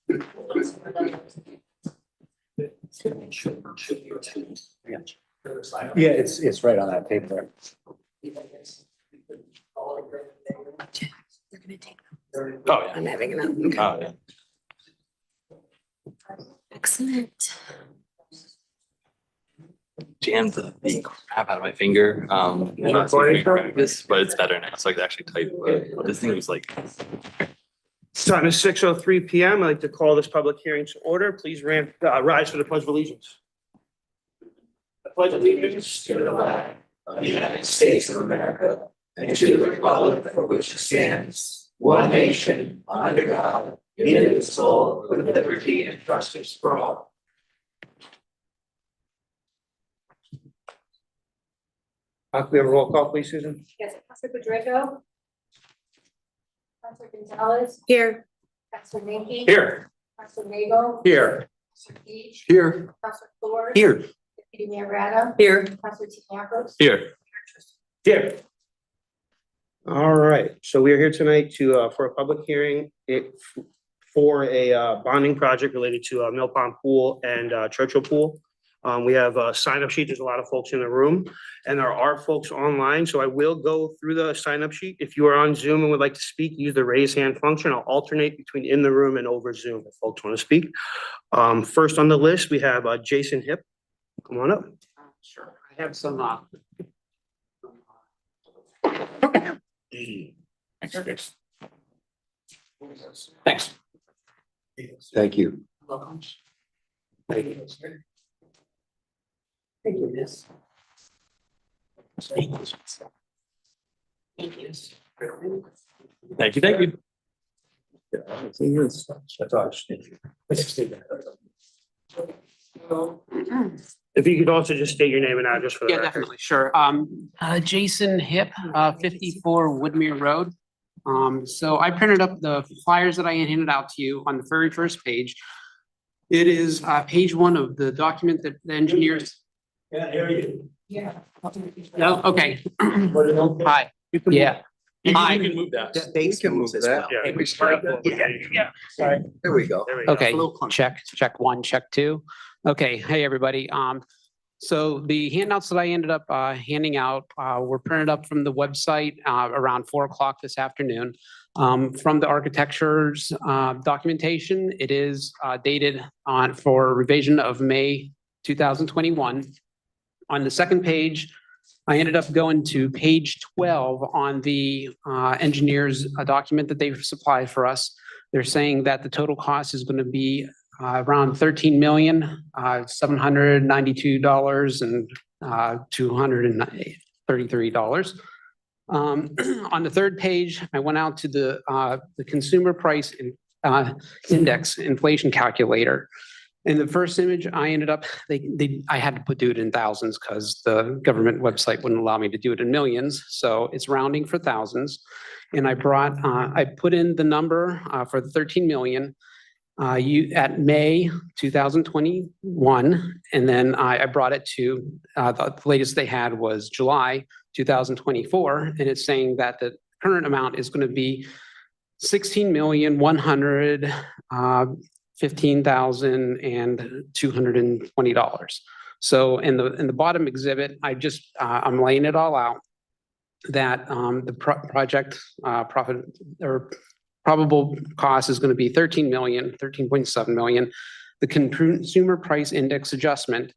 Yeah, it's right on that paper. You're gonna take them. Oh, yeah. I'm having enough. Okay. Oh, yeah. Excellent. Jammed the crap out of my finger. This, but it's better now. So I can actually type. But this thing was like, Time is 6:03 PM. I'd like to call this public hearing to order. Please rise for the pledge of allegiance. I pledge allegiance to the flag of the United States of America and to the republic for which it stands, one nation, under God, indivisible, with liberty and justice for all. Can we have a roll call, please, Susan? Yes, Counselor Pedrego. Counselor Gonzalez. Here. Counselor Nanki. Here. Counselor Nagle. Here. Counselor Beach. Here. Counselor Ford. Here. Deputy Mayor Rada. Here. Counselor Tiapos. here. Here. All right, so we are here tonight to, for a public hearing for a bonding project related to Mill Pond Pool and Churchill Pool. We have a sign-up sheet. There's a lot of folks in the room and there are folks online, so I will go through the sign-up sheet. If you are on Zoom and would like to speak, use the raise hand function. I'll alternate between in the room and over Zoom if folks want to speak. First on the list, we have Jason Hipp. Come on up. Sure, I have some, thanks. Thank you. Welcome. Thank you. Thank you, miss. Thank you. Thank you. Thank you. That's ours. If you could also just state your name and address for the Yeah, record. definitely, sure. Jason Hipp, 54 Woodmere Road. So I printed up the flyers that I handed out to you on the very first page. It is page 1 of the document that the engineers. Yeah, here you. No, okay. Hi, yeah. Hi. You can move that. They can move that. Yeah. Sorry. There we go. There we go. Okay, check 1, check 2. Okay, hey, everybody. So the handouts that I ended up handing out were printed up from the website around 4 o'clock this afternoon. From the architecture's documentation, it is dated for revision of May 2021. On the second page, I ended up going to page 12 on the engineer's document that they've supplied for us. They're saying that the total cost is going to be around $13,792 and $233. On the third page, I went out to the consumer price index inflation calculator. In the first image, I ended up, I had to do it in thousands because the government website wouldn't allow me to do it in millions. So it's rounding for thousands. And I put in the number for the 13 million at May 2021. And then I brought it to, the latest they had was July 2024. And it's saying that the current amount is going to be $16,115,220. So in the bottom exhibit, I'm laying it all out that the project profit or probable cost is going to be 13.7 million. The consumer price index adjustment,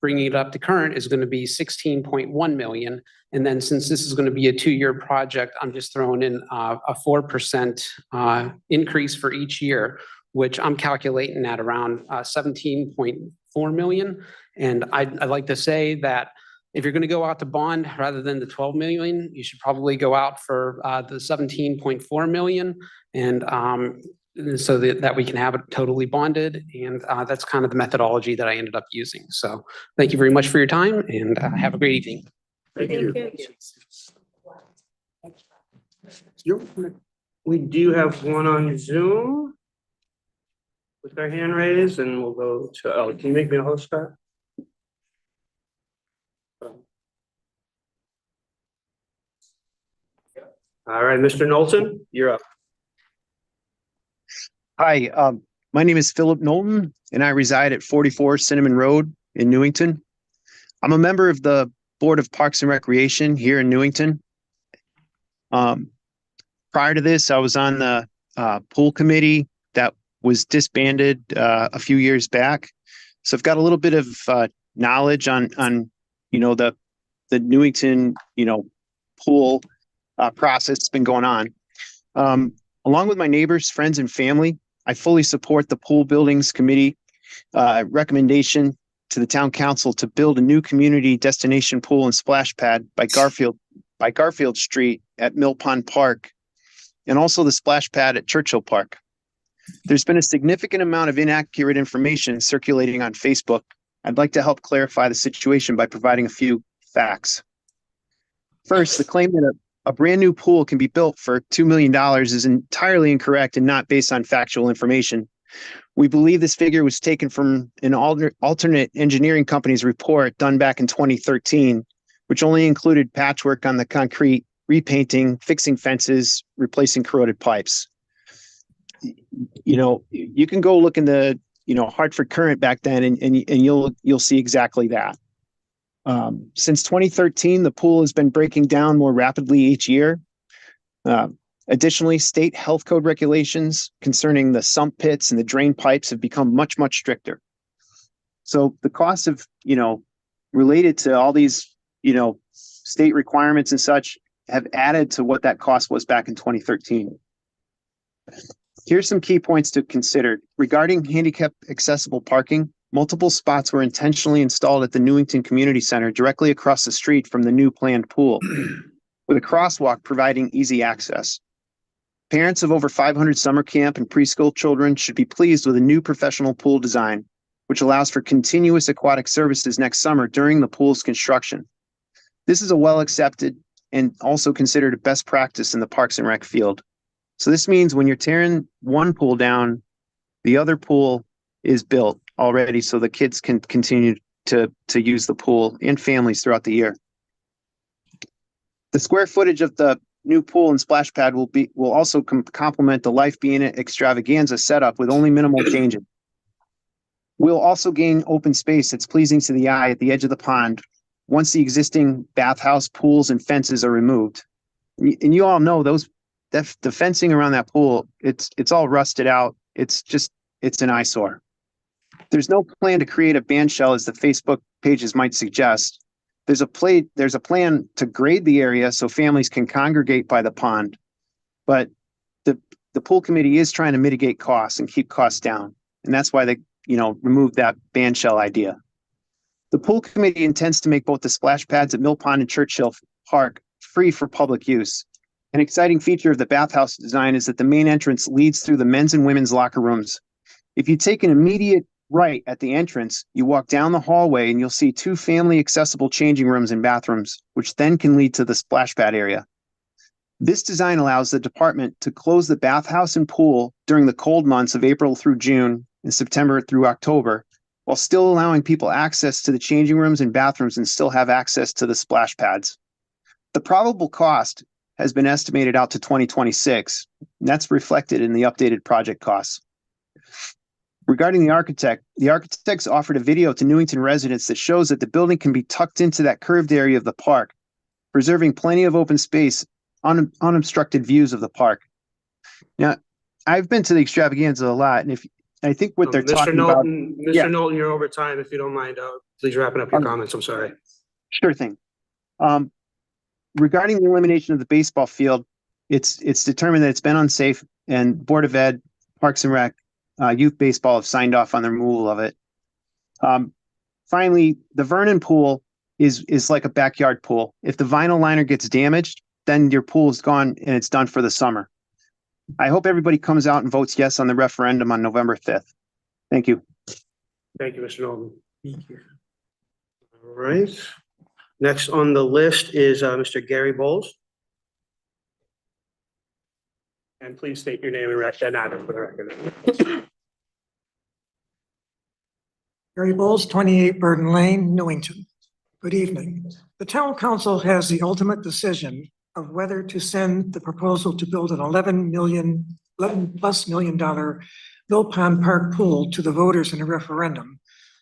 bringing it up to current, is going to be 16.1 million. And then since this is going to be a 2-year project, I'm just throwing in a 4% increase for each year, which I'm calculating at around 17.4 million. And I'd like to say that if you're going to go out to bond rather than the 12 million, you should probably go out for the 17.4 million. And so that we can have it totally bonded. And that's kind of the methodology that I ended up using. So thank you very much for your time and have a great evening. Thank you. We do have one on Zoom with their hand raised, and we'll go to, can you make me a host, Scott? All right, Mr. Knowlton, you're up. Hi, My name is Philip Knowlton, and I reside at 44 Cinnamon Road in Newington. I'm a member of the Board of Parks and Recreation here in Newington. Prior to this, I was on the pool committee that was disbanded a few years back. So I've got a little bit of knowledge on the Newington pool process that's been going on. Along with my neighbors, friends, and family, I fully support the Pool Buildings Committee recommendation to the town council to build a new community destination pool and splash pad by Garfield Street at Mill Pond Park, and also the splash pad at Churchill Park. There's been a significant amount of inaccurate information circulating on Facebook. I'd like to help clarify the situation by providing a few facts. First, the claim that a brand new pool can be built for $2 million is entirely incorrect and not based on factual information. We believe this figure was taken from an alternate engineering company's report done back in 2013, which only included patchwork on the concrete, repainting, fixing fences, replacing corroded pipes. You can go look in the Hartford Current back then, and you'll see exactly that. Since 2013, the pool has been breaking down more rapidly each year. Additionally, state health code regulations concerning the sump pits and the drain pipes have become much, much stricter. So the costs of, related to all these, state requirements and such have added to what that cost was back in 2013. Here's some key points to consider. Regarding handicap accessible parking, multiple spots were intentionally installed at the Newington Community Center directly across the street from the new planned pool, with a crosswalk providing easy access. Parents of over 500 summer camp and preschool children should be pleased with a new professional pool design, which allows for continuous aquatic services next summer during the pool's construction. This is a well-accepted and also considered a best practice in the Parks and Rec field. So this means when you're tearing one pool down, the other pool is built already so the kids can continue to use the pool and families throughout the year. The square footage of the new pool and splash pad will also complement the Life Be In It extravaganza setup with only minimal changes. We'll also gain open space that's pleasing to the eye at the edge of the pond once the existing bathhouse, pools, and fences are removed. And you all know the fencing around that pool, it's all rusted out. It's an eyesore. There's no plan to create a band shell as the Facebook pages might suggest. There's a plan to grade the area so families can congregate by the pond, but the pool committee is trying to mitigate costs and keep costs down. And that's why they, removed that band shell idea. The pool committee intends to make both the splash pads at Mill Pond and Churchill Park free for public use. An exciting feature of the bathhouse design is that the main entrance leads through the men's and women's locker rooms. If you take an immediate right at the entrance, you walk down the hallway and you'll see 2 family accessible changing rooms and bathrooms, which then can lead to the splash pad area. This design allows the department to close the bathhouse and pool during the cold months of April through June and September through October, while still allowing people access to the changing rooms and bathrooms and still have access to the splash pads. The probable cost has been estimated out to 2026, and that's reflected in the updated project costs. Regarding the architects offered a video to Newington residents that shows that the building can be tucked into that curved area of the park, preserving plenty of open space, unobstructed views of the park. Now, I've been to the extravaganza a lot, and I think what they're talking about. Mr. Knowlton, you're over time. If you don't mind, please wrapping up your comments. I'm sorry. Sure thing. Regarding the elimination of the baseball field, it's determined that it's been unsafe, and Board of Ed, Parks and Rec, Youth Baseball have signed off on the removal of it. Finally, the Vernon pool is like a backyard pool. If the vinyl liner gets damaged, then your pool is gone and it's done for the summer. I hope everybody comes out and votes yes on the referendum on November 5th. Thank you. Thank you, Mr. Knowlton. All right. Next on the list is Mr. Gary Bowles. And please state your name and address for the record. Gary Bowles, 28 Burden Lane, Newington. Good evening. The town council has the ultimate decision of whether to send the proposal to build an $11+ million Mill Pond Park Pool to the voters in a referendum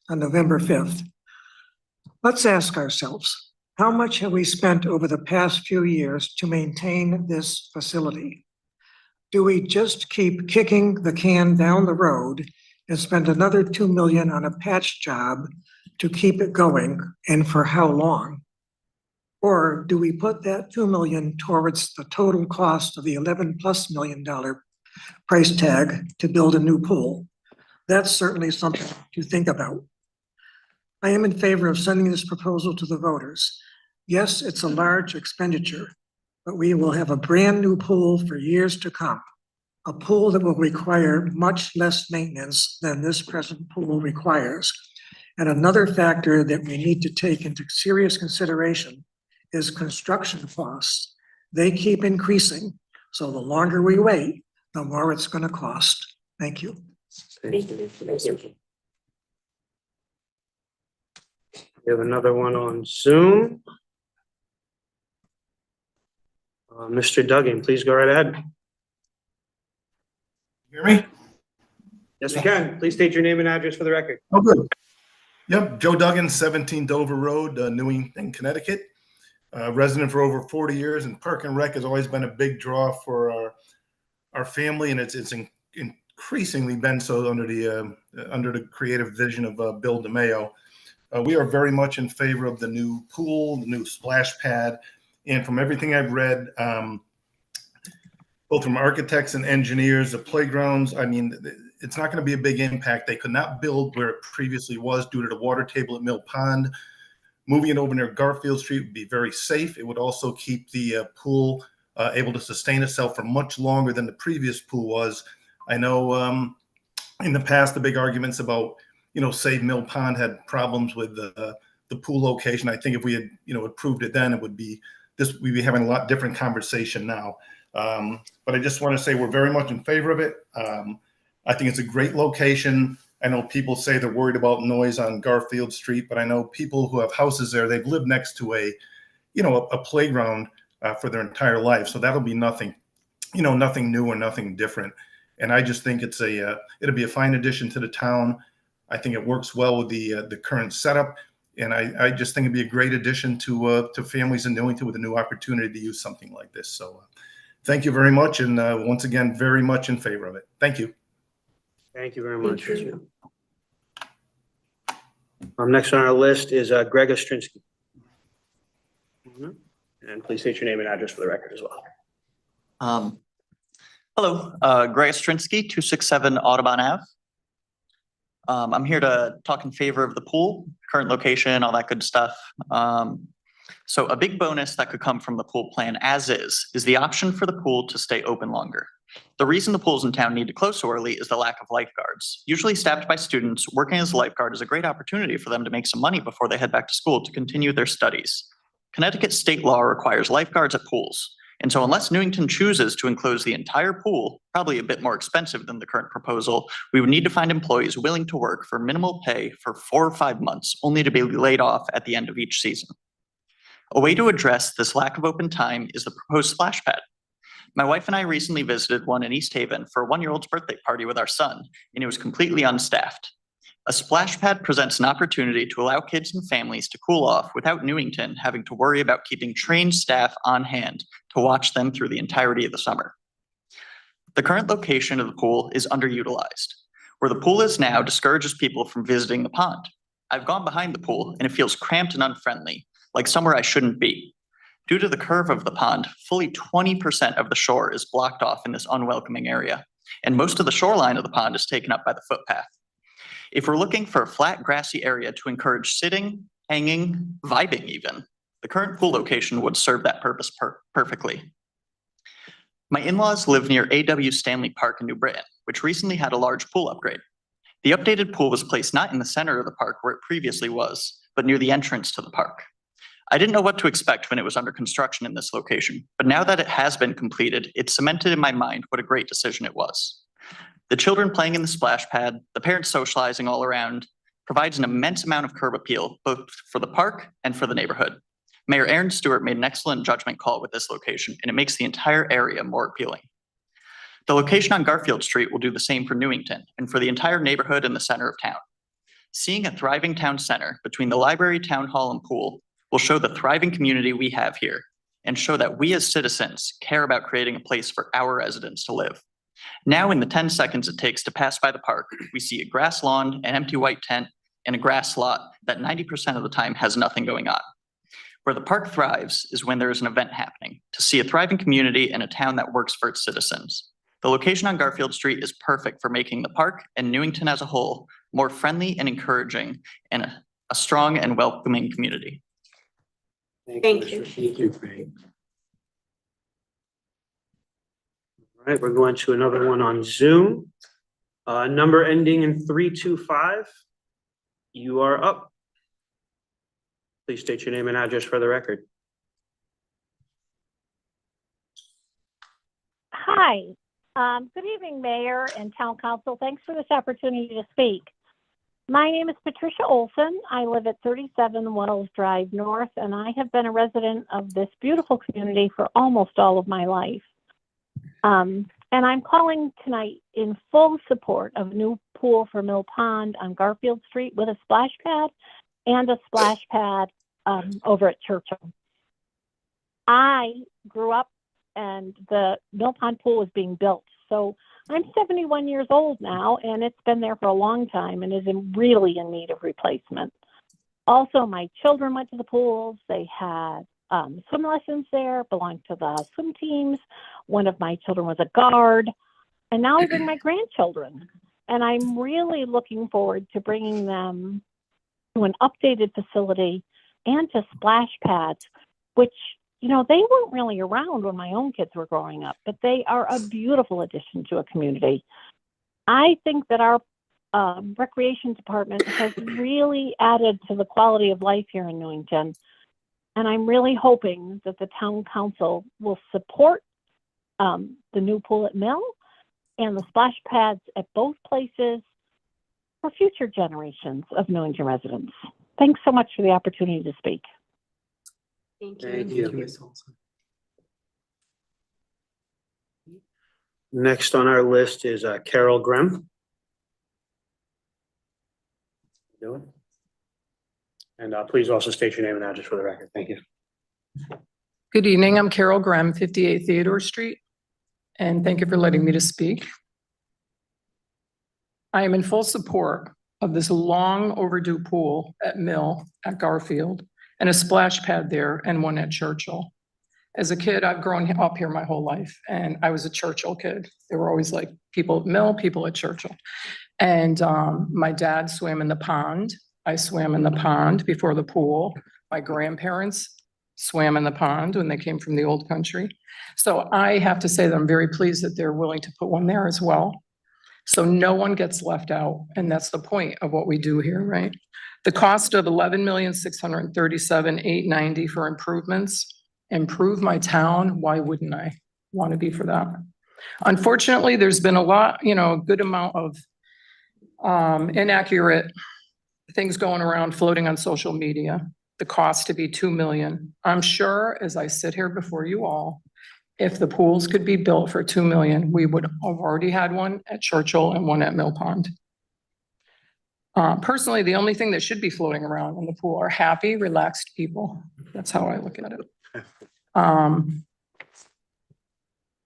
on November 5th. Let's ask ourselves, how much have we spent over the past few years to maintain this facility? Do we just keep kicking the can down the road and spend another 2 million on a patch job to keep it going, and for how long? Or do we put that 2 million towards the total cost of the $11+ million price tag to build a new pool? That's certainly something to think about. I am in favor of sending this proposal to the voters. Yes, it's a large expenditure, but we will have a brand new pool for years to come. A pool that will require much less maintenance than this present pool requires. And another factor that we need to take into serious consideration is construction costs. They keep increasing, so the longer we wait, the more it's going to cost. Thank you. We have another one on Zoom. Mr. Duggan, please go right ahead. Hear me? Yes, we can. Please state your name and address for the record. Oh, good. Yep, Joe Duggan, 17 Dover Road, Newington, Connecticut. Resident for over 40 years, and Park and Rec has always been a big draw for our family, and it's increasingly been so under the creative vision of Bill DeMayo. We are very much in favor of the new pool, the new splash pad, and from everything I've read, both from architects and engineers, the playgrounds, I mean, it's not going to be a big impact. They could not build where it previously was due to the water table at Mill Pond. Moving it over near Garfield Street would be very safe. It would also keep the pool able to sustain itself for much longer than the previous pool was. I know in the past, the big arguments about, say Mill Pond had problems with the pool location. I think if we had, approved it then, we'd be having a lot different conversation now. But I just want to say we're very much in favor of it. I think it's a great location. I know people say they're worried about noise on Garfield Street, but I know people who have houses there, they've lived next to a playground for their entire life. So that'll be nothing, nothing new or nothing different. And I just think it'll be a fine addition to the town. I think it works well with the current setup. And I just think it'd be a great addition to families in Newington with a new opportunity to use something like this. So thank you very much. And once again, very much in favor of it. Thank you. Thank you very much. Next on our list is Greg Ostrinsky. And please state your name and address for the record as well. Hello, Greg Ostrinsky, 267 Audubon Ave. I'm here to talk in favor of the pool, current location, all that good stuff. So a big bonus that could come from the pool plan as is the option for the pool to stay open longer. The reason the pools in town need to close so early is the lack of lifeguards. Usually staffed by students, working as a lifeguard is a great opportunity for them to make some money before they head back to school to continue their studies. Connecticut state law requires lifeguards at pools. And so unless Newington chooses to enclose the entire pool, probably a bit more expensive than the current proposal, we would need to find employees willing to work for minimal pay for 4 or 5 months, only to be laid off at the end of each season. A way to address this lack of open time is the proposed splash pad. My wife and I recently visited one in East Haven for a 1-year-old's birthday party with our son, and it was completely unstaffed. A splash pad presents an opportunity to allow kids and families to cool off without Newington having to worry about keeping trained staff on hand to watch them through the entirety of the summer. The current location of the pool is underutilized. Where the pool is now discourages people from visiting the pond. I've gone behind the pool and it feels cramped and unfriendly, like somewhere I shouldn't be. Due to the curve of the pond, fully 20% of the shore is blocked off in this unwelcoming area, and most of the shoreline of the pond is taken up by the footpath. If we're looking for a flat, grassy area to encourage sitting, hanging, vibing even, the current pool location would serve that purpose perfectly. My in-laws live near A.W. Stanley Park in New Britain, which recently had a large pool upgrade. The updated pool was placed not in the center of the park where it previously was, but near the entrance to the park. I didn't know what to expect when it was under construction in this location, but now that it has been completed, it's cemented in my mind what a great decision it was. The children playing in the splash pad, the parents socializing all around, provides an immense amount of curb appeal, both for the park and for the neighborhood. Mayor Aaron Stewart made an excellent judgment call with this location, and it makes the entire area more appealing. The location on Garfield Street will do the same for Newington and for the entire neighborhood in the center of town. Seeing a thriving town center between the library, town hall, and pool will show the thriving community we have here and show that we as citizens care about creating a place for our residents to live. Now, in the 10 seconds it takes to pass by the park, we see a grass lawn, an empty white tent, and a grass lot that 90% of the time has nothing going on. Where the park thrives is when there is an event happening, to see a thriving community and a town that works for its citizens. The location on Garfield Street is perfect for making the park and Newington as a whole more friendly and encouraging and a strong and welcoming community. Thank you. Thank you, Frank. All right, we're going to another one on Zoom. Number ending in 325. You are up. Please state your name and address for the record. Hi, good evening, Mayor and Town Council. Thanks for this opportunity to speak. My name is Patricia Olson. I live at 37 Wells Drive North, and I have been a resident of this beautiful community for almost all of my life. And I'm calling tonight in full support of a new pool for Mill Pond on Garfield Street with a splash pad and a splash pad over at Churchill. I grew up and the Mill Pond pool was being built. So I'm 71 years old now, and it's been there for a long time and is really in need of replacement. Also, my children went to the pools. They had swim lessons there, belonged to the swim teams. One of my children was a guard, and now I bring my grandchildren. And I'm really looking forward to bringing them to an updated facility and to splash pads, which, you know, they weren't really around when my own kids were growing up, but they are a beautiful addition to a community. I think that our recreation department has really added to the quality of life here in Newington. And I'm really hoping that the town council will support the new pool at Mill and the splash pads at both places for future generations of Newington residents. Thanks so much for the opportunity to speak. Thank you. Thank you. Next on our list is Carol Grimm. And please also state your name and address for the record. Thank you. Good evening. I'm Carol Grimm, 58 Theodore Street, and thank you for letting me to speak. I am in full support of this long overdue pool at Mill at Garfield and a splash pad there and one at Churchill. As a kid, I've grown up here my whole life, and I was a Churchill kid. There were always like people at Mill, people at Churchill. And my dad swam in the pond. I swam in the pond before the pool. My grandparents swam in the pond when they came from the old country. So I have to say that I'm very pleased that they're willing to put one there as well. So no one gets left out. And that's the point of what we do here, right? The cost of $11,637,890 for improvements, improve my town. Why wouldn't I want to be for that? Unfortunately, there's been a lot, a good amount of inaccurate things going around floating on social media. The cost to be $2 million. I'm sure as I sit here before you all, if the pools could be built for $2 million, we would have already had one at Churchill and one at Mill Pond. Personally, the only thing that should be floating around in the pool are happy, relaxed people. That's how I look at it.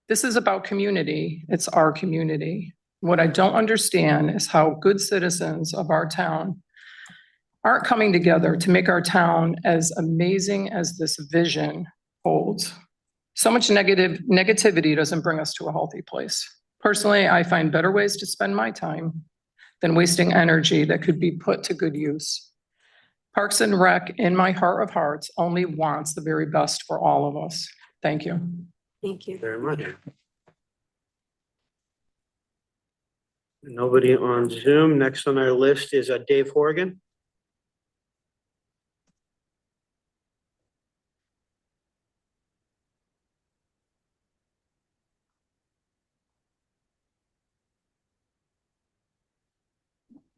This is about community. It's our community. What I don't understand is how good citizens of our town aren't coming together to make our town as amazing as this vision holds. So much negativity doesn't bring us to a healthy place. Personally, I find better ways to spend my time than wasting energy that could be put to good use. Parks and Rec, in my heart of hearts, only wants the very best for all of us. Thank you. Thank you. Very much. Nobody on Zoom. Next on our list is Dave Horgan.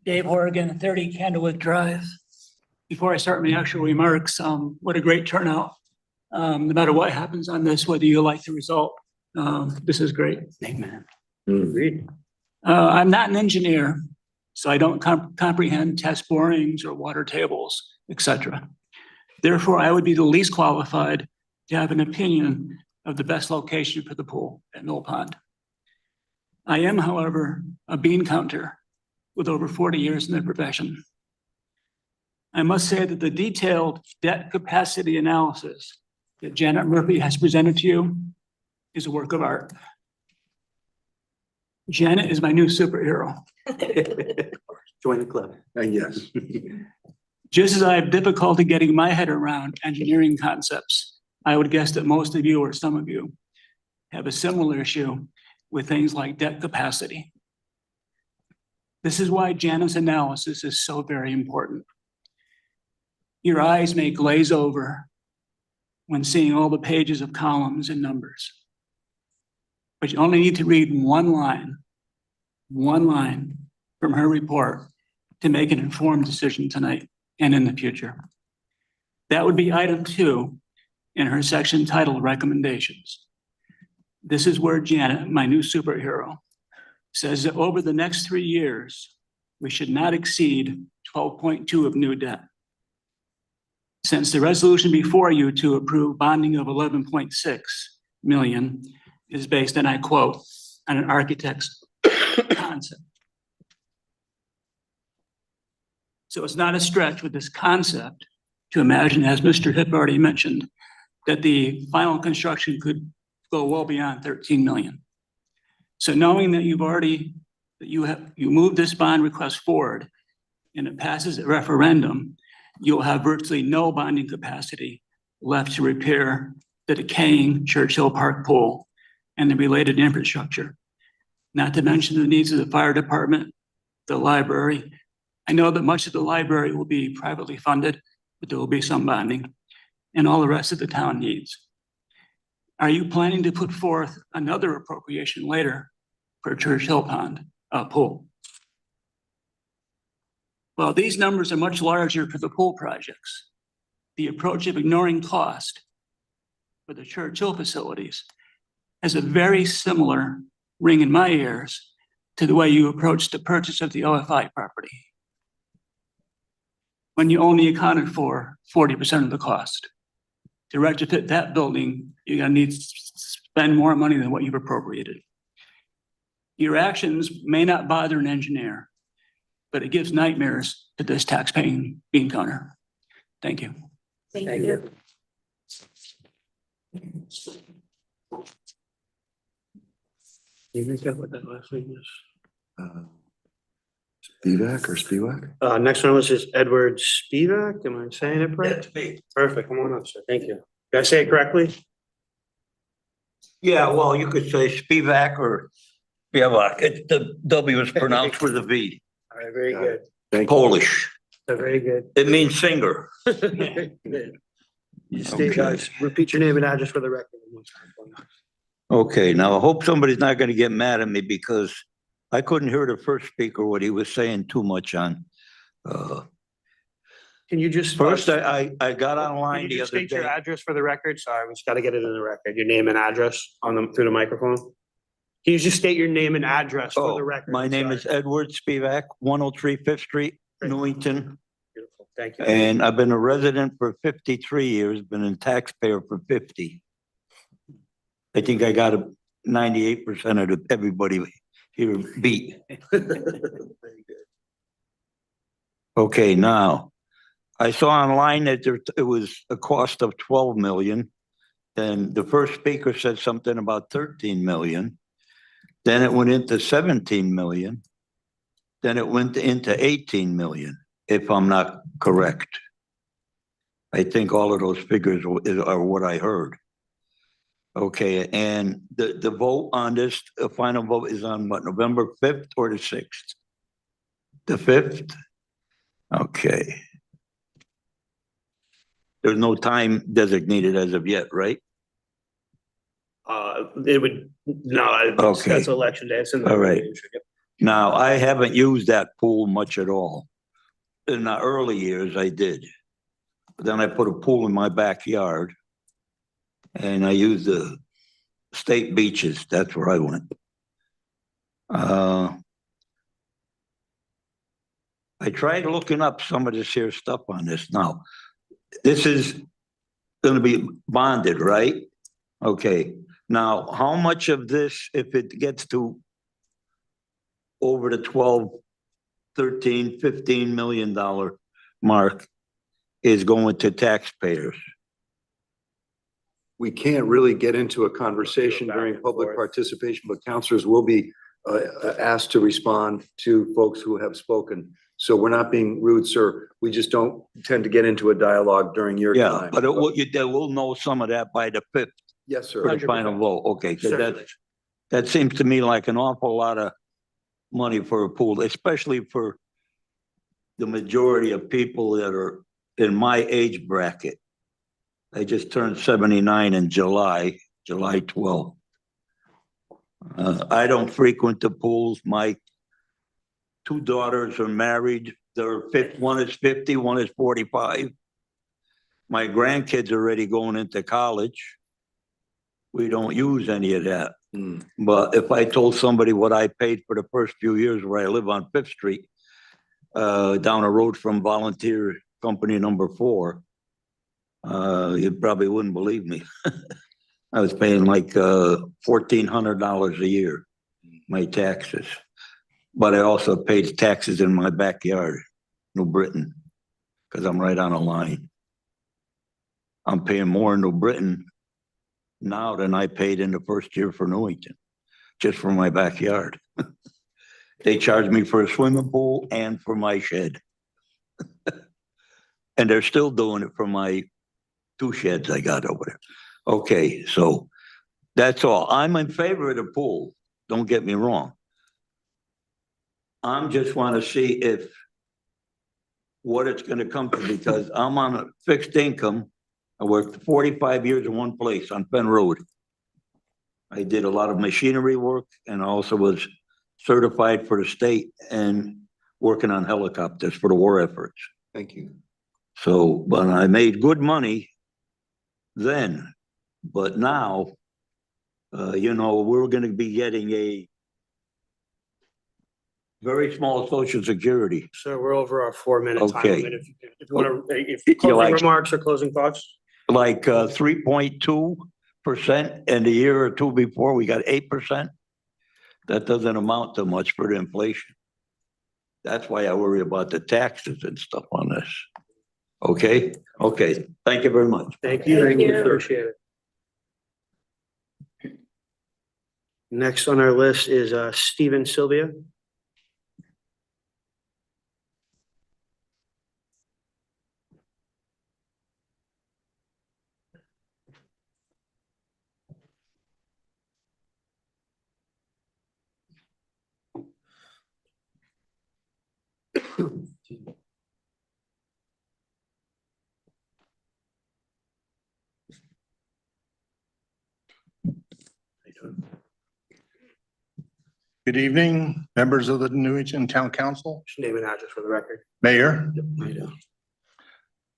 Dave Horgan, 30 Candlewood Drive. Before I start my actual remarks, what a great turnout. No matter what happens on this, whether you like the result, this is great. Amen. Agreed. I'm not an engineer, so I don't comprehend test borings or water tables, etc. Therefore, I would be the least qualified to have an opinion of the best location for the pool at Mill Pond. I am, however, a bean counter with over 40 years in the profession. I must say that the detailed debt capacity analysis that Janet Murphy has presented to you is a work of art. Janet is my new superhero. Join the club. Yes. Just as I have difficulty getting my head around engineering concepts, I would guess that most of you or some of you have a similar issue with things like debt capacity. This is why Janet's analysis is so very important. Your eyes may glaze over when seeing all the pages of columns and numbers. But you only need to read one line from her report to make an informed decision tonight and in the future. That would be item 2 in her section titled Recommendations. This is where Janet, my new superhero, says that over the next 3 years, we should not exceed 12.2 of new debt. Since the resolution before you to approve bonding of 11.6 million is based, and I quote, on an architect's concept. So it's not a stretch with this concept to imagine, as Mr. Hip already mentioned, that the final construction could go well beyond 13 million. So knowing that you moved this bond request forward and it passes at referendum, you'll have virtually no bonding capacity left to repair the decaying Churchill Park pool and the related infrastructure. Not to mention the needs of the fire department, the library. I know that much of the library will be privately funded, but there will be some bonding, and all the rest of the town needs. Are you planning to put forth another appropriation later for Churchill Pond pool? Well, these numbers are much larger for the pool projects. The approach of ignoring cost for the Churchill facilities has a very similar ring in my ears to the way you approached the purchase of the OFI property, when you only accounted for 40% of the cost. To retrofit that building, you're gonna need to spend more money than what you've appropriated. Your actions may not bother an engineer, but it gives nightmares to this tax-paying bean counter. Thank you. Thank you. You make up what that last name is? Spivak or Spivak? Next one was just Edward Spivak. Am I saying it right? Perfect. Come on up, sir. Thank you. Did I say it correctly? Yeah, well, you could say Spivak or Spivak. The W is pronounced with a V. All right, very good. Polish. Very good. It means singer. You stay, guys, repeat your name and address for the record. Okay, now I hope somebody's not gonna get mad at me because I couldn't hear the first speaker, what he was saying too much on. Can you just? First, I got Can online you the just other state your day. address for the record? Sorry, we just gotta get it in the record. Your name and address on them through the microphone. Can you just state your name and address for the Oh, record? my name is Edward Spivak, 103 Fifth Street, Newington. Beautiful, thank you. And I've been a resident for 53 years, been a taxpayer for 50. I think I got 98% of everybody here beat. Okay, now, I saw online that it was a cost of 12 million. Then the first speaker said something about 13 million. Then it went into 17 million. Then it went into 18 million, if I'm not correct. I think all of those figures are what I heard. Okay, and the vote on this, the final vote is on what, November 5th or the 6th? The 5th? Okay. There's no time designated as of yet, right? It would, no, Okay. that's election day. It's in the. All right. Now, I haven't used that pool much at all. In the early years, I did. But then I put a pool in my backyard. And I used the state beaches. That's where I went. I tried looking up some of this here stuff on this now. This is gonna be bonded, right? Okay, now, how much of this, if it gets to over the 12, 13, $15 million mark, is going to taxpayers? We can't really get into a conversation during public participation, but counselors will be asked to respond to folks who have spoken. So we're not being rude, sir. We just don't tend to get into a dialogue during your Yeah, time. but we'll know some of that by the 5th Yes, for sir. the final vote. Okay, so Certainly. that seems to me like an awful lot of money for a pool, especially for the majority of people that are in my age bracket. I just turned 79 in July 12th. I don't frequent the pools. My 2 daughters are married. One is 50, one is 45. My grandkids are already going into college. We don't use any of that. But if I told somebody what I paid for the first few years where I live on 5th Street, down the road from volunteer company number 4, you probably wouldn't believe me. I was paying like $1,400 a year, my taxes. But I also paid taxes in my backyard, New Britain, because I'm right on a line. I'm paying more in New Britain now than I paid in the first year for Newington, just for my backyard. They charged me for a swimming pool and for my shed. And they're still doing it for my 2 sheds I got over there. Okay, so that's all. I'm in favor of the pool. Don't get me wrong. I'm just want to see if what it's going to come to, because I'm on a fixed income. I worked 45 years in one place on Penn Road. I did a lot of machinery work and also was certified for the state and working on helicopters for the war efforts. Thank you. So, but I made good money then, but now, we're going to be getting a very small Social Security. So we're over our 4-minute time Okay. limit. If you want to, if You closing like- remarks or closing thoughts? Like 3.2%, and a year or two before, we got 8%. That doesn't amount to much for the inflation. That's why I worry about the taxes and stuff on this. Okay, thank you very much. Thank you. Thank you. Appreciate it. Next on our list is Stephen Sylvia. Good evening, members of the Newington Town Council, Just name and address for the record. Mayor.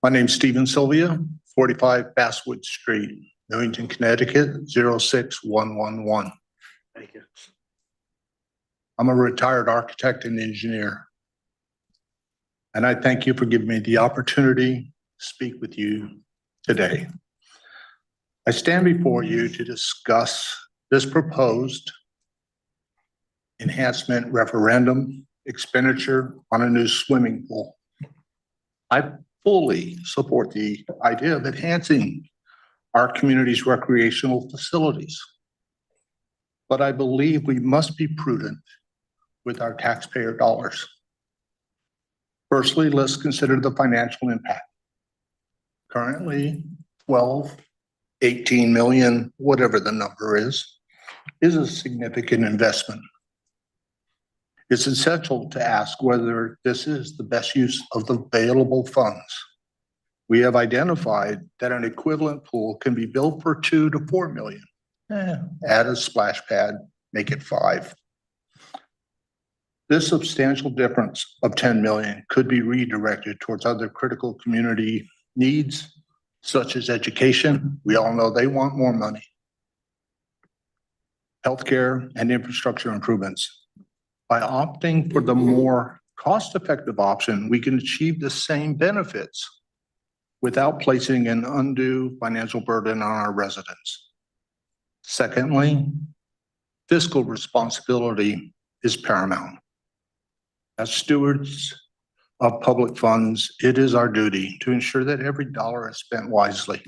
My name's Stephen Sylvia, 45 Basswood Street, Newington, Connecticut, 06111. Thank you. I'm a retired architect and engineer. And I thank you for giving me the opportunity to speak with you today. I stand before you to discuss this proposed enhancement referendum expenditure on a new swimming pool. I fully support the idea of enhancing our community's recreational facilities. But I believe we must be prudent with our taxpayer dollars. Firstly, let's consider the financial impact. Currently, 12, 18 million, whatever the number is a significant investment. It's essential to ask whether this is the best use of the available funds. We have identified that an equivalent pool can be built for 2 to 4 million. Add a splash pad, make it 5. This substantial difference of 10 million could be redirected towards other critical community needs, such as education. We all know they want more money. Healthcare and infrastructure improvements. By opting for the more cost-effective option, we can achieve the same benefits without placing an undue financial burden on our residents. Secondly, fiscal responsibility is paramount. As stewards of public funds, it is our duty to ensure that every dollar is spent wisely.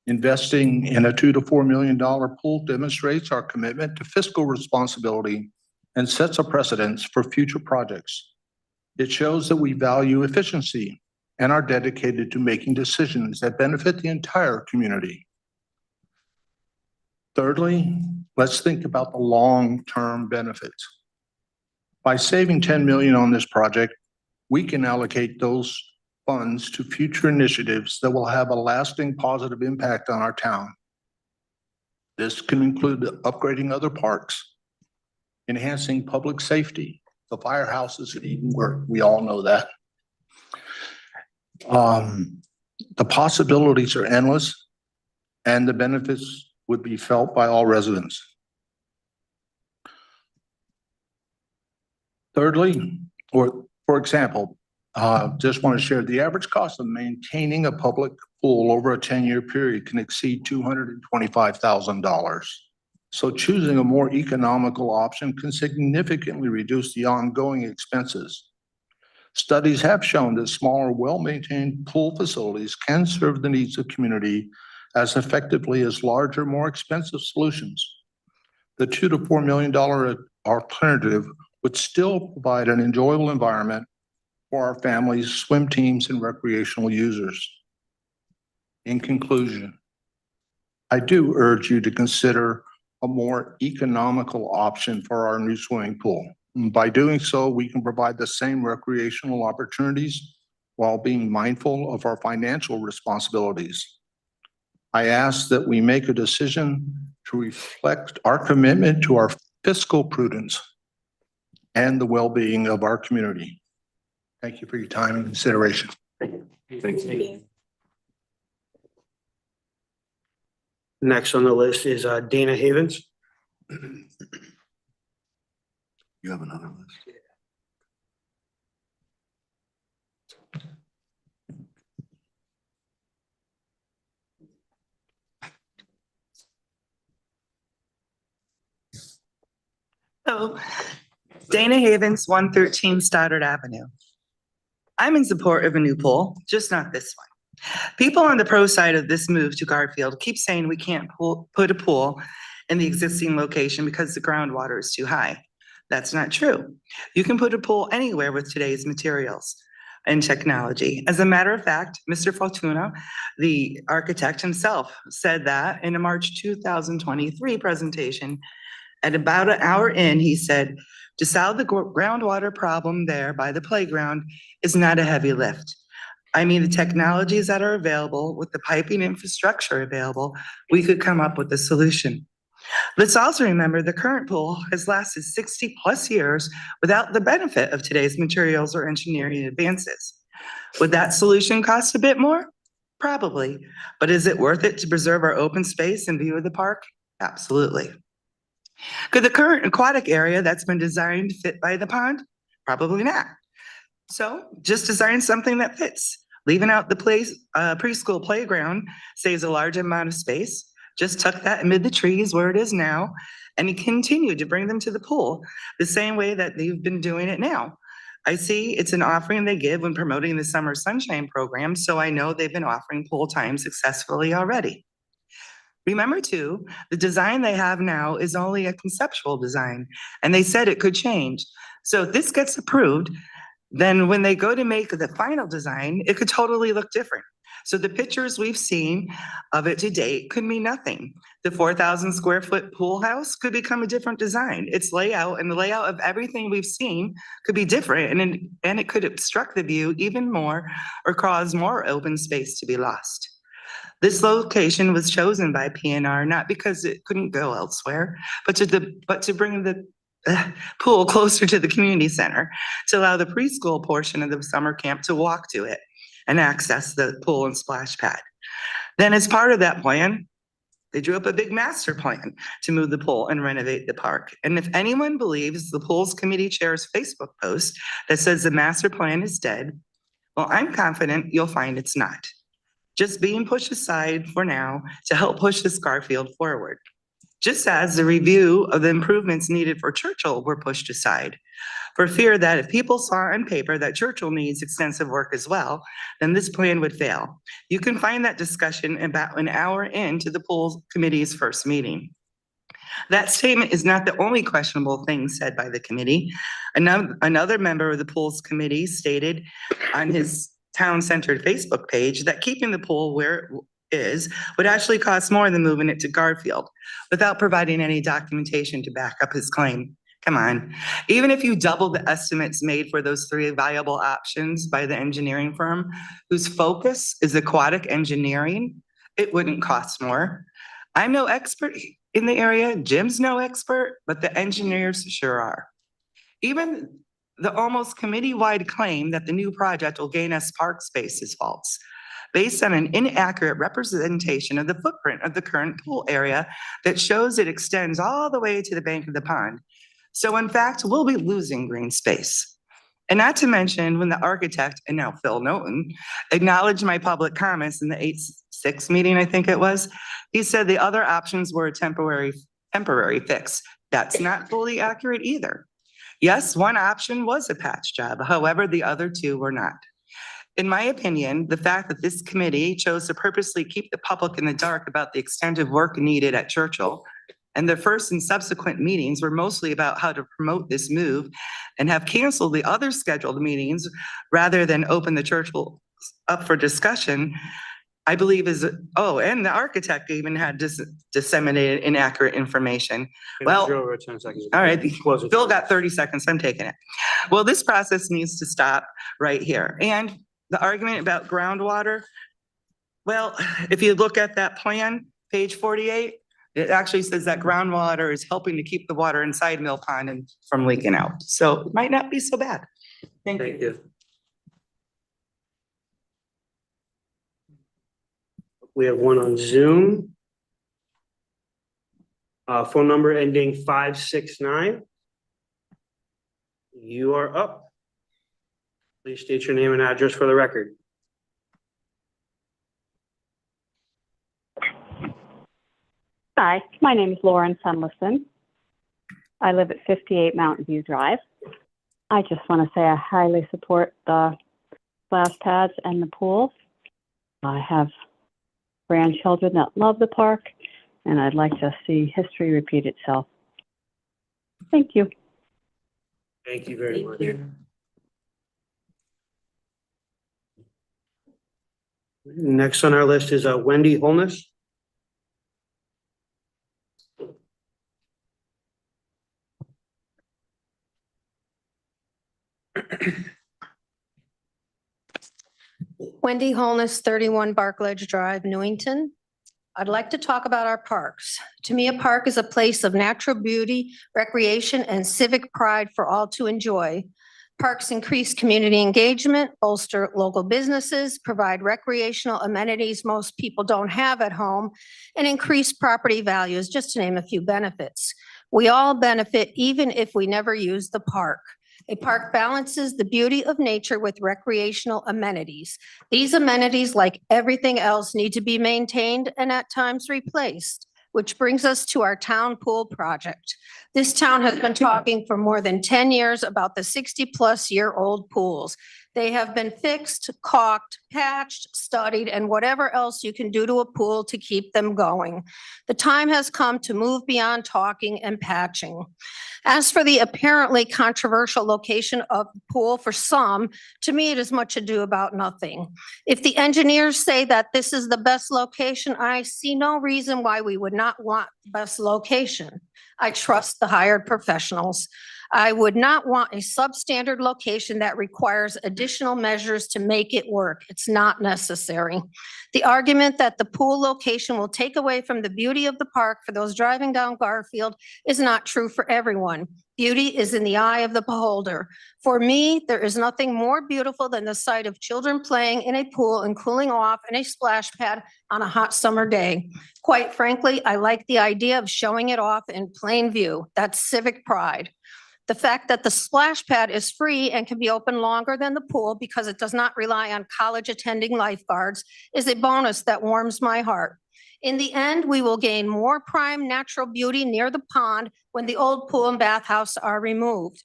Investing in a $2 to $4 million pool demonstrates our commitment to fiscal responsibility and sets a precedence for future projects. It shows that we value efficiency and are dedicated to making decisions that benefit the entire community. Thirdly, let's think about the long-term benefits. By saving $10 million on this project, we can allocate those funds to future initiatives that will have a lasting positive impact on our town. This can include upgrading other parks, enhancing public safety. The firehouse is at Edenworth, we all know that. The possibilities are endless, and the benefits would be felt by all residents. Thirdly, or for example, just want to share the average cost of maintaining a public pool over a 10-year period can exceed $225,000. So choosing a more economical option can significantly reduce the ongoing expenses. Studies have shown that smaller, well-maintained pool facilities can serve the needs of community as effectively as larger, more expensive solutions. The $2 to $4 million alternative would still provide an enjoyable environment for our families, swim teams, and recreational users. In conclusion, I do urge you to consider a more economical option for our new swimming pool. By doing so, we can provide the same recreational opportunities while being mindful of our financial responsibilities. I ask that we make a decision to reflect our commitment to our fiscal prudence and the well-being of our community. Thank you for your time and consideration. Thanks. Next on the list is Dana Havens. You have another list? So, Dana Havens, 113 Stoddard Avenue. I'm in support of a new pool, just not this one. People on the pro side of this move to Garfield keep saying we can't put a pool in the existing location because the groundwater is too high. That's not true. You can put a pool anywhere with today's materials and technology. As a matter of fact, Mr. Fortuna, the architect himself, said that in a March 2023 presentation. At about an hour in, he said, to solve the groundwater problem there by the playground is not a heavy lift. I mean, the technologies that are available with the piping infrastructure available, we could come up with a solution. Let's also remember the current pool has lasted 60 plus years without the benefit of today's materials or engineering advances. Would that solution cost a bit more? Probably, but is it worth it to preserve our open space and view of the park? Absolutely. Could the current aquatic area that's been designed fit by the pond? Probably not. So just design something that fits. Leaving out the preschool playground saves a large amount of space. Just tuck that amid the trees where it is now and continue to bring them to the pool the same way that they've been doing it now. I see it's an offering they give when promoting the Summer Sunshine Program, so I know they've been offering pool time successfully already. Remember too, the design they have now is only a conceptual design, and they said it could change. So if this gets approved, then when they go to make the final design, it could totally look different. So the pictures we've seen of it to date could mean nothing. The 4,000 square foot pool house could become a different design. Its layout and the layout of everything we've seen could be different, and it could obstruct the view even more or cause more open space to be lost. This location was chosen by PNR not because it couldn't go elsewhere, but to bring the pool closer to the community center to allow the preschool portion of the summer camp to walk to it and access the pool and splash pad. Then as part of that plan, They drew up a big master plan to move the pool and renovate the park. And if anyone believes the Pools Committee Chair's Facebook post that says the master plan is dead, well, I'm confident you'll find it's not. Just being pushed aside for now to help push this Garfield forward. Just as the review of the improvements needed for Churchill were pushed aside, for fear that if people saw on paper that Churchill needs extensive work as well, then this plan would fail. You can find that discussion about an hour into the Pools Committee's first meeting. That statement is not the only questionable thing said by the committee. Another member of the Pools Committee stated on his town-centered Facebook page that keeping the pool where it is would actually cost more than moving it to Garfield without providing any documentation to back up his claim. Come on, even if you double the estimates made for those three viable options by the engineering firm whose focus is aquatic engineering, it wouldn't cost more. I'm no expert in the area, Jim's no expert, but the engineers sure are. Even the almost committee-wide claim that the new project will gain us park space is false, based on an inaccurate representation of the footprint of the current pool area that shows it extends all the way to the bank of the pond. So in fact, we'll be losing green space. And not to mention when the architect, and now Phil Noten, acknowledged my public comments in the 8-6 meeting, I think it was, he said the other options were a temporary fix. That's not fully accurate either. Yes, one option was a patch job. However, the other two were not. In my opinion, the fact that this committee chose to purposely keep the public in the dark about the extent of work needed at Churchill, and the first and subsequent meetings were mostly about how to promote this move and have canceled the other scheduled meetings rather than open the Churchill up for discussion, I believe is, oh, and the architect even had disseminated inaccurate information. Well, Over 10 seconds. all right, Bill got 30 seconds, I'm taking it. Well, this process needs to stop right here. And the argument about groundwater, well, if you look at that plan, page 48, it actually says that groundwater is helping to keep the water inside Mill Pond and from leaking out. So it might not be so bad. Thank you. We have one on Zoom. Phone number ending 569. You are up. Please state your name and address for the record. Hi, my name is Lauren Sunlison. I live at 58 Mountain View Drive. I just want to say I highly support the splash pads and the pools. I have grandchildren that love the park, and I'd like to see history repeat itself. Thank you. Thank you very much. Next on our list is Wendy Holness. Wendy Holness, 31 Barkledge Drive, Newington. I'd like to talk about our parks. To me, a park is a place of natural beauty, recreation, and civic pride for all to enjoy. Parks increase community engagement, bolster local businesses, provide recreational amenities most people don't have at home, and increase property values, just to name a few benefits. We all benefit even if we never use the park. A park balances the beauty of nature with recreational amenities. These amenities, like everything else, need to be maintained and at times replaced, which brings us to our town pool project. This town has been talking for more than 10 years about the 60-plus-year-old pools. They have been fixed, caulked, patched, studied, and whatever else you can do to a pool to keep them going. The time has come to move beyond talking and patching. As for the apparently controversial location of the pool for some, to me, it is much ado about nothing. If the engineers say that this is the best location, I see no reason why we would not want the best location. I trust the hired professionals. I would not want a substandard location that requires additional measures to make it work. It's not necessary. The argument that the pool location will take away from the beauty of the park for those driving down Garfield is not true for everyone. Beauty is in the eye of the beholder. For me, there is nothing more beautiful than the sight of children playing in a pool and cooling off in a splash pad on a hot summer day. Quite frankly, I like the idea of showing it off in plain view. That's civic pride. The fact that the splash pad is free and can be open longer than the pool because it does not rely on college attending lifeguards is a bonus that warms my heart. In the end, we will gain more prime natural beauty near the pond when the old pool and bathhouse are removed.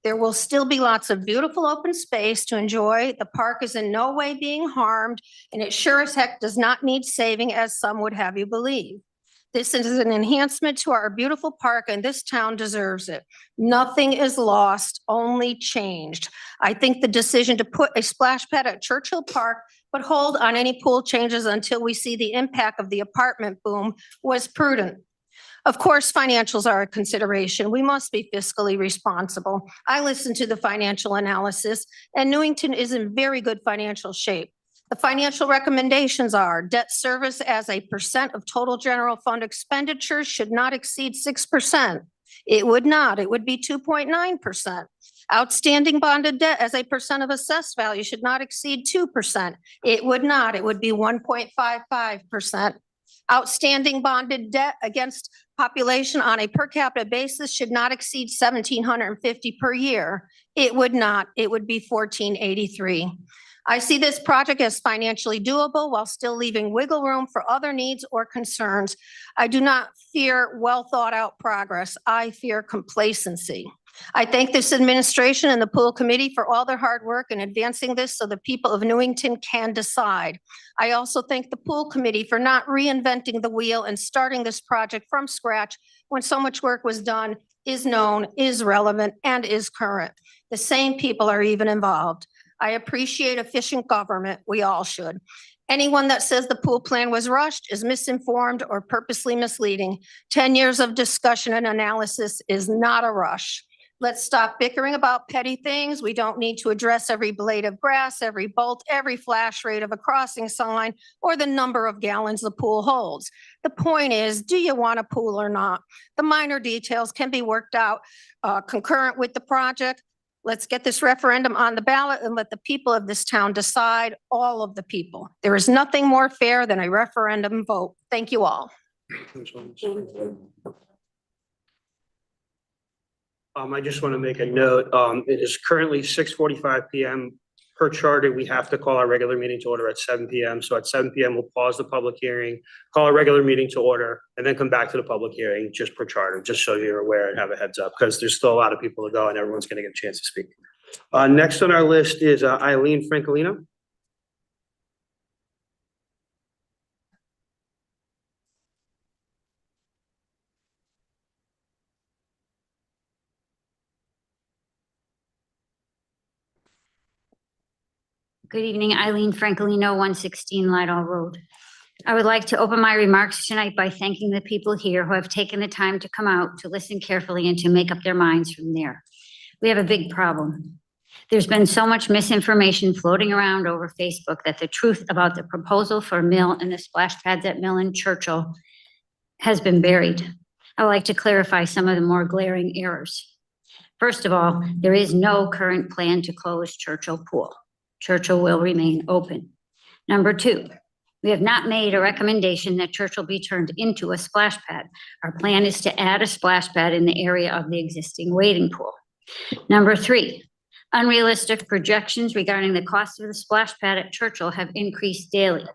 There will still be lots of beautiful open space to enjoy. The park is in no way being harmed, and it sure as heck does not need saving, as some would have you believe. This is an enhancement to our beautiful park, and this town deserves it. Nothing is lost, only changed. I think the decision to put a splash pad at Churchill Park but hold on any pool changes until we see the impact of the apartment boom was prudent. Of course, financials are a consideration. We must be fiscally responsible. I listened to the financial analysis, and Newington is in very good financial shape. The financial recommendations are debt service as a percent of total general fund expenditures should not exceed 6%. It would not, it would be 2.9%. Outstanding bonded debt as a percent of assessed value should not exceed 2%. It would not, it would be 1.55%. Outstanding bonded debt against population on a per capita basis should not exceed $1,750 per year. It would not, it would be $1,483. I see this project as financially doable while still leaving wiggle room for other needs or concerns. I do not fear well thought out progress. I fear complacency. I thank this administration and the pool committee for all their hard work in advancing this so the people of Newington can decide. I also thank the pool committee for not reinventing the wheel and starting this project from scratch when so much work was done, is known, is relevant, and is current. The same people are even involved. I appreciate efficient government. We all should. Anyone that says the pool plan was rushed is misinformed or purposely misleading. 10 years of discussion and analysis is not a rush. Let's stop bickering about petty things. We don't need to address every blade of grass, every bolt, every flash rate of a crossing sign, or the number of gallons the pool holds. The point is, do you want a pool or not? The minor details can be worked out concurrent with the project. Let's get this referendum on the ballot and let the people of this town decide, all of the people. There is nothing more fair than a referendum vote. Thank you all. I just want to make a note. It is currently 6:45 PM. Per charter, we have to call our regular meeting to order at 7 PM. So at 7 PM, we'll pause the public hearing, call a regular meeting to order, and then come back to the public hearing just per charter, just so you're aware and have a heads up, because there's still a lot of people to go and everyone's going to get a chance to speak. Next on our list is Eileen Francolino. Good evening, Eileen Francolino, 116 Lidle Road. I would like to open my remarks tonight by thanking the people here who have taken the time to come out to listen carefully and to make up their minds from there. We have a big problem. There's been so much misinformation floating around over Facebook that the truth about the proposal for Mill and the splash pads at Mill and Churchill has been buried. I would like to clarify some of the more glaring errors. First of all, there is no current plan to close Churchill Pool. Churchill will remain open. Number two, we have not made a recommendation that Churchill be turned into a splash pad. Our plan is to add a splash pad in the area of the existing wading pool. Number three, unrealistic projections regarding the cost of the splash pad at Churchill have increased daily.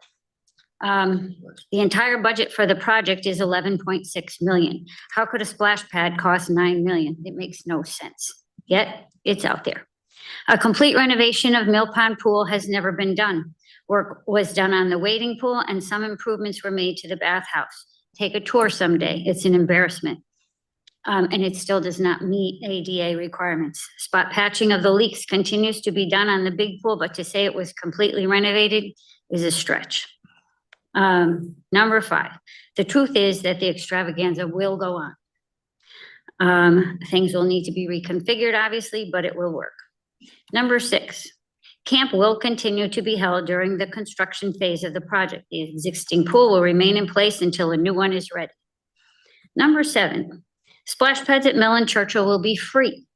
The entire budget for the project is 11.6 million. How could a splash pad cost 9 million? It makes no sense. Yet it's out there. A complete renovation of Mill Pond Pool has never been done. Work was done on the wading pool and some improvements were made to the bathhouse. Take a tour someday. It's an embarrassment. And it still does not meet ADA requirements. Spot patching of the leaks continues to be done on the big pool, but to say it was completely renovated is a stretch. Number five, the truth is that the extravaganza will go on. Things will need to be reconfigured, obviously, but it will work. Number six, camp will continue to be held during the construction phase of the project. The existing pool will remain in place until a new one is ready. Number seven, Splash pads at Mill and Churchill will be free,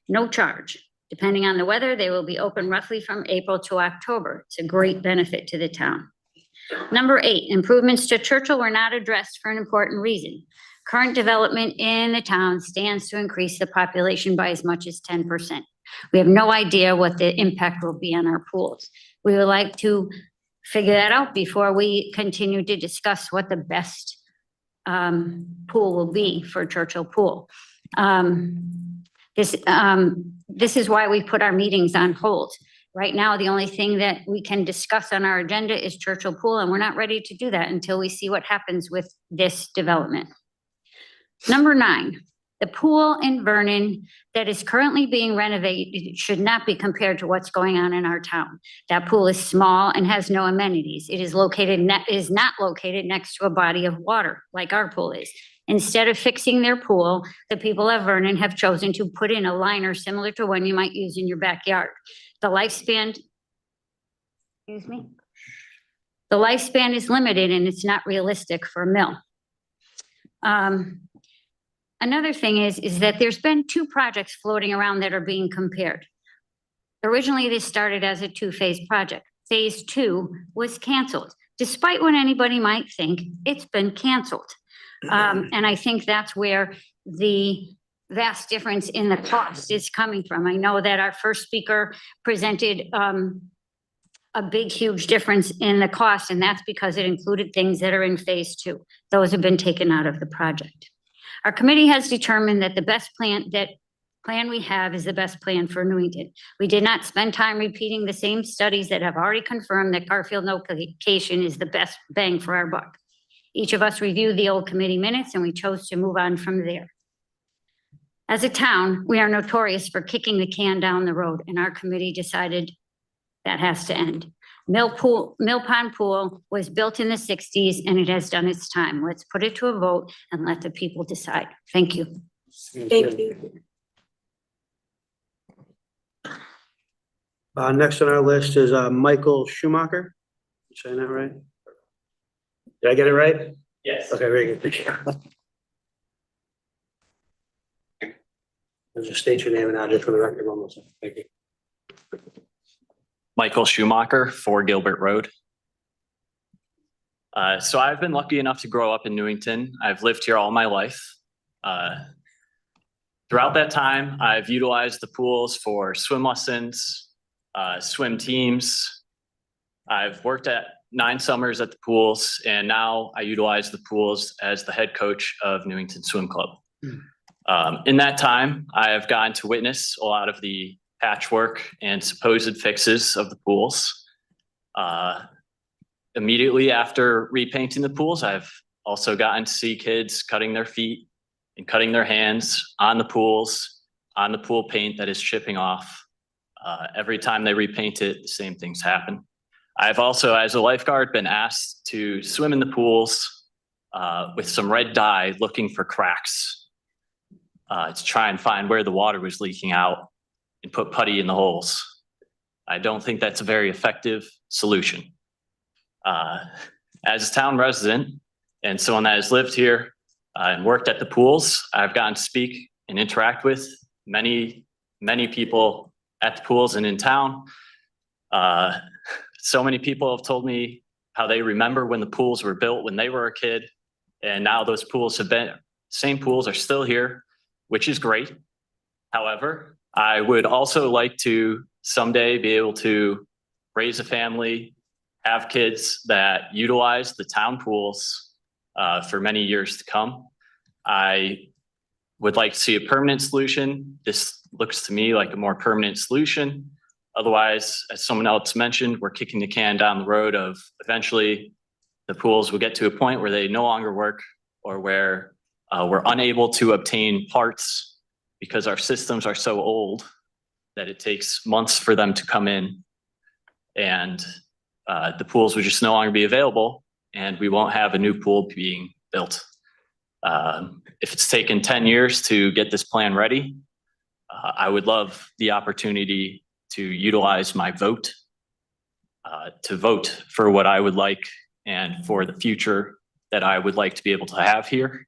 no charge. Depending on the weather, they will be open roughly from April to October. It's a great benefit to the town. Number 8, improvements to Churchill were not addressed for an important reason. Current development in the town stands to increase the population by as much as 10%. We have no idea what the impact will be on our pools. We would like to figure that out before we continue to discuss what the best pool will be for Churchill Pool. This is why we put our meetings on hold. Right now, the only thing that we can discuss on our agenda is Churchill Pool, and we're not ready to do that until we see what happens with this development. Number 9, the pool in Vernon that is currently being renovated should not be compared to what's going on in our town. That pool is small and has no amenities. It is not located next to a body of water like our pool is. Instead of fixing their pool, the people of Vernon have chosen to put in a liner similar to one you might use in your backyard. The lifespan is limited and it's not realistic for Mill. Another thing is that there's been 2 projects floating around that are being compared. Originally, this started as a 2-phase project. Phase 2 was canceled. Despite what anybody might think, it's been canceled. And I think that's where the vast difference in the cost is coming from. I know that our first speaker presented a big, huge difference in the cost, and that's because it included things that are in phase 2. Those have been taken out of the project. Our committee has determined that the best plan we have is the best plan for Newington. We did not spend time repeating the same studies that have already confirmed that Garfield location is the best bang for our buck. Each of us reviewed the old committee minutes and we chose to move on from there. As a town, we are notorious for kicking the can down the road, and our committee decided that has to end. Mill Pond Pool was built in the 60s and it has done its time. Let's put it to a vote and let the people decide. Thank you. Thank you. Next on our list is Michael Schumacher. You saying that right? Did I get it right? Yes. Okay, very good. Just state your name and address for the record one more time. Thank you. Michael Schumacher, 4 Gilbert Road. So I've been lucky enough to grow up in Newington. I've lived here all my life. Throughout that time, I've utilized the pools for swim lessons, swim teams. I've worked at 9 summers at the pools, and now I utilize the pools as the head coach of Newington Swim Club. In that time, I have gotten to witness a lot of the patchwork and supposed fixes of the pools. Immediately after repainting the pools, I've also gotten to see kids cutting their feet and cutting their hands on the pools, on the pool paint that is chipping off. Every time they repaint it, the same things happen. I've also, as a lifeguard, been asked to swim in the pools with some red dye looking for cracks to try and find where the water was leaking out and put putty in the holes. I don't think that's a very effective solution. As a town resident and someone that has lived here and worked at the pools, I've gotten to speak and interact with many people at the pools and in town. So many people have told me how they remember when the pools were built when they were a kid, and now those pools same pools are still here, which is great. However, I would also like to someday be able to raise a family, have kids that utilize the town pools for many years to come. I would like to see a permanent solution. This looks to me like a more permanent solution. Otherwise, as someone else mentioned, we're kicking the can down the road of eventually the pools will get to a point where they no longer work, or where we're unable to obtain parts because our systems are so old that it takes months for them to come in, and the pools would just no longer be available, and we won't have a new pool being built. If it's taken 10 years to get this plan ready, I would love the opportunity to utilize my vote, to vote for what I would like and for the future that I would like to be able to have here.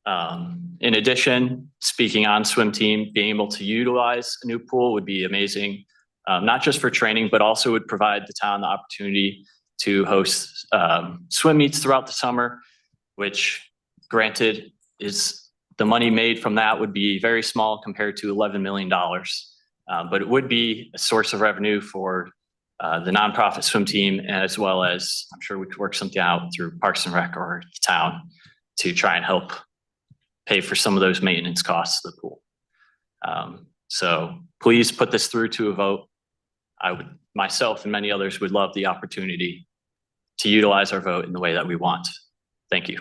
In addition, speaking on swim team, being able to utilize a new pool would be amazing, not just for training, but also would provide the town the opportunity to host swim meets throughout the summer, which granted is the money made from that would be very small compared to $11 million. But it would be a source of revenue for the nonprofit swim team, as well as I'm sure we could work something out through Parks and Rec or the town to try and help pay for some of those maintenance costs of the pool. So please put this through to a vote. I would, myself and many others would love the opportunity to utilize our vote in the way that we want. Thank you.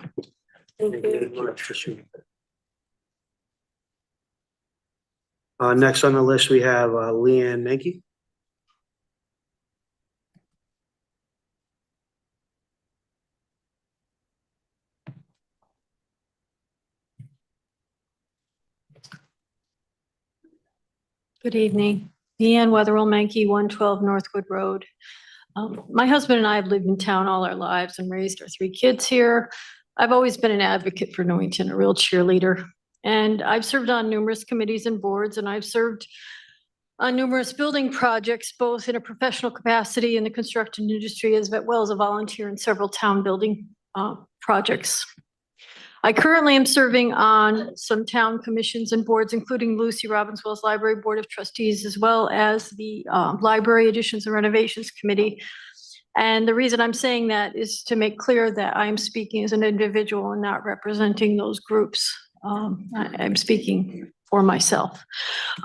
Next on the list, we have Leanne Menke. Good evening. Deanne Wetherell Mankey, 112 Northwood Road. My husband and I have lived in town all our lives and raised our 3 kids here. I've always been an advocate for Newington, a real cheerleader. And I've served on numerous committees and boards, and I've served on numerous building projects, both in a professional capacity in the construction industry, as well as a volunteer in several town building projects. I currently am serving on some town commissions and boards, including Lucy Robbins Wells Library Board of Trustees, as well as the Library Additions and Renovations Committee. And the reason I'm saying that is to make clear that I'm speaking as an individual and not representing those groups. I'm speaking for myself.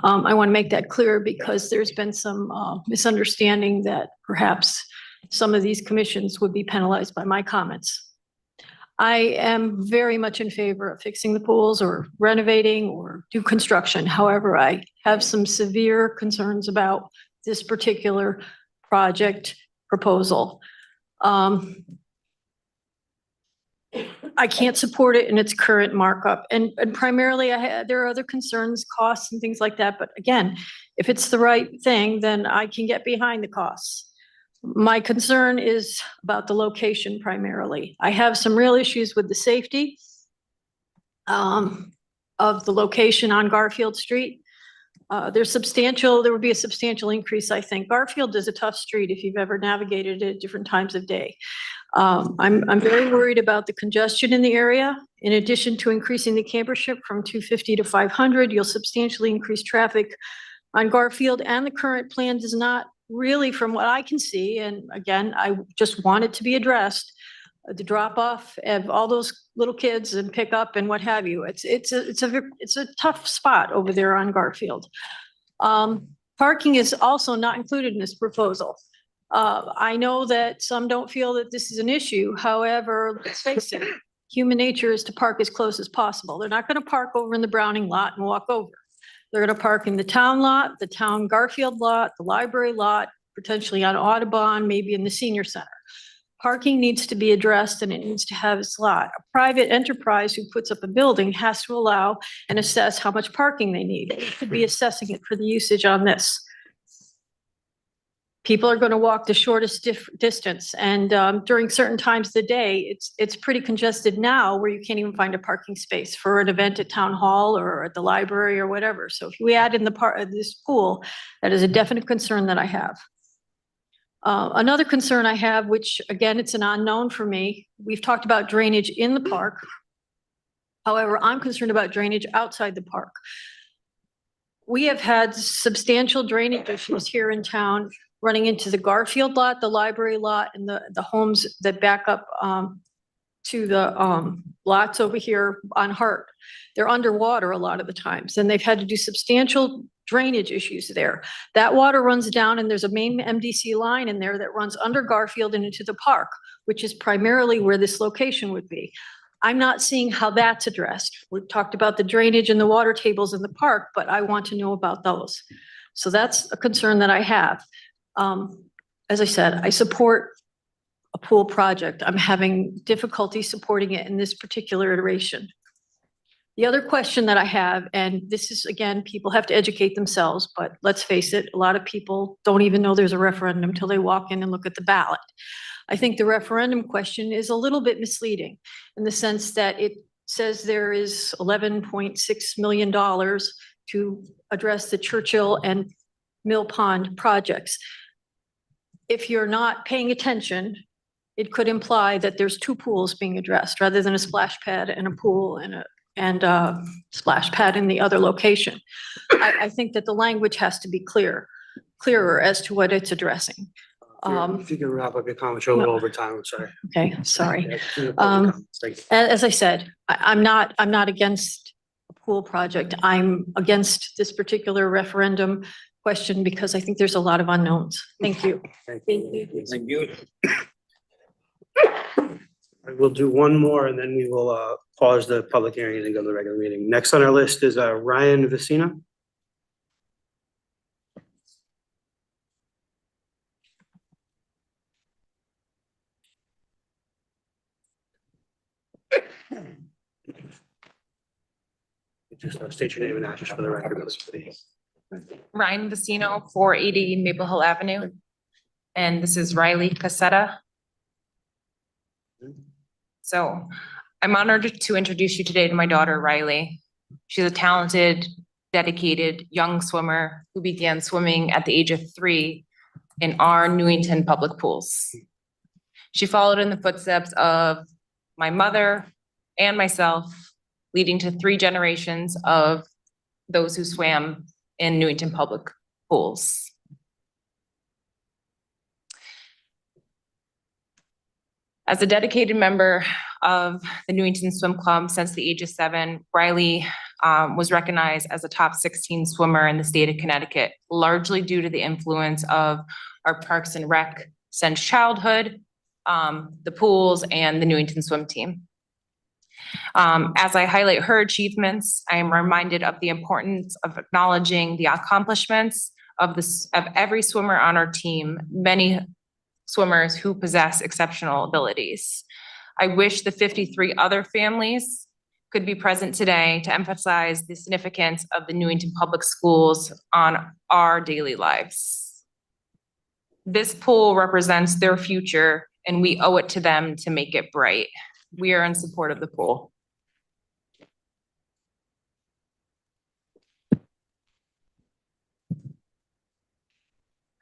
I want to make that clear because there's been some misunderstanding that perhaps some of these commissions would be penalized by my comments. I am very much in favor of fixing the pools or renovating or do construction. However, I have some severe concerns about this particular project proposal. I can't support it in its current markup. And primarily there are other concerns, costs and things like that. But again, if it's the right thing, then I can get behind the costs. My concern is about the location primarily. I have some real issues with the safety of the location on Garfield Street. There would be a substantial increase, I think. Garfield is a tough street if you've ever navigated it at different times of day. I'm very worried about the congestion in the area. In addition to increasing the campership from 250 to 500, you'll substantially increase traffic on Garfield, and the current plan does not really, from what I can see, and again, I just want it to be addressed, the drop off of all those little kids and pick up and what have you. It's a tough spot over there on Garfield. Parking is also not included in this proposal. I know that some don't feel that this is an issue. However, let's face it, human nature is to park as close as possible. They're not going to park over in the Browning lot and walk over. They're going to park in the town lot, the town Garfield lot, the library lot, potentially on Audubon, maybe in the senior center. Parking needs to be addressed and it needs to have a slot. A private enterprise who puts up a building has to allow and assess how much parking they need. They could be assessing it for the usage on this. People are going to walk the shortest distance, and during certain times of the day, it's pretty congested now where you can't even find a parking space for an event at town hall or at the library or whatever. So if we add in the part of this pool, that is a definite concern that I have. Another concern I have, which again, it's an unknown for me, we've talked about drainage in the park. However, I'm concerned about drainage outside the park. We have had substantial drainage issues here in town, running into the Garfield lot, the library lot, and the homes that back up to the lots over here on Hart. They're underwater a lot of the times, and they've had to do substantial drainage issues there. That water runs down, and there's a main MDC line in there that runs under Garfield and into the park, which is primarily where this location would be. I'm not seeing how that's addressed. We've talked about the drainage and the water tables in the park, but I want to know about those. So that's a concern that I have. As I said, I support a pool project. I'm having difficulty supporting it in this particular iteration. The other question that I have, and this is, again, people have to educate themselves, but let's face it, a lot of people don't even know there's a referendum until they walk in and look at the ballot. I think the referendum question is a little bit misleading in the sense that it says there is $11.6 million to address the Churchill and Mill Pond projects. If you're not paying attention, it could imply that there's two pools being addressed rather than a splash pad and a pool and a splash pad in the other location. I think that the language has to be clearer as to what it's addressing. If you can wrap up your comments, you're a little over time, I'm sorry. Okay, sorry. Thank you. As I said, I'm not against a pool project. I'm against this particular referendum question because I think there's a lot of unknowns. Thank you. Thank you. We'll do one more and then we will pause the public hearing and then go to the regular meeting. Next on our list is Ryan Vicina. Just state your name and address for the record, please. Ryan Vicino, 480 Maple Hill Avenue. And this is Riley Cassetta. So I'm honored to introduce you today to my daughter, Riley. She's a talented, dedicated young swimmer who began swimming at the age of 3 in our Newington public pools. She followed in the footsteps of my mother and myself, leading to 3 generations of those who swam in Newington public pools. As a dedicated member of the Newington Swim Club since the age of 7, Riley was recognized as a top 16 swimmer in the state of Connecticut, largely due to the influence of our Parks and Rec since childhood, the pools, and the Newington swim team. As I highlight her achievements, I am reminded of the importance of acknowledging the accomplishments of every swimmer on our team, many swimmers who possess exceptional abilities. I wish the 53 other families could be present today to emphasize the significance of the Newington Public Schools on our daily lives. This pool represents their future, and we owe it to them to make it bright. We are in support of the pool.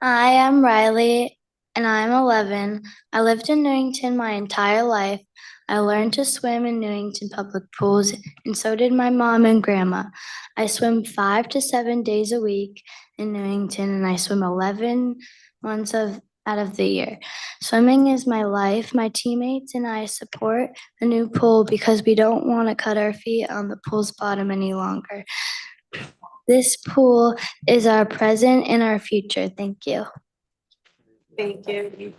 Hi, I'm Riley and I'm 11. I lived in Newington my entire life. I learned to swim in Newington public pools, and so did my mom and grandma. I swim 5 to 7 days a week in Newington, and I swim 11 months out of the year. Swimming is my life. My teammates and I support the new pool because we don't want to cut our feet on the pool's bottom any longer. This pool is our present and our future. Thank you. Thank you.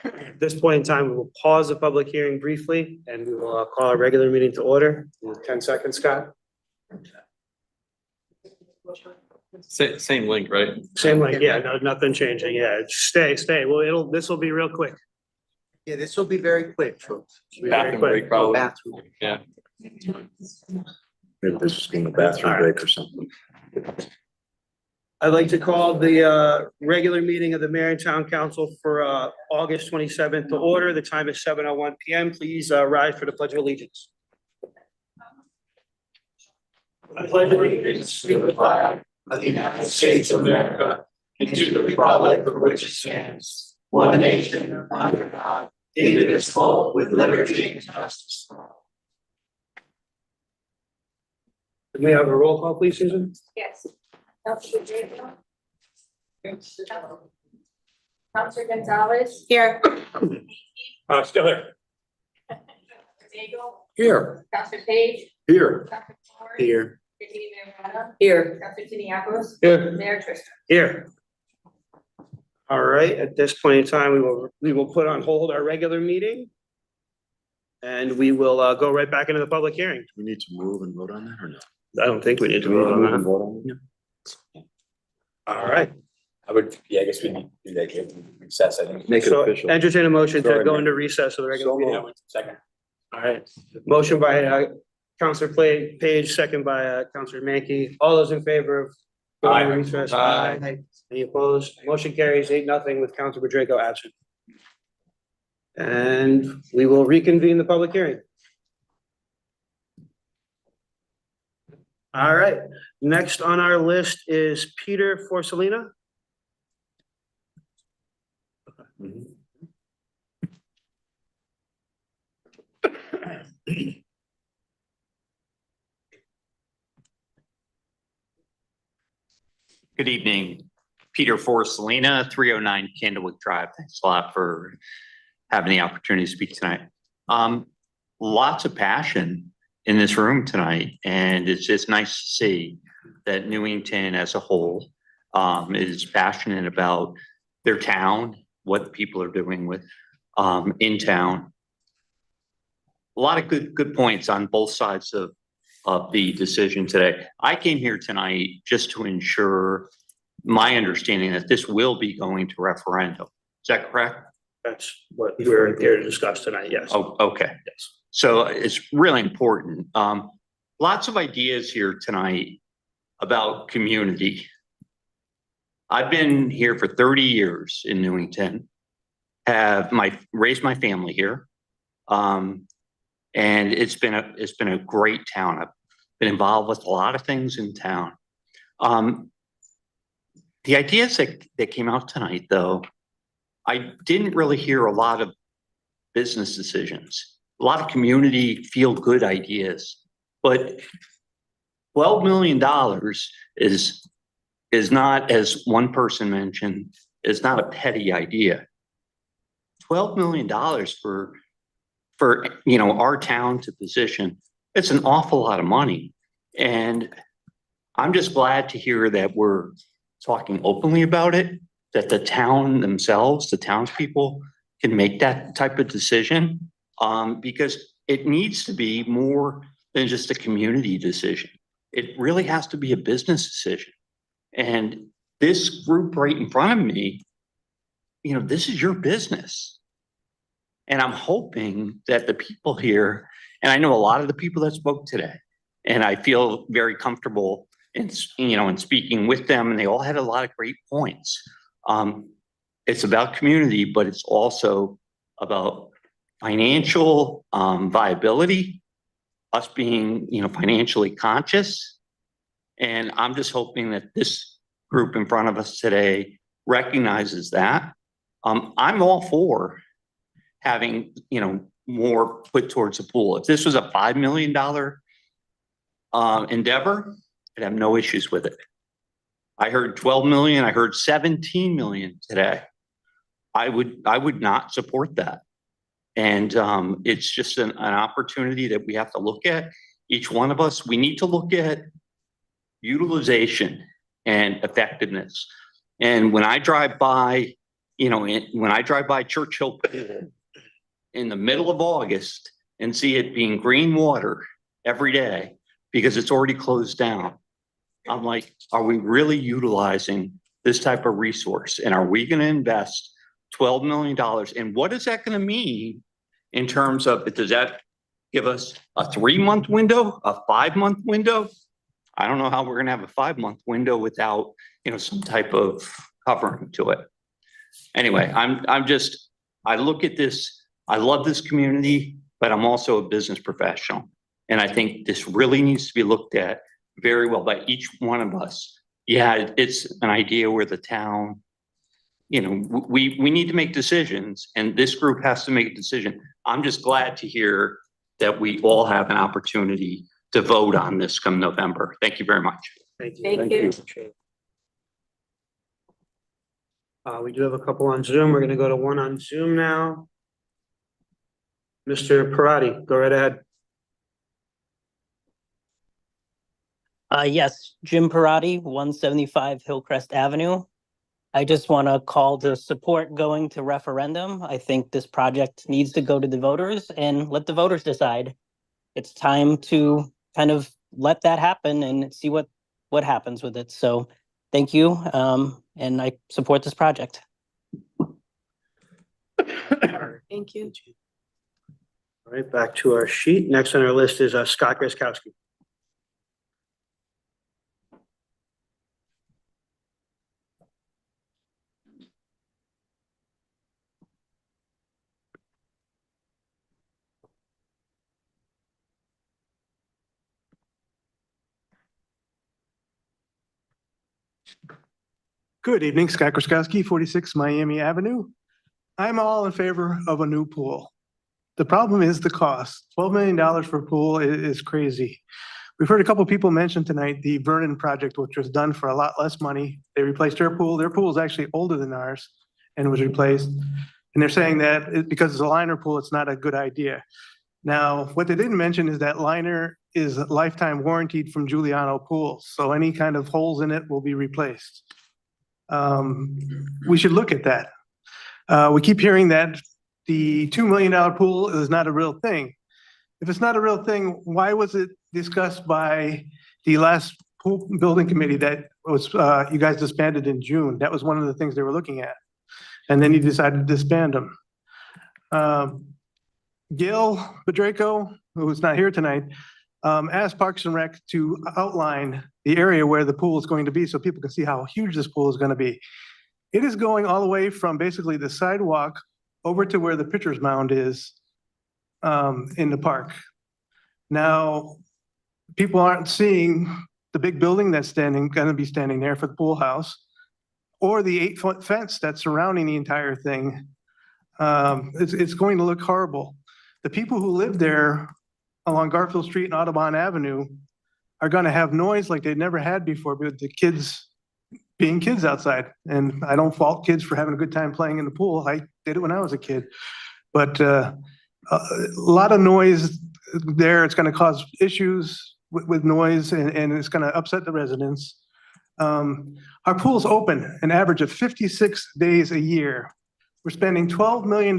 At this point in time, we will pause the public hearing briefly and we will call our regular meeting to order. 10 seconds, Scott. Same link, right? Same link, yeah, no, nothing changing, yeah, stay, well, this will be real quick. Yeah, this will be very quick, folks. It'll be very quick. Bathroom. Yeah. Maybe this is in the bathroom break or something. I'd like to call the regular meeting of the Mayor and Town Council for August 27th to order. The time is 7:01 PM. Please rise for the Pledge of Allegiance. I pledge allegiance to the flag of the United States of America and to the republic for which it stands, one nation under God, indivisible, with liberty and justice for all. Can we have a roll call, please, Susan? Yes. Counselor Draco. Counselor Gonzalez. Here. Still here. Diego. Here. Counselor Page. Here. Counselor Ford. Here. Deputy Mayor Rada. Here. Counselor Tiniakos. Here. Mayor Tristan. Here. All right, at this point in time, we will put on hold our regular meeting. And we will go right back into the public hearing. We need to move and vote on that or no? I don't think we need to move on that. Vote on it? All right. I would, yeah, I guess we need to do that, give recess, I think. Make it So official. entertain a motion Throw to it go in. into recess of the regular So meeting. moved. Second. All right, motion by Counselor Page, second by Counselor Mankey. All those in favor of going into recess? Aye. Any opposed? Motion carries 8-0 with Counselor Draco absent. And we will reconvene the public hearing. All right, next on our list is Peter Forsalina. Good evening, Peter Forsalina, 309 Candlewick Drive. Thanks a lot for having the opportunity to speak tonight. Lots of passion in this room tonight, and it's just nice to see that Newington as a whole is passionate about their town, what the people are doing with in town. A lot of good points on both sides of the decision today. I came here tonight just to ensure my understanding that this will be going to referendum. Is that correct? That's what we're here to discuss tonight, yes. Oh, okay. Yes. So it's really important. Lots of ideas here tonight about community. I've been here for 30 years in Newington, raised my family here. And it's been a great town. I've been involved with a lot of things in town. The ideas that came out tonight, though, I didn't really hear a lot of business decisions, a lot of community feel-good ideas, but $12 million is not, as one person mentioned, is not a petty idea. $12 million for our town to position, it's an awful lot of money. And I'm just glad to hear that we're talking openly about it, that the town themselves, the townspeople can make that type of decision, because it needs to be more than just a community decision. It really has to be a business decision. And this group right in front of me, this is your business. And I'm hoping that the people here, and I know a lot of the people that spoke today, and I feel very comfortable in speaking with them, and they all had a lot of great points. It's about community, but it's also about financial viability, us being, financially conscious. And I'm just hoping that this group in front of us today recognizes that. I'm all for having, more put towards the pool. If this was a $5 million endeavor, I'd have no issues with it. I heard 12 million, I heard 17 million today. I would not support that. And it's just an opportunity that we have to look at. Each one of us, we need to look at utilization and effectiveness. And when I drive by, when I drive by Churchill in the middle of August and see it being green water every day because it's already closed down, I'm like, are we really utilizing this type of resource? And are we going to invest $12 million? And what is that going to mean in terms of, does that give us a 3-month window, a 5-month window? I don't know how we're going to have a 5-month window without, some type of covering to it. Anyway, I look at this, I love this community, but I'm also a business professional. And I think this really needs to be looked at very well by each one of us. Yeah, it's an idea where the town, we need to make decisions, and this group has to make a decision. I'm just glad to hear that we all have an opportunity to vote on this come November. Thank you very much. Thank you. Thank you. We do have a couple on Zoom. We're gonna go to one on Zoom now. Mr. Parati, go right ahead. Yes, Jim Parati, 175 Hillcrest Avenue. I just want to call to support going to referendum. I think this project needs to go to the voters and let the voters decide. It's time to kind of let that happen and see what happens with it. So thank you. And I support this project. Thank you. All right, back to our sheet. Next on our list is Scott Graskowski. Good evening, Scott Kraskowski, 46 Miami Avenue. I'm all in favor of a new pool. The problem is the cost. $12 million for a pool is crazy. We've heard a couple people mention tonight the Vernon project, which was done for a lot less money. They replaced their pool. Their pool is actually older than ours and was replaced. And they're saying that because it's a liner pool, it's not a good idea. Now, what they didn't mention is that liner is lifetime warranted from Giuliano Pools. So any kind of holes in it will be replaced. We should look at that. We keep hearing that the $2 million pool is not a real thing. If it's not a real thing, why was it discussed by the last pool building committee that was, you guys disbanded in June? That was one of the things they were looking at. And then you decided to disband them. Gail Pedraco, who's not here tonight, asked Parks and Rec to outline the area where the pool is going to be so people can see how huge this pool is going to be. It is going all the way from basically the sidewalk over to where the pitcher's mound is in the park. Now, people aren't seeing the big building that's going to be standing there for the pool house, or the 8-foot fence that's surrounding the entire thing. It's going to look horrible. The people who live there along Garfield Street and Audubon Avenue are going to have noise like they've never had before with the kids being kids outside. And I don't fault kids for having a good time playing in the pool. I did it when I was a kid. But a lot of noise there. It's going to cause issues with noise, and it's going to upset the residents. Our pool's open an average of 56 days a year. We're spending $12 million.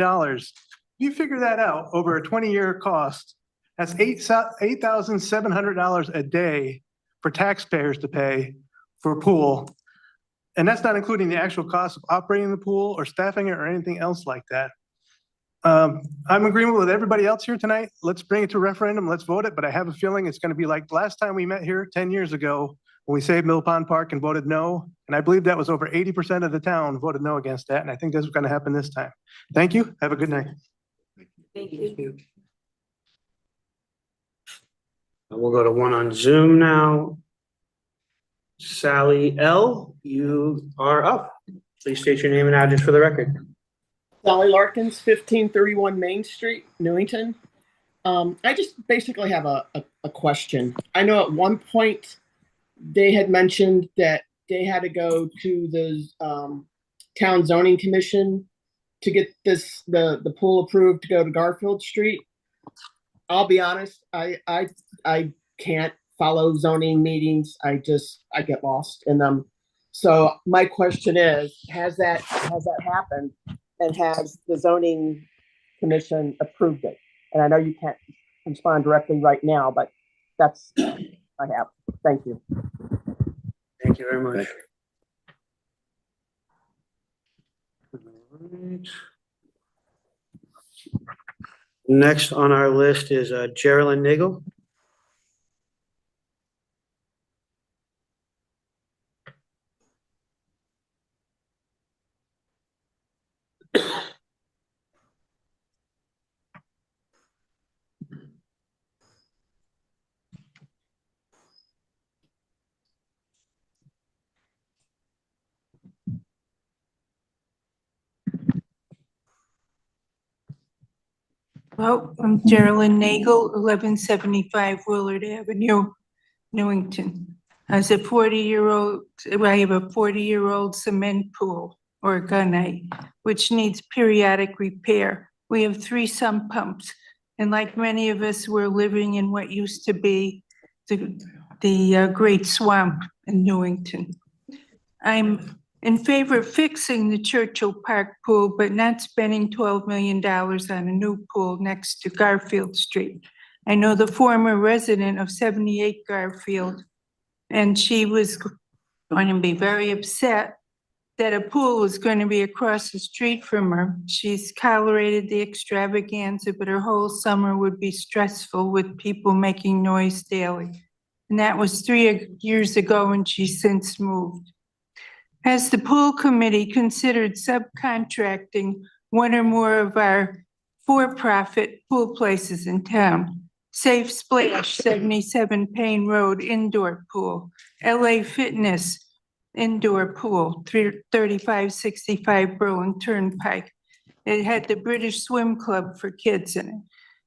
You figure that out over a 20-year cost. That's $8,700 a day for taxpayers to pay for a pool. And that's not including the actual cost of operating the pool or staffing it or anything else like that. I'm in agreement with everybody else here tonight. Let's bring it to referendum. Let's vote it. But I have a feeling it's going to be like last time we met here 10 years ago when we saved Mill Pond Park and voted no. And I believe that was over 80% of the town voted no against that. And I think that's going to happen this time. Thank you. Have a good night. Thank you. We'll go to one on Zoom now. Sally L., you are up. Please state your name and address for the record. Sally Larkins, 1531 Main Street, Newington. I just basically have a question. I know at one point they had mentioned that they had to go to the town zoning commission to get the pool approved to go to Garfield Street. I'll be honest, I can't follow zoning meetings. I get lost in them. So my question is, has that happened? And has the zoning commission approved it? And I know you can't respond directly right now, but that's I have. Thank you. Thank you very much. Next on our list is Geraldine Nagel. Well, I'm Geraldine Nagel, 1175 Willard Avenue, Newington. As a 40-year-old, I have a 40-year-old cement pool or gunite, which needs periodic repair. We have 3 sump pumps, and like many of us, we're living in what used to be the Great Swamp in Newington. I'm in favor of fixing the Churchill Park pool, but not spending $12 million on a new pool next to Garfield Street. I know the former resident of 78 Garfield, and she was going to be very upset that a pool was going to be across the street from her. She's tolerated the extravaganza, but her whole summer would be stressful with people making noise daily. And that was 3 years ago, and she's since moved. Has the pool committee considered subcontracting one or more of our for-profit pool places in town? Safe Splash, 77 Payne Road indoor pool, LA Fitness, indoor pool, 3565 Berlin Turnpike. It had the British Swim Club for kids in it.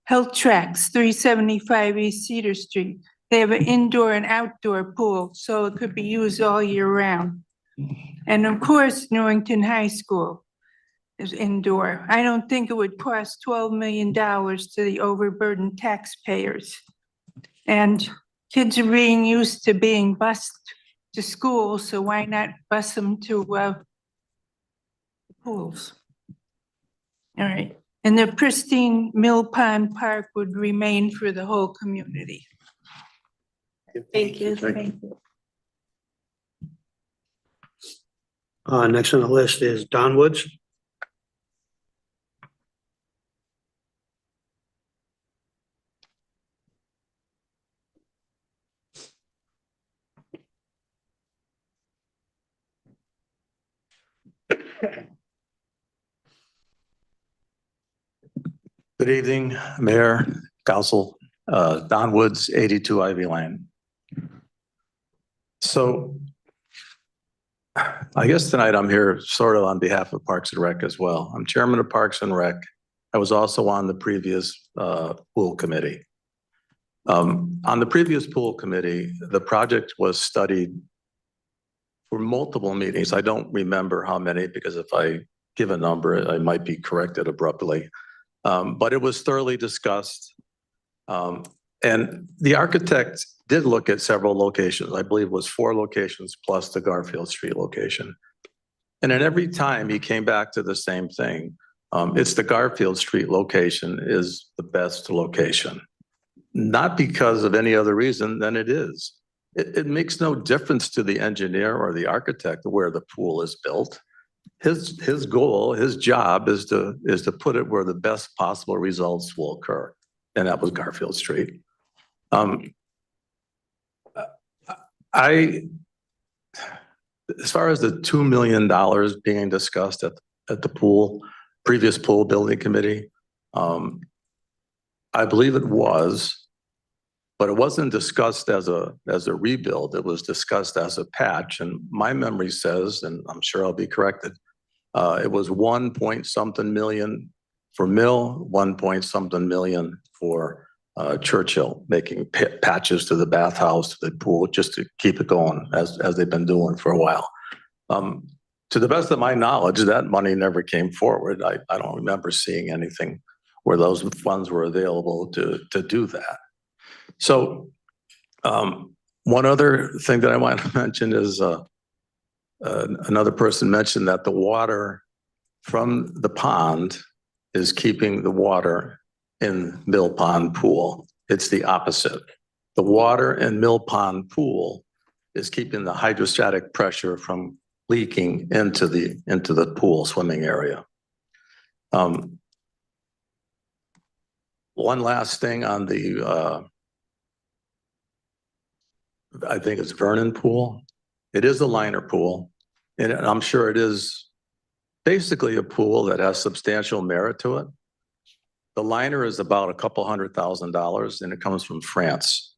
Health Tracks, 375 East Cedar Street. They have an indoor and outdoor pool, so it could be used all year round. And of course, Newington High School is indoor. I don't think it would cost $12 million to the overburdened taxpayers. And kids are being used to being bused to school, so why not bus them to pools? All right, and the pristine Mill Pond Park would remain for the whole community. Thank you. Thank you. Next on the list is Don Woods. Good evening, Mayor, Council, Don Woods, 82 Ivy Lane. So I guess tonight I'm here sort of on behalf of Parks and Rec as well. I'm chairman of Parks and Rec. I was also on the previous pool committee. On the previous pool committee, the project was studied for multiple meetings. I don't remember how many because if I give a number, I might be corrected abruptly. But it was thoroughly discussed. And the architect did look at several locations. I believe it was 4 locations plus the Garfield Street location. And then every time he came back to the same thing. It's the Garfield Street location is the best location. Not because of any other reason than it is. It makes no difference to the engineer or the architect where the pool is built. His goal, his job is to put it where the best possible results will occur. And that was Garfield Street. As far as the $2 million being discussed at the previous pool building committee, I believe it was, but it wasn't discussed as a rebuild. It was discussed as a patch. And my memory says, and I'm sure I'll be corrected, it was 1 point something million for Mill, 1 point something million for Churchill, making patches to the bathhouse, to the pool, just to keep it going as they've been doing for a while. To the best of my knowledge, that money never came forward. I don't remember seeing anything where those funds were available to do that. So one other thing that I want to mention is another person mentioned that the water from the pond is keeping the water in Mill Pond Pool. It's the opposite. The water in Mill Pond Pool is keeping the hydrostatic pressure from leaking into the pool swimming area. One last thing on the I think it's Vernon Pool. It is a liner pool, and I'm sure it is basically a pool that has substantial merit to it. The liner is about a couple $100,000 and it comes from France.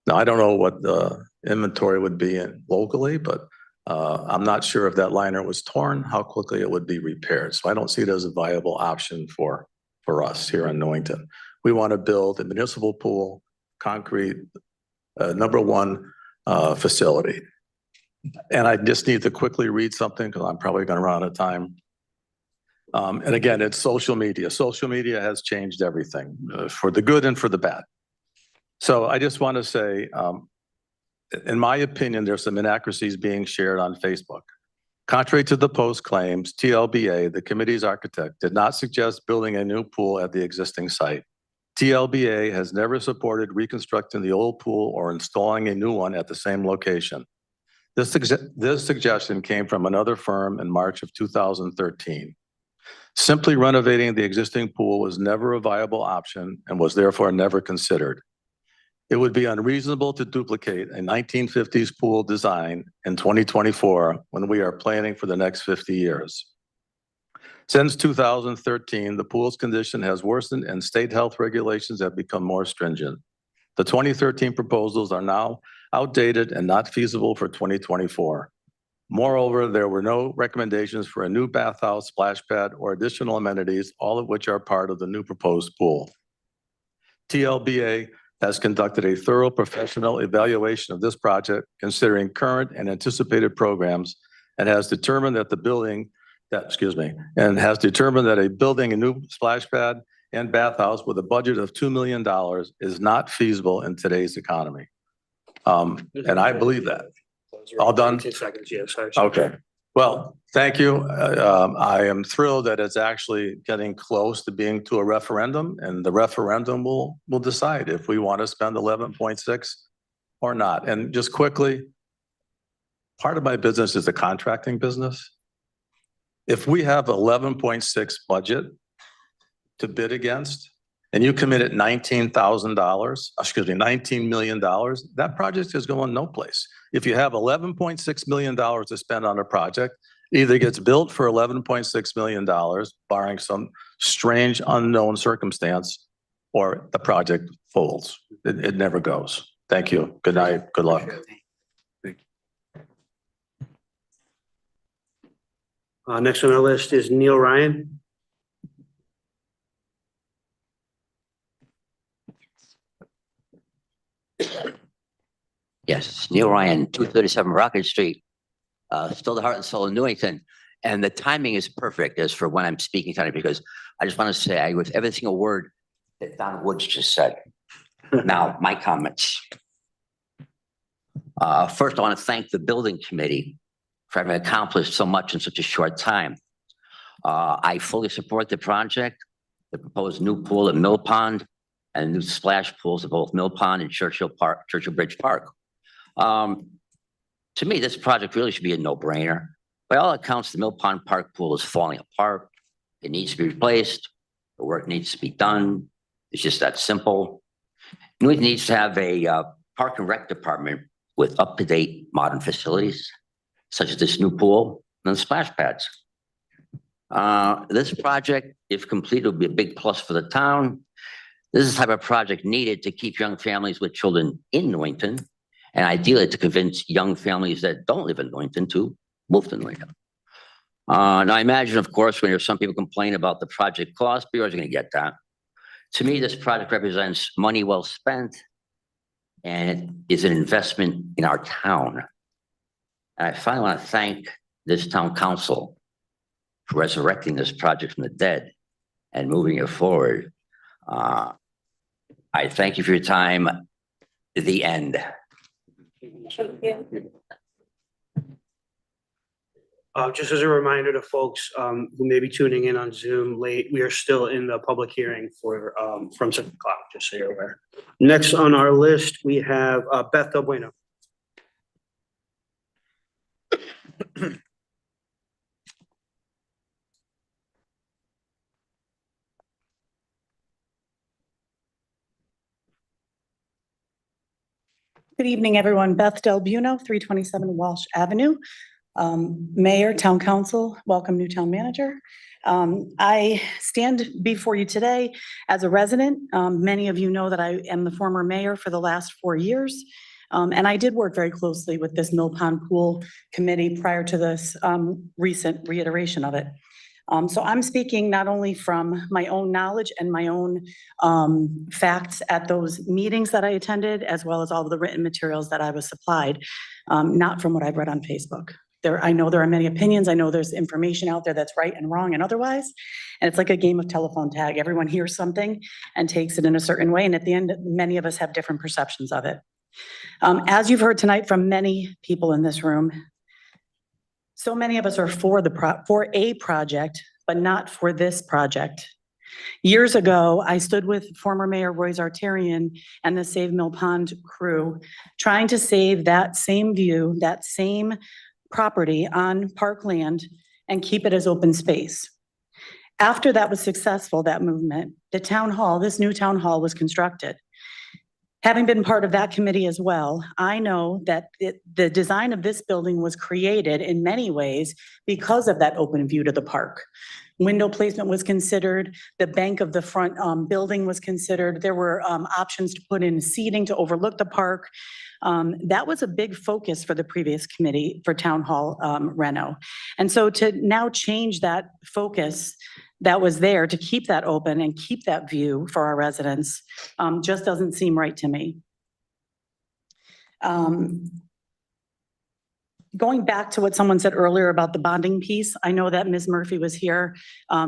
Now, I don't know what the inventory would be in locally, but I'm not sure if that liner was torn, how quickly it would be repaired. So I don't see it as a viable option for us here in Newington. We want to build a municipal pool, concrete, #1 facility. And I just need to quickly read something because I'm probably going to run out of time. And again, it's social media. Social media has changed everything for the good and for the bad. So I just want to say, in my opinion, there's some inaccuracies being shared on Facebook. Contrary to the Post claims, TLBA, the committee's architect, did not suggest building a new pool at the existing site. TLBA has never supported reconstructing the old pool or installing a new one at the same location. This suggestion came from another firm in March of 2013. Simply renovating the existing pool was never a viable option and was therefore never considered. It would be unreasonable to duplicate a 1950s pool design in 2024 when we are planning for the next 50 years. Since 2013, the pool's condition has worsened and state health regulations have become more stringent. The 2013 proposals are now outdated and not feasible for 2024. Moreover, there were no recommendations for a new bathhouse, splash pad, or additional amenities, all of which are part of the new proposed pool. TLBA has conducted a thorough professional evaluation of this project, considering current and anticipated programs, and has determined that has determined that building a new splash pad and bathhouse with a budget of $2 million is not feasible in today's economy. And I believe that. All done? 10 seconds, yeah, sorry. Okay, well, thank you. I am thrilled that it's actually getting close to being to a referendum, and the referendum will decide if we want to spend 11.6 or not. And just quickly, part of my business is the contracting business. If we have 11.6 budget to bid against, and you committed $19 million, that project is going no place. If you have $11.6 million to spend on a project, either gets built for $11.6 million, barring some strange unknown circumstance, or the project folds. It never goes. Thank you. Good night. Good luck. Next on our list is Neil Ryan. Yes, Neil Ryan, 237 Rocket Street, still the heart and soul of Newington. And the timing is perfect as for when I'm speaking tonight, because I just want to say I agree with every single word that Don Woods just said. Now, my comments. First, I want to thank the building committee for having accomplished so much in such a short time. I fully support the project, the proposed new pool at Mill Pond, and new splash pools at both Mill Pond and Churchill Bridge Park. To me, this project really should be a no-brainer. By all accounts, the Mill Pond Park pool is falling apart. It needs to be replaced. The work needs to be done. It's just that simple. Newington needs to have a park and rec department with up-to-date modern facilities, such as this new pool and splash pads. This project, if complete, will be a big plus for the town. This is the type of project needed to keep young families with children in Newington, and ideally to convince young families that don't live in Newington to move to Newington. Now, I imagine, of course, when there's some people complain about the project cost, but you're always going to get that. To me, this project represents money well spent, and it is an investment in our town. And I finally want to thank this town council for resurrecting this project from the dead and moving it forward. I thank you for your time. The end. Just as a reminder to folks who may be tuning in on Zoom late, we are still in the public hearing for from 7 o'clock, just so you're aware. Next on our list, we have Beth Del Bueno. Good evening, everyone. Beth Del Buno, 327 Walsh Avenue. Mayor, Town Council, welcome new town manager. I stand before you today as a resident. Many of you know that I am the former mayor for the last 4 years. And I did work very closely with this Mill Pond Pool Committee prior to this recent reiteration of it. So I'm speaking not only from my own knowledge and my own facts at those meetings that I attended, as well as all of the written materials that I was supplied, not from what I've read on Facebook. I know there are many opinions. I know there's information out there that's right and wrong and otherwise. And it's like a game of telephone tag. Everyone hears something and takes it in a certain way. And at the end, many of us have different perceptions of it. As you've heard tonight from many people in this room, so many of us are for a project, but not for this project. Years ago, I stood with former Mayor Roy Zartarian and the Save Mill Pond crew, trying to save that same view, that same property on parkland, and keep it as open space. After that was successful, that movement, the town hall, this new town hall was constructed. Having been part of that committee as well, I know that the design of this building was created in many ways because of that open view to the park. Window placement was considered, the bank of the front building was considered. There were options to put in seating to overlook the park. That was a big focus for the previous committee for Town Hall reno. And so to now change that focus that was there to keep that open and keep that view for our residents just doesn't seem right to me. Going back to what someone said earlier about the bonding piece, I know that Ms. Murphy was here,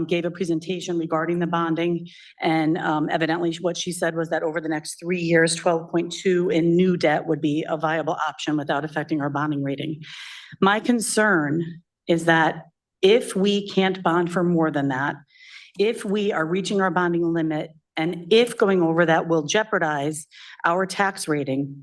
gave a presentation regarding the bonding. And evidently what she said was that over the next 3 years, 12.2 in new debt would be a viable option without affecting our bonding rating. My concern is that if we can't bond for more than that, if we are reaching our bonding limit, and if going over that will jeopardize our tax rating,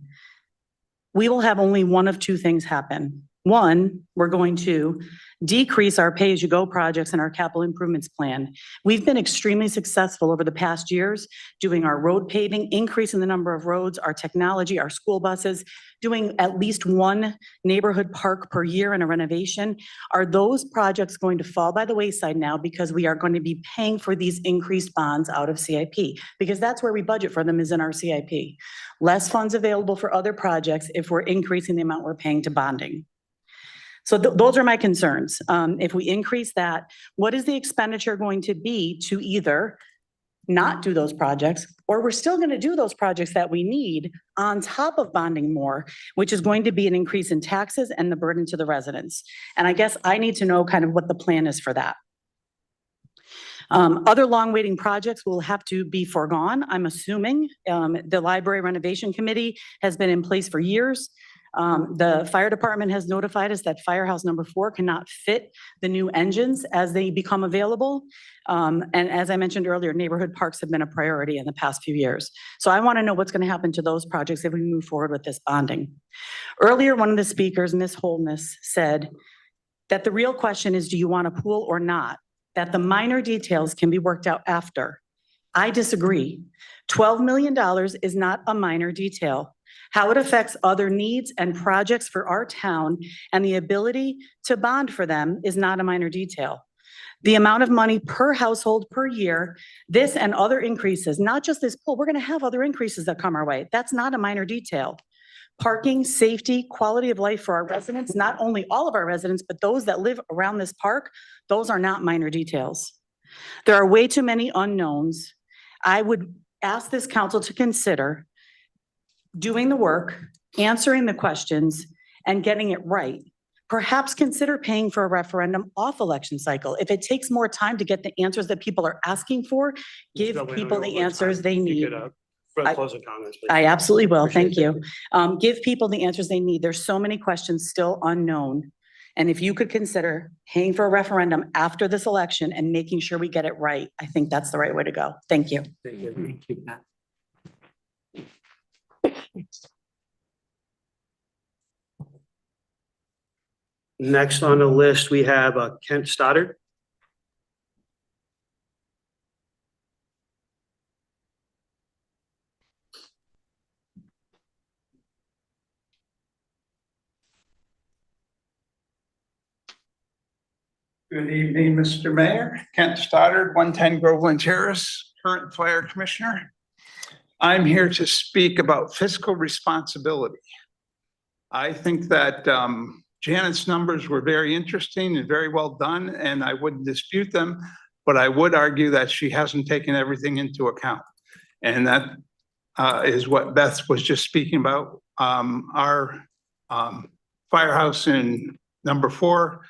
we will have only one of two things happen. One, we're going to decrease our pay-as-you-go projects and our capital improvements plan. We've been extremely successful over the past years doing our road paving, increasing the number of roads, our technology, our school buses, doing at least one neighborhood park per year in a renovation. Are those projects going to fall by the wayside now because we are going to be paying for these increased bonds out of CIP? Because that's where we budget for them, is in our CIP. Less funds available for other projects if we're increasing the amount we're paying to bonding. So those are my concerns. If we increase that, what is the expenditure going to be to either not do those projects, or we're still going to do those projects that we need on top of bonding more, which is going to be an increase in taxes and the burden to the residents. And I guess I need to know kind of what the plan is for that. Other long waiting projects will have to be foregone, I'm assuming. The library renovation committee has been in place for years. The fire department has notified us that firehouse number 4 cannot fit the new engines as they become available. And as I mentioned earlier, neighborhood parks have been a priority in the past few years. So I want to know what's going to happen to those projects if we move forward with this bonding. Earlier, one of the speakers, Ms. Holness, said that the real question is, do you want a pool or not? That the minor details can be worked out after. I disagree. $12 million is not a minor detail. How it affects other needs and projects for our town and the ability to bond for them is not a minor detail. The amount of money per household per year, this and other increases, not just this pool, we're going to have other increases that come our way. That's not a minor detail. Parking, safety, quality of life for our residents, not only all of our residents, but those that live around this park, those are not minor details. There are way too many unknowns. I would ask this council to consider doing the work, answering the questions, and getting it right. Perhaps consider paying for a referendum off election cycle. If it takes more time to get the answers that people are asking for, give people the answers they need. Closing comments, please. I absolutely will. Appreciate Thank you. Give people the answers they need. There's so many questions still unknown. And if you could consider paying for a referendum after this election and making sure we get it right, I think that's the right way to go. Thank you. Thank you, Pat. Next on the list, we have Kent Stoddard. Good evening, Mr. Mayor. Kent Stoddard, 110 Groveland Terrace, current fire commissioner. I'm here to speak about fiscal responsibility. I think that Janet's numbers were very interesting and very well done, and I wouldn't dispute them, but I would argue that she hasn't taken everything into account. And that is what Beth was just speaking about. Our firehouse in number 4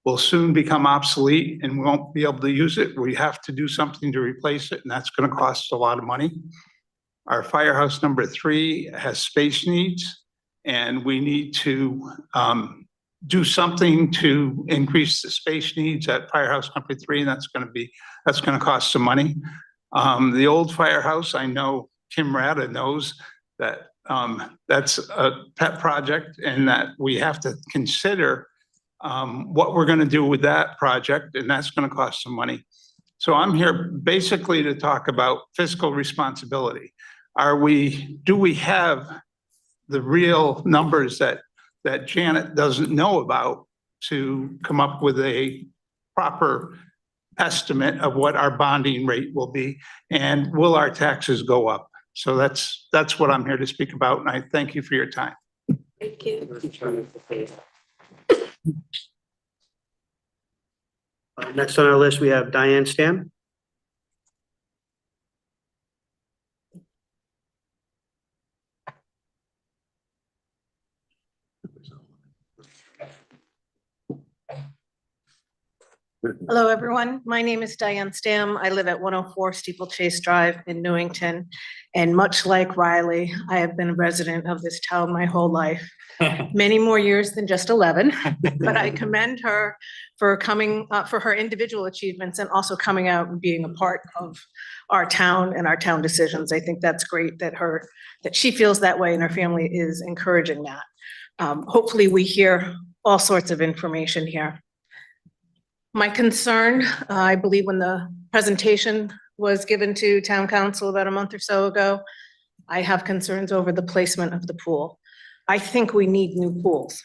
will soon become obsolete and we won't be able to use it. We have to do something to replace it, and that's going to cost a lot of money. Our firehouse number 3 has space needs, and we need to do something to increase the space needs at firehouse number 3, and that's going to cost some money. The old firehouse, I know Kim Rada knows that that's a pet project, and that we have to consider what we're going to do with that project, and that's going to cost some money. So I'm here basically to talk about fiscal responsibility. Do we have the real numbers that Janet doesn't know about to come up with a proper estimate of what our bonding rate will be, and will our taxes go up? So that's what I'm here to speak about, and I thank you for your time. Thank you. Next on our list, we have Diane Stam. Hello, everyone. My name is Diane Stam. I live at 104 Steeplechase Drive in Newington. And much like Riley, I have been a resident of this town my whole life, many more years than just 11. But I commend her for coming, for her individual achievements and also coming out and being a part of our town and our town decisions. I think that's great that she feels that way and her family is encouraging that. Hopefully we hear all sorts of information here. My concern, I believe when the presentation was given to town council about a month or so ago, I have concerns over the placement of the pool. I think we need new pools.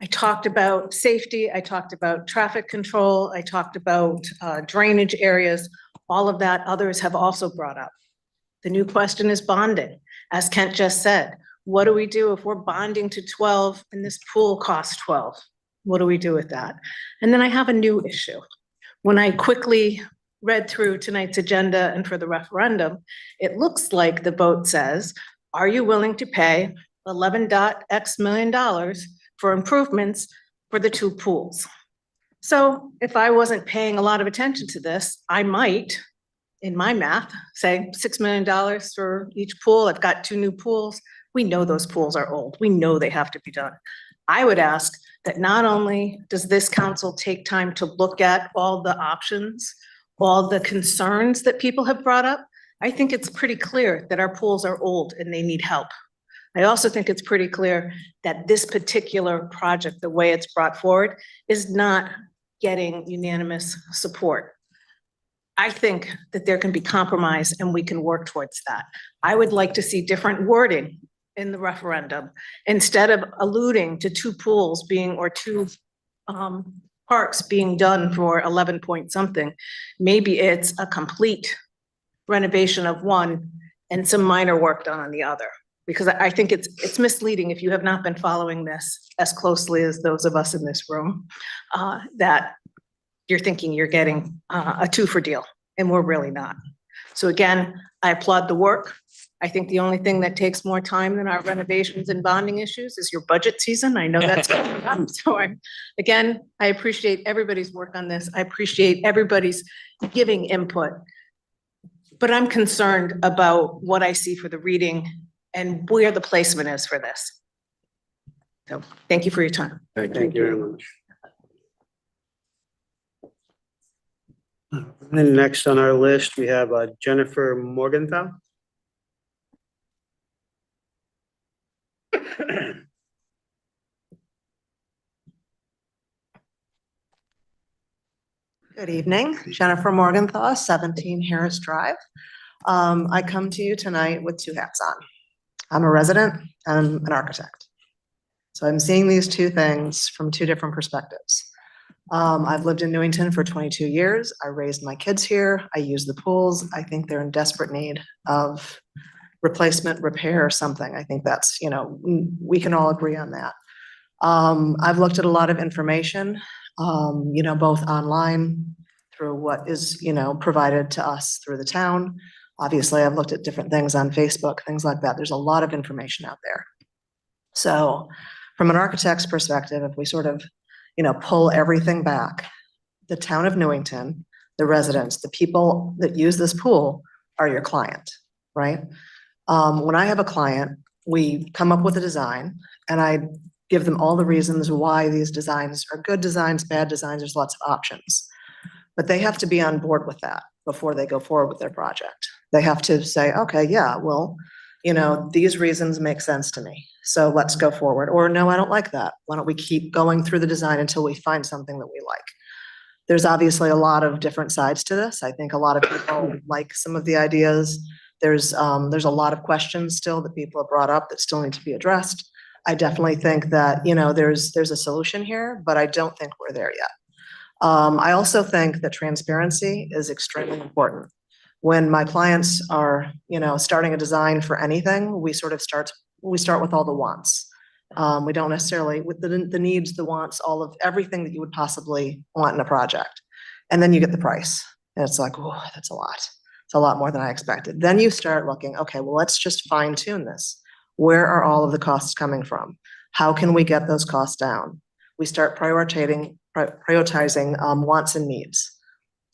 I talked about safety, I talked about traffic control, I talked about drainage areas, all of that others have also brought up. The new question is bonding. As Kent just said, what do we do if we're bonding to 12 and this pool costs 12? What do we do with that? And then I have a new issue. When I quickly read through tonight's agenda and for the referendum, it looks like the vote says, are you willing to pay $11.x million for improvements for the two pools? So if I wasn't paying a lot of attention to this, I might, in my math, say $6 million for each pool. I've got two new pools. We know those pools are old. We know they have to be done. I would ask that not only does this council take time to look at all the options, all the concerns that people have brought up, I think it's pretty clear that our pools are old and they need help. I also think it's pretty clear that this particular project, the way it's brought forward, is not getting unanimous support. I think that there can be compromise and we can work towards that. I would like to see different wording in the referendum, instead of alluding to two pools being, or two parks being done for 11 point something. Maybe it's a complete renovation of one and some minor work done on the other. Because I think it's misleading if you have not been following this as closely as those of us in this room, that you're thinking you're getting a two-for deal, and we're really not. So again, I applaud the work. I think the only thing that takes more time than our renovations and bonding issues is your budget season. I know that's coming up. So I appreciate everybody's work on this. I appreciate everybody's giving input. But I'm concerned about what I see for the reading and where the placement is for this. So thank you for your time. Thank you very much. And next on our list, we have Jennifer Morgenthau. Good evening, Jennifer Morgenthau, 17 Harris Drive. I come to you tonight with two hats on. I'm a resident and an architect. So I'm seeing these two things from two different perspectives. I've lived in Newington for 22 years. I raised my kids here. I use the pools. I think they're in desperate need of replacement, repair, or something. I think that's, we can all agree on that. I've looked at a lot of information, both online through what is, provided to us through the town. Obviously, I've looked at different things on Facebook, things like that. There's a lot of information out there. So from an architect's perspective, if we sort of, pull everything back, the town of Newington, the residents, the people that use this pool are your client, right? When I have a client, we come up with a design and I give them all the reasons why these designs are good designs, bad designs, there's lots of options. But they have to be on board with that before they go forward with their project. They have to say, okay, yeah, well, these reasons make sense to me. So let's go forward. Or no, I don't like that. Why don't we keep going through the design until we find something that we like? There's obviously a lot of different sides to this. I think a lot of people like some of the ideas. There's a lot of questions still that people have brought up that still need to be addressed. I definitely think that, there's a solution here, but I don't think we're there yet. I also think that transparency is extremely important. When my clients are, starting a design for anything, we start with all the wants. We don't necessarily with the needs, the wants, all of everything that you would possibly want in a project. And then you get the price. And it's like, oh, that's a lot. It's a lot more than I expected. Then you start looking, okay, well, let's just fine tune this. Where are all of the costs coming from? How can we get those costs down? We start prioritizing wants and needs.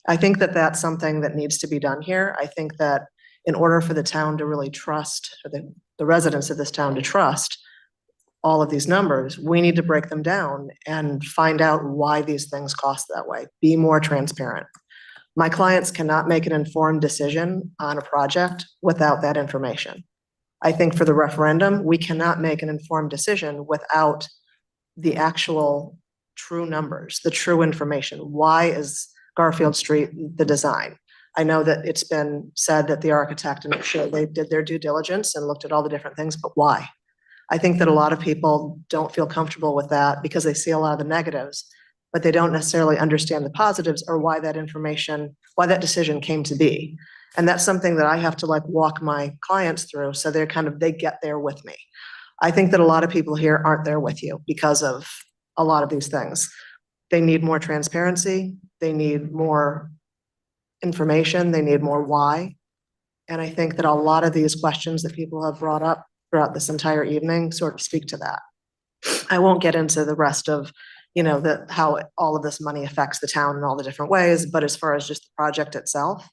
I think that that's something that needs to be done here. I think that in order for the town to really trust, or the residents of this town to trust all of these numbers, we need to break them down and find out why these things cost that way. Be more transparent. My clients cannot make an informed decision on a project without that information. I think for the referendum, we cannot make an informed decision without the actual true numbers, the true information. Why is Garfield Street the design? I know that it's been said that the architect and they did their due diligence and looked at all the different things, but why? I think that a lot of people don't feel comfortable with that because they see a lot of the negatives, but they don't necessarily understand the positives or why that decision came to be. And that's something that I have to walk my clients through so they get there with me. I think that a lot of people here aren't there with you because of a lot of these things. They need more transparency. They need more information. They need more why. And I think that a lot of these questions that people have brought up throughout this entire evening sort of speak to that. I won't get into the rest of, how all of this money affects the town in all the different ways, but as far as just the project itself,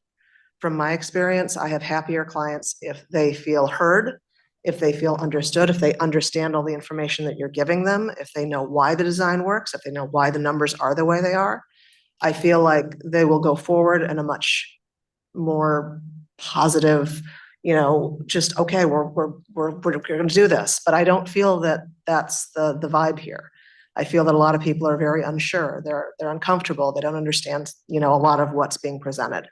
from my experience, I have happier clients if they feel heard, if they feel understood, if they understand all the information that you're giving them, if they know why the design works, if they know why the numbers are the way they are. I feel like they will go forward in a much more positive, just, okay, we're going to do this. But I don't feel that that's the vibe here. I feel that a lot of people are very unsure. They're uncomfortable. They don't understand, a lot of what's being presented.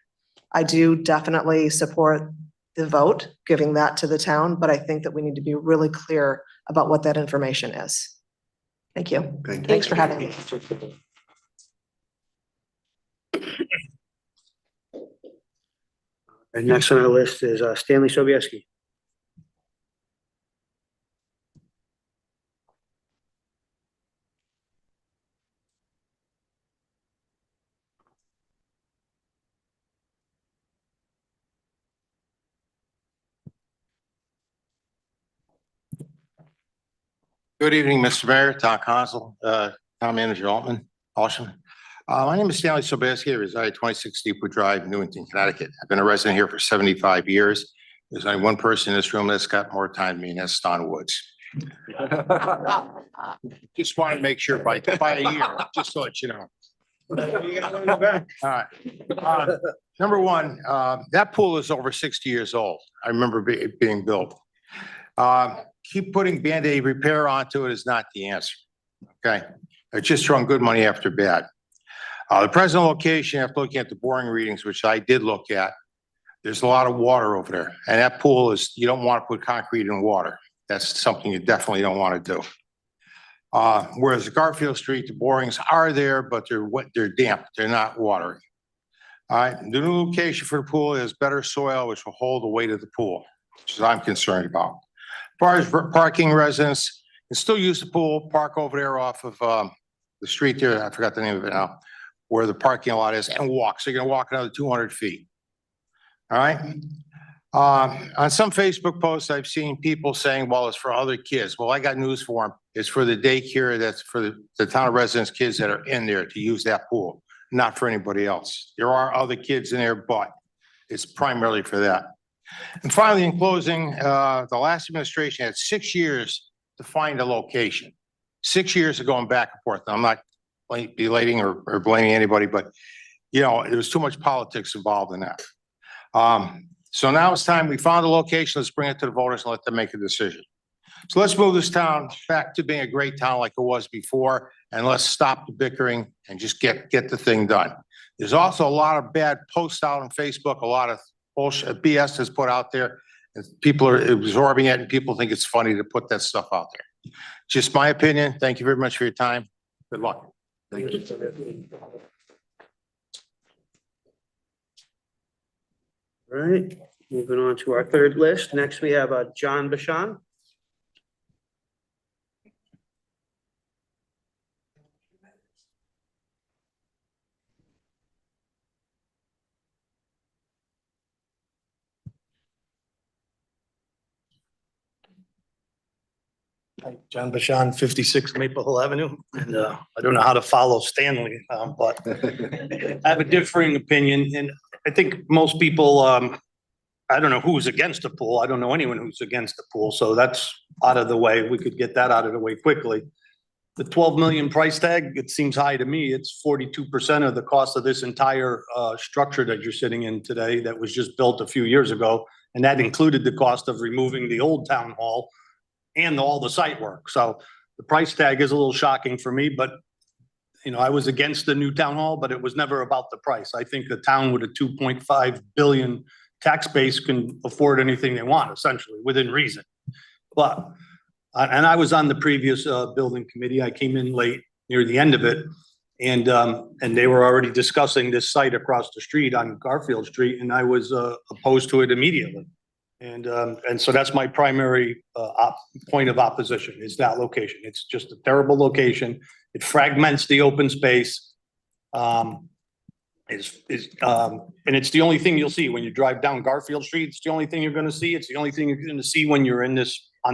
I do definitely support the vote, giving that to the town, but I think that we need to be really clear about what that information is. Thank you. Thanks for having me. And next on our list is Stanley Sobieski. Good evening, Mr. Mayor, Town Council, Town Manager Altman. My name is Stanley Sobieski. I reside at 26 Deepwood Drive, Newington, Connecticut. I've been a resident here for 75 years. There's only one person in this room that's got more time than me, and that's Don Woods. Just want to make sure by a year, just to let you know. All right. Number one, that pool is over 60 years old. I remember it being built. Keep putting Band-Aid repair onto it is not the answer. Okay. It's just throwing good money after bad. The present location, after looking at the boring readings, which I did look at, there's a lot of water over there. And that pool you don't want to put concrete in water. That's something you definitely don't want to do. Whereas Garfield Street, the borings are there, but they're wet, they're damp. They're not watering. All right. The new location for the pool is better soil, which will hold the weight of the pool, which is I'm concerned about. As far as parking, residents can still use the pool, park over there off of the street there. I forgot the name of it now, where the parking lot is, and walk. So you're going to walk another 200 feet. All right. On some Facebook posts, I've seen people saying, well, it's for other kids. Well, I got news for them. It's for the daycare. That's for the town residents' kids that are in there to use that pool, not for anybody else. There are other kids in there, but it's primarily for that. And finally, in closing, the last administration had 6 years to find a location. 6 years of going back and forth. Now, I'm not belating or blaming anybody, but there was too much politics involved in that. So now it's time we found a location. Let's bring it to the voters and let them make a decision. So let's move this town back to being a great town like it was before, and let's stop the bickering and just get the thing done. There's also a lot of bad posts out on Facebook, a lot of bullshit BS is put out there, and people are absorbing it, and people think it's funny to put that stuff out there. Just my opinion. Thank you very much for your time. Good luck. Thank you. All right, moving on to our third list. Next, we have John Bashan. Hi, John Bashan, 56 Maple Hill Avenue, and I don't know how to follow Stanley, but I have a differing opinion, and I think most people, I don't know who's against the pool. I don't know anyone who's against the pool, so that's out of the way. We could get that out of the way quickly. The 12 million price tag, it seems high to me. It's 42% of the cost of this entire structure that you're sitting in today that was just built a few years ago, and that included the cost of removing the old town hall and all the site work. So the price tag is a little shocking for me, but I was against the new town hall, but it was never about the price. I think a town with a 2.5 billion tax base can afford anything they want, essentially, within reason. But, and I was on the previous building committee. I came in late, near the end of it, and they were already discussing this site across the street on Garfield Street, and I was opposed to it immediately. And so that's my primary point of opposition is that location. It's just a terrible location. It fragments the open space. And it's the only thing you'll see when you drive down Garfield Street. It's the only thing you're going to see. It's the only thing you're going to see when you're on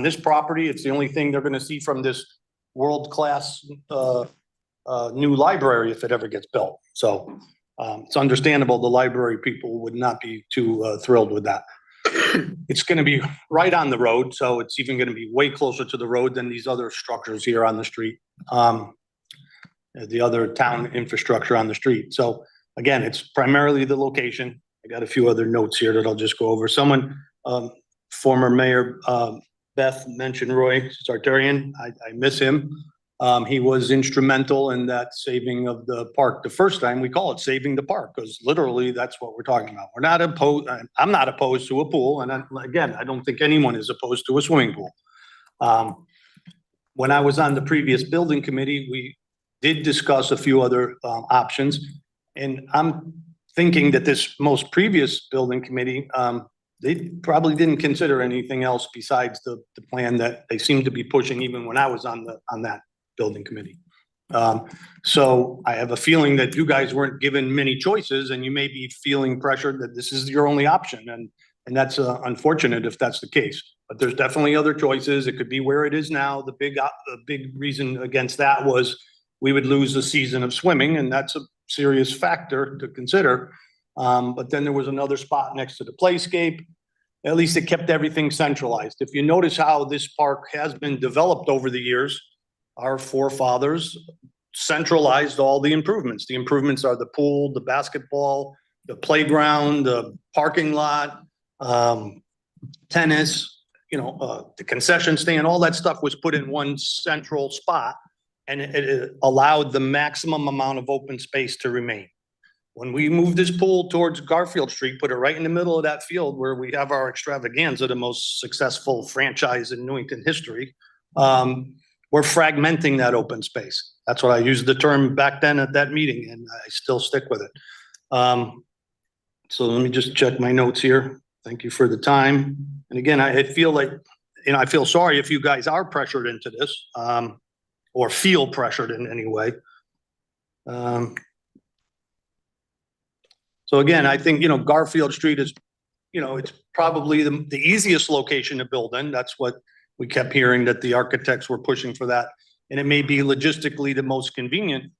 this property. It's the only thing they're going to see from this world-class new library if it ever gets built. So it's understandable the library people would not be too thrilled with that. It's going to be right on the road, so it's even going to be way closer to the road than these other structures here on the street, the other town infrastructure on the street. So again, it's primarily the location. I got a few other notes here that I'll just go over. Someone, former Mayor Beth mentioned Roy Sartarian. I miss him. He was instrumental in that saving of the park. The first time we call it saving the park, because literally that's what we're talking about. We're not opposed. I'm not opposed to a pool. And again, I don't think anyone is opposed to a swimming pool. When I was on the previous building committee, we did discuss a few other options. And I'm thinking that this most previous building committee, they probably didn't consider anything else besides the plan that they seemed to be pushing even when I was on that building committee. So I have a feeling that you guys weren't given many choices and you may be feeling pressured that this is your only option. And that's unfortunate if that's the case, but there's definitely other choices. It could be where it is now. The big reason against that was we would lose a season of swimming, and that's a serious factor to consider. But then there was another spot next to the playscape. At least it kept everything centralized. If you notice how this park has been developed over the years, our forefathers centralized all the improvements. The improvements are the pool, the basketball, the playground, the parking lot, tennis, the concession stand, all that stuff was put in one central spot, and it allowed the maximum amount of open space to remain. When we moved this pool towards Garfield Street, put it right in the middle of that field where we have our extravaganza, the most successful franchise in Newington history, we're fragmenting that open space. That's what I used the term back then at that meeting, and I still stick with it. So let me just check my notes here. Thank you for the time. And again, I feel like, I feel sorry if you guys are pressured into this, or feel pressured in any way. So again, I think, Garfield Street is, it's probably the easiest location to build in. That's what we kept hearing, that the architects were pushing for that. And it may be logistically the most convenient,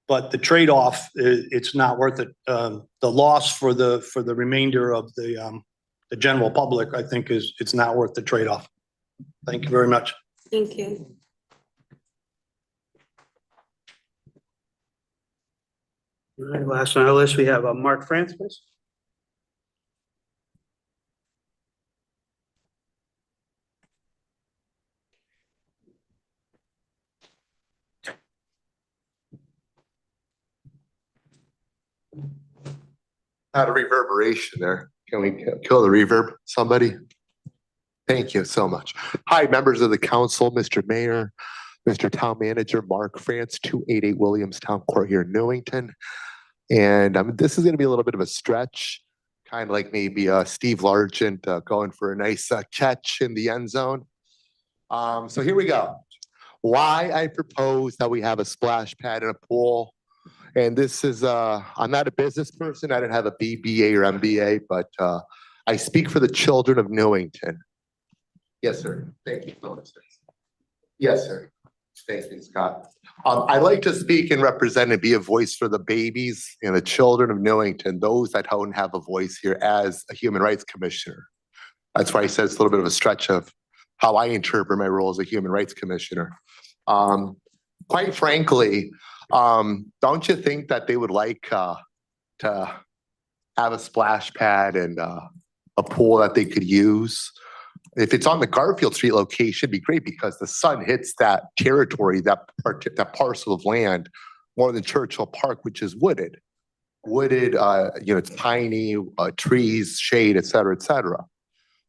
but the trade-off, it's not worth it. The loss for the remainder of the general public, I think it's not worth the trade-off. Thank you very much. Thank you. All right, last on our list, we have Mark Francis. Had a reverberation there. Can we kill the reverb, somebody? Thank you so much. Hi, members of the council, Mr. Mayor, Mr. Town Manager, Mark France, 288 Williamstown Court here in Newington. And this is going to be a little bit of a stretch kind of like maybe Steve Largent going for a nice catch in the end zone. So here we go. Why I propose that we have a splash pad in a pool. And this is, I'm not a business person. I don't have a BBA or MBA, but I speak for the children of Newington. Yes, sir. Thank you. Yes, sir. Thank you, Scott. I'd like to speak and represent and be a voice for the babies and the children of Newington, those that don't have a voice here as a human rights commissioner. That's why I said it's a little bit of a stretch of how I interpret my role as a human rights commissioner. Quite frankly, don't you think that they would like to have a splash pad and a pool that they could use? If it's on the Garfield Street location, it'd be great because the sun hits that territory, that parcel of land more than Churchill Park, which is wooded. Wooded, it's piney, trees, shade, et cetera, et cetera.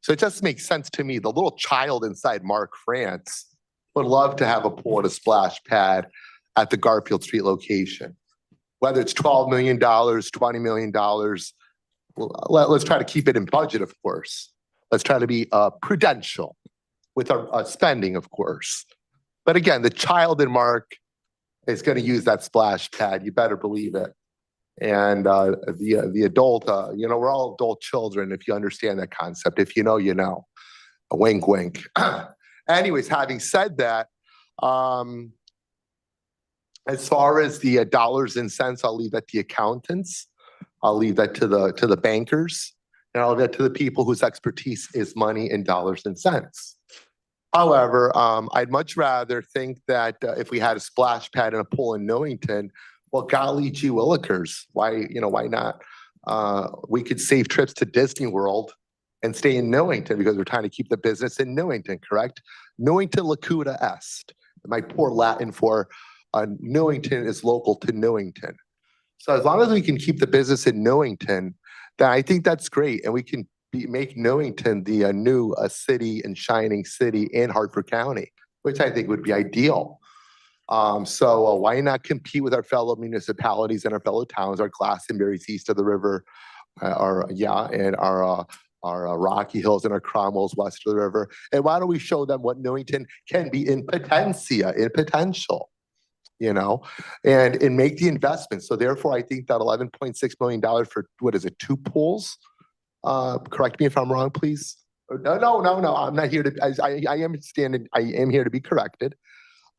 So it just makes sense to me. The little child inside Mark France would love to have a pool and a splash pad at the Garfield Street location. Whether it's $12 million, $20 million, let's try to keep it in budget, of course. Let's try to be prudential with our spending, of course. But again, the child in Mark is going to use that splash pad. You better believe it. And the adult, we're all adult children if you understand that concept. If you know, you know. A wink, wink. Anyways, having said that, as far as the dollars and cents, I'll leave that to the accountants. I'll leave that to the bankers. And I'll leave that to the people whose expertise is money and dollars and cents. However, I'd much rather think that if we had a splash pad and a pool in Newington, well, golly gee willikers, why not? We could save trips to Disney World and stay in Newington because we're trying to keep the business in Newington, correct? Newington lacuta est. My poor Latin for Newington is local to Newington. So as long as we can keep the business in Newington, then I think that's great. And we can make Newington the new city and shining city in Hartford County, which I think would be ideal. So why not compete with our fellow municipalities and our fellow towns, our Glastonbury's east of the river, and our Rocky Hills and our Cromwells west of the river. And why don't we show them what Newington can be in potentia, in potential, and make the investment. So therefore, I think that $11.6 million for, what is it, 2 pools? Correct me if I'm wrong, please. No, I'm not here to, I am here to be corrected.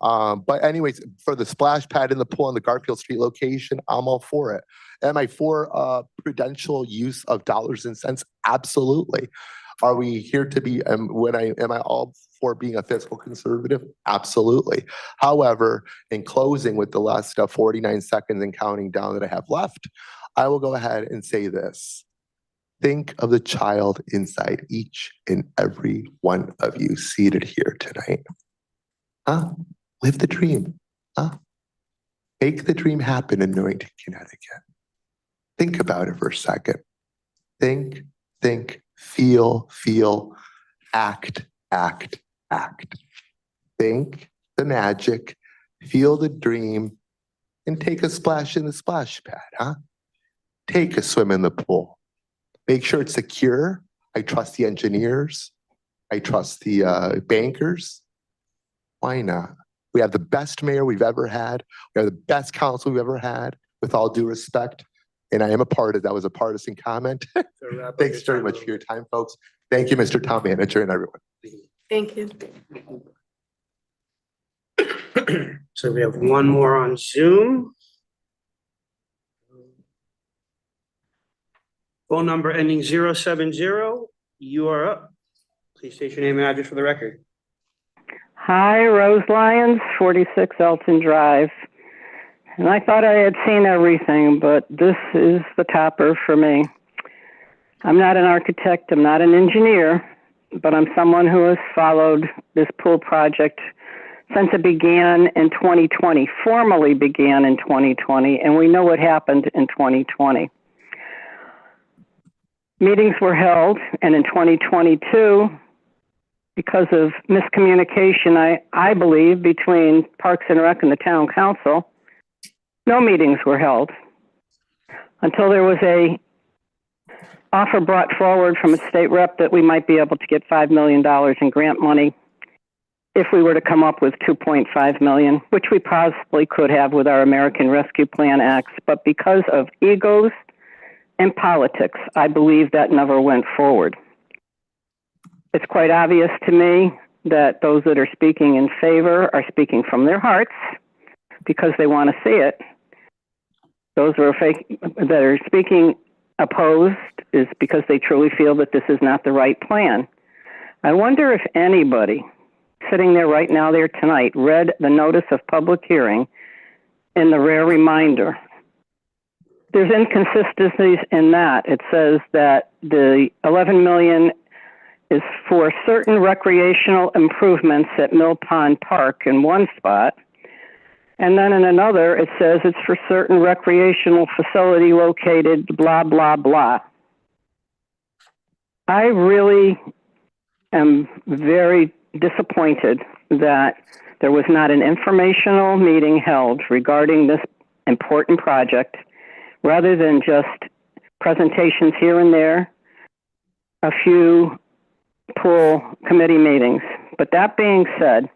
But anyways, for the splash pad in the pool on the Garfield Street location, I'm all for it. Am I for prudential use of dollars and cents? Absolutely. Are we here to be, am I all for being a fiscal conservative? Absolutely. However, in closing with the last 49 seconds and counting down that I have left, I will go ahead and say this. Think of the child inside each and every one of you seated here tonight. Live the dream. Make the dream happen in Newington, Connecticut. Think about it for a second. Think, feel, act. Think the magic, feel the dream, and take a splash in the splash pad, Take a swim in the pool. Make sure it's secure. I trust the engineers. I trust the bankers. Why not? We have the best mayor we've ever had. We have the best council we've ever had, with all due respect. And I am a part of that. Was a partisan comment. Thanks very much for your time, folks. Thank you, Mr. Town Manager and everyone. Thank you. So we have one more on Zoom. Phone number ending 070. You are up. Please state your name and address for the record. Hi, Rose Lyons, 46 Elton Drive. And I thought I had seen everything, but this is the topper for me. I'm not an architect, I'm not an engineer, but I'm someone who has followed this pool project since it began in 2020, formally began in 2020, and we know what happened in 2020. Meetings were held, and in 2022, because of miscommunication, I believe, between Parks and Rec and the town council, no meetings were held until there was a offer brought forward from a state rep that we might be able to get $5 million in grant money if we were to come up with 2.5 million, which we possibly could have with our American Rescue Plan Acts. But because of egos and politics, I believe that never went forward. It's quite obvious to me that those that are speaking in favor are speaking from their hearts because they want to see it. Those that are speaking opposed is because they truly feel that this is not the right plan. I wonder if anybody sitting there right now there tonight read the notice of public hearing in the rare reminder. There's inconsistencies in that. It says that the 11 million is for certain recreational improvements at Mill Pond Park in one spot. And then in another, it says it's for certain recreational facility located blah, blah, blah. I really am very disappointed that there was not an informational meeting held regarding this important project, rather than just presentations here and there, a few pool committee meetings. But that being said,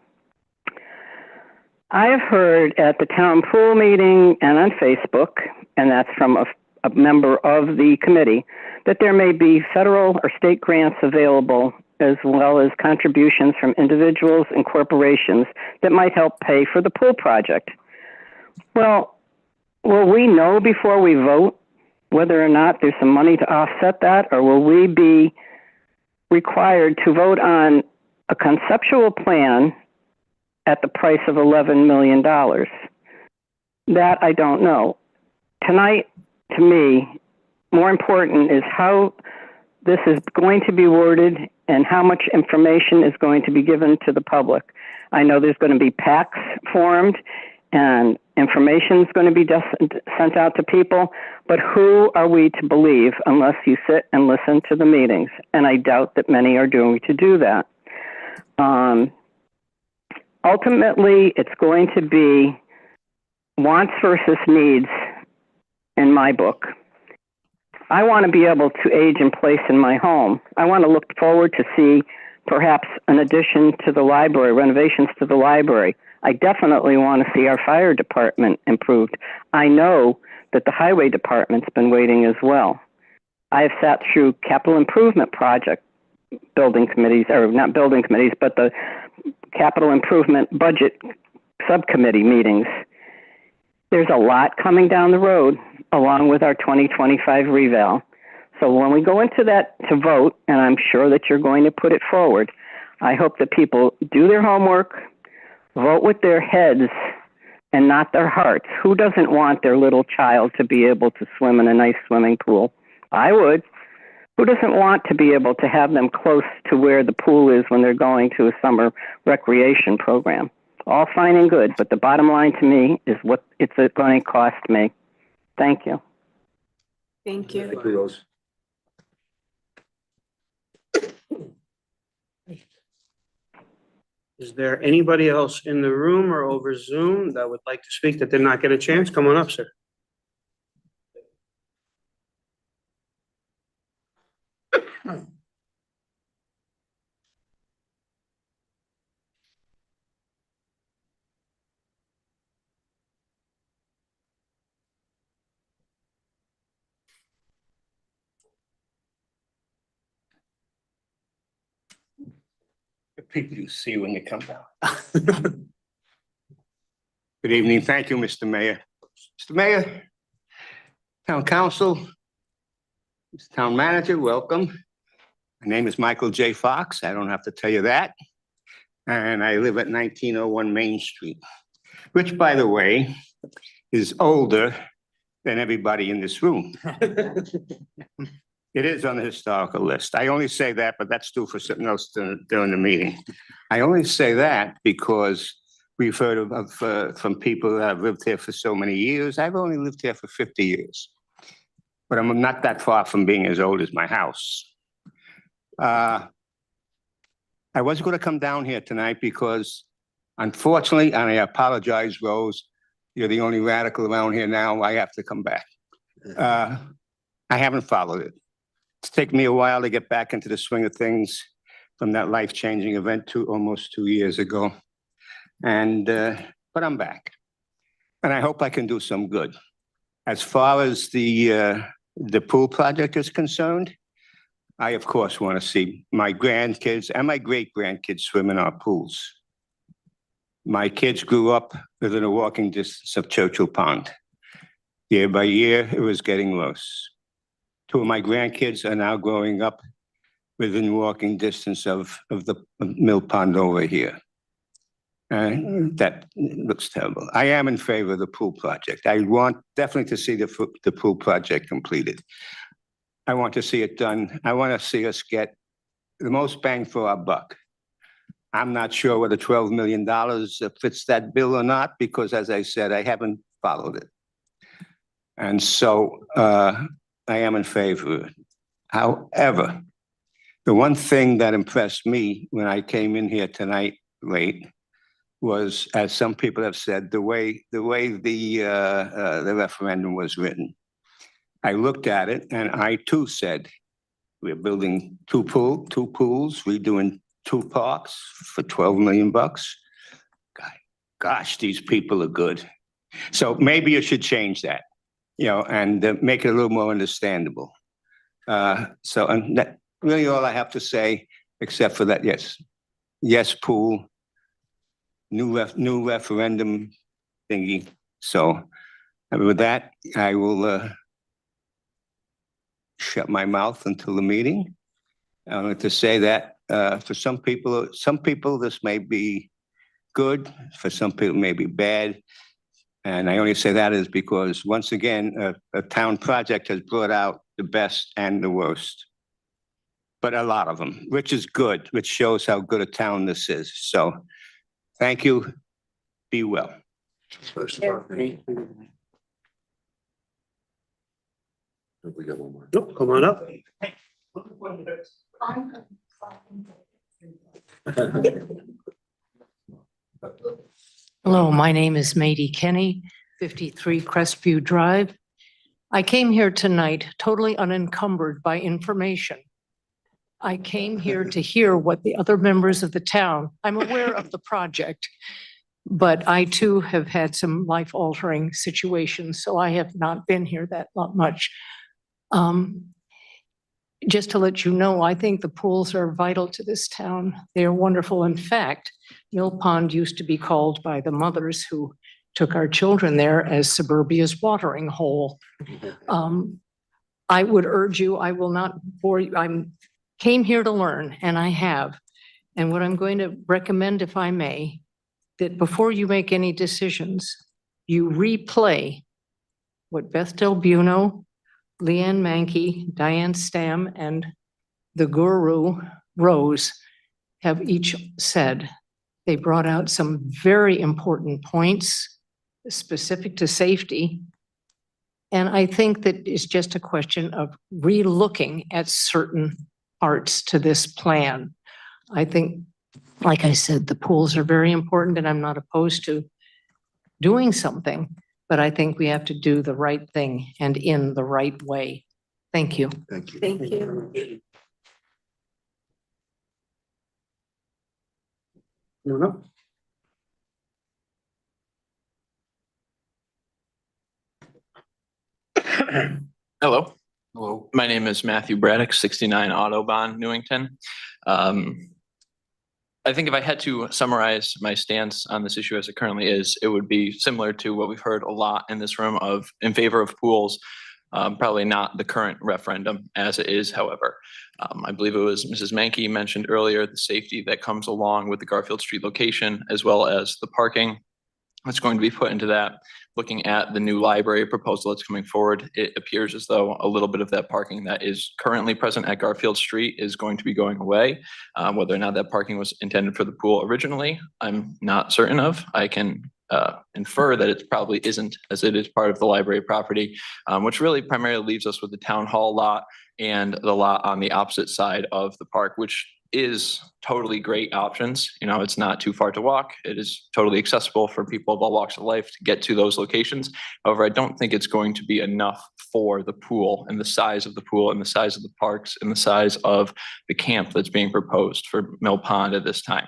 I have heard at the town pool meeting and on Facebook, and that's from a member of the committee, that there may be federal or state grants available, as well as contributions from individuals and corporations that might help pay for the pool project. Well, will we know before we vote whether or not there's some money to offset that, or will we be required to vote on a conceptual plan at the price of $11 million? That I don't know. Tonight, to me, more important is how this is going to be worded and how much information is going to be given to the public. I know there's going to be packs formed and information is going to be sent out to people, but who are we to believe unless you sit and listen to the meetings? And I doubt that many are going to do that. Ultimately, it's going to be wants versus needs in my book. I want to be able to age in place in my home. I want to look forward to see perhaps an addition to the library, renovations to the library. I definitely want to see our fire department improved. I know that the highway department's been waiting as well. I have sat through capital improvement project building committees, or not building committees, but the capital improvement budget subcommittee meetings. There's a lot coming down the road along with our 2025 reval. So when we go into that to vote, and I'm sure that you're going to put it forward, I hope that people do their homework, vote with their heads and not their hearts. Who doesn't want their little child to be able to swim in a nice swimming pool? I would. Who doesn't want to be able to have them close to where the pool is when they're going to a summer recreation program? All fine and good, but the bottom line to me is what it's going to cost me. Thank you. Thank you. Thank you, Rose. Is there anybody else in the room or over Zoom that would like to speak that did not get a chance? Come on up, sir. People you see when they come down. Good evening. Thank you, Mr. Mayor. Mr. Mayor, Town Council, Mr. Town Manager, welcome. My name is Michael J. Fox. I don't have to tell you that. And I live at 1901 Main Street, which, by the way, is older than everybody in this room. It is on the historical list. I only say that, but that's due for something else during the meeting. I only say that because we've heard from people that have lived here for so many years. I've only lived here for 50 years, but I'm not that far from being as old as my house. I was going to come down here tonight because, unfortunately, and I apologize, Rose, you're the only radical around here now. I have to come back. I haven't followed it. It's taken me a while to get back into the swing of things from that life-changing event almost 2 years ago. And, but I'm back. And I hope I can do some good. As far as the pool project is concerned, I, of course, want to see my grandkids and my great-grandkids swim in our pools. My kids grew up within a walking distance of Churchill Pond. Year by year, it was getting worse. 2 of my grandkids are now growing up within walking distance of the mill pond over here. That looks terrible. I am in favor of the pool project. I want definitely to see the pool project completed. I want to see it done. I want to see us get the most bang for our buck. I'm not sure whether $12 million fits that bill or not, because as I said, I haven't followed it. And so I am in favor of it. However, the one thing that impressed me when I came in here tonight late was, as some people have said, the way the referendum was written. I looked at it and I too said, we're building two pools, redoing 2 parks for $12 million. Gosh, these people are good. So maybe you should change that, and make it a little more understandable. And that really all I have to say, except for that, yes, pool, new referendum thingy. So with that, I will shut my mouth until the meeting. I wanted to say that for some people this may be good, for some people it may be bad. And I only say that is because, once again, a town project has brought out the best and the worst. But a lot of them, which is good, which shows how good a town this is. So thank you. Be well. We got one more. Nope, come on up. Hello, my name is Mady Kenny, 53 Crestview Drive. I came here tonight totally unencumbered by information. I came here to hear what the other members of the town, I'm aware of the project, but I too have had some life-altering situations, so I have not been here that much. Just to let you know, I think the pools are vital to this town. They are wonderful. In fact, Mill Pond used to be called by the mothers who took our children there as suburbia's watering hole. I would urge you, I will not bore you. I came here to learn, and I have. And what I'm going to recommend, if I may, that before you make any decisions, you replay what Beth Del Buono, Leanne Mankey, Diane Stam, and the guru, Rose, have each said. They brought out some very important points specific to safety. And I think that it's just a question of re-looking at certain parts to this plan. I think, like I said, the pools are very important, and I'm not opposed to doing something, but I think we have to do the right thing and in the right way. Thank you. Thank you. Thank you. Hello. Hello. My name is Matthew Braddock, 69 Autobahn, Newington. I think if I had to summarize my stance on this issue as it currently is, it would be similar to what we've heard a lot in this room of in favor of pools. Probably not the current referendum as it is, however. I believe it was Mrs. Mankey mentioned earlier, the safety that comes along with the Garfield Street location, as well as the parking that's going to be put into that. Looking at the new library proposal that's coming forward, it appears as though a little bit of that parking that is currently present at Garfield Street is going to be going away. Whether or not that parking was intended for the pool originally, I'm not certain of. I can infer that it probably isn't, as it is part of the library property, which really primarily leaves us with the town hall lot and the lot on the opposite side of the park, which is totally great options. You know, it's not too far to walk. It is totally accessible for people of all walks of life to get to those locations. However, I don't think it's going to be enough for the pool and the size of the pool and the size of the parks and the size of the camp that's being proposed for Mill Pond at this time.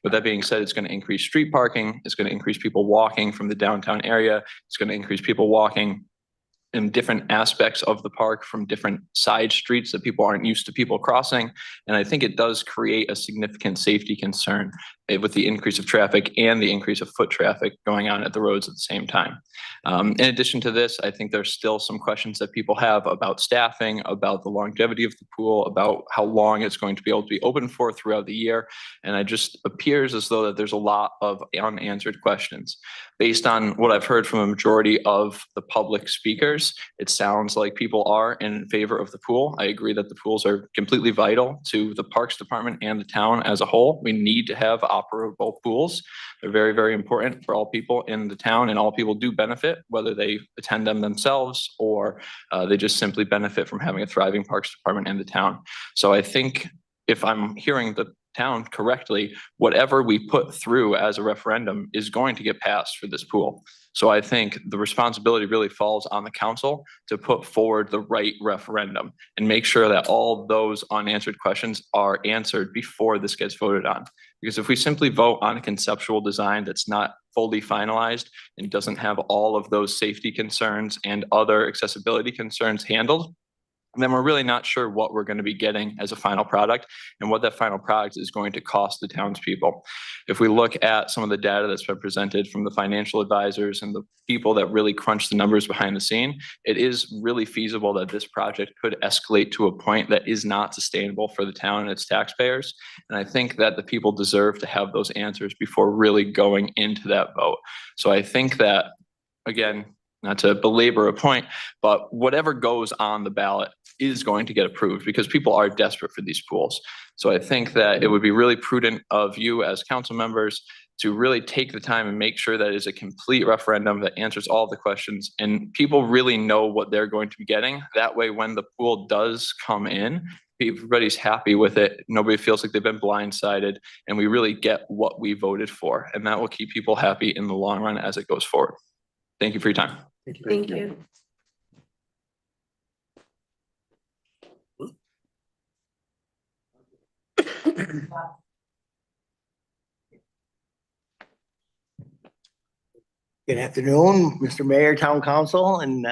With that being said, it's going to increase street parking. It's going to increase people walking from the downtown area. It's going to increase people walking in different aspects of the park from different side streets that people aren't used to people crossing. And I think it does create a significant safety concern with the increase of traffic and the increase of foot traffic going on at the roads at the same time. In addition to this, I think there's still some questions that people have about staffing, about the longevity of the pool, about how long it's going to be able to be open for throughout the year. And it just appears as though that there's a lot of unanswered questions. Based on what I've heard from a majority of the public speakers, it sounds like people are in favor of the pool. I agree that the pools are completely vital to the Parks Department and the town as a whole. We need to have operable pools. They're very, very important for all people in the town, and all people do benefit, whether they attend them themselves or they just simply benefit from having a thriving Parks Department in the town. So I think if I'm hearing the town correctly, whatever we put through as a referendum is going to get passed for this pool. So I think the responsibility really falls on the council to put forward the right referendum and make sure that all those unanswered questions are answered before this gets voted on. Because if we simply vote on a conceptual design that's not fully finalized and doesn't have all of those safety concerns and other accessibility concerns handled, then we're really not sure what we're going to be getting as a final product and what that final product is going to cost the townspeople. If we look at some of the data that's been presented from the financial advisors and the people that really crunch the numbers behind the scene, it is really feasible that this project could escalate to a point that is not sustainable for the town and its taxpayers. And I think that the people deserve to have those answers before really going into that vote. So I think that, again, not to belabor a point, but whatever goes on the ballot is going to get approved because people are desperate for these pools. So I think that it would be really prudent of you as council members to really take the time and make sure that it is a complete referendum that answers all the questions and people really know what they're going to be getting. That way, when the pool does come in, everybody's happy with it. Nobody feels like they've been blindsided and we really get what we voted for. And that will keep people happy in the long run as it goes forward. Thank you for your time. Thank you. Good afternoon, Mr. Mayor, Town Council, and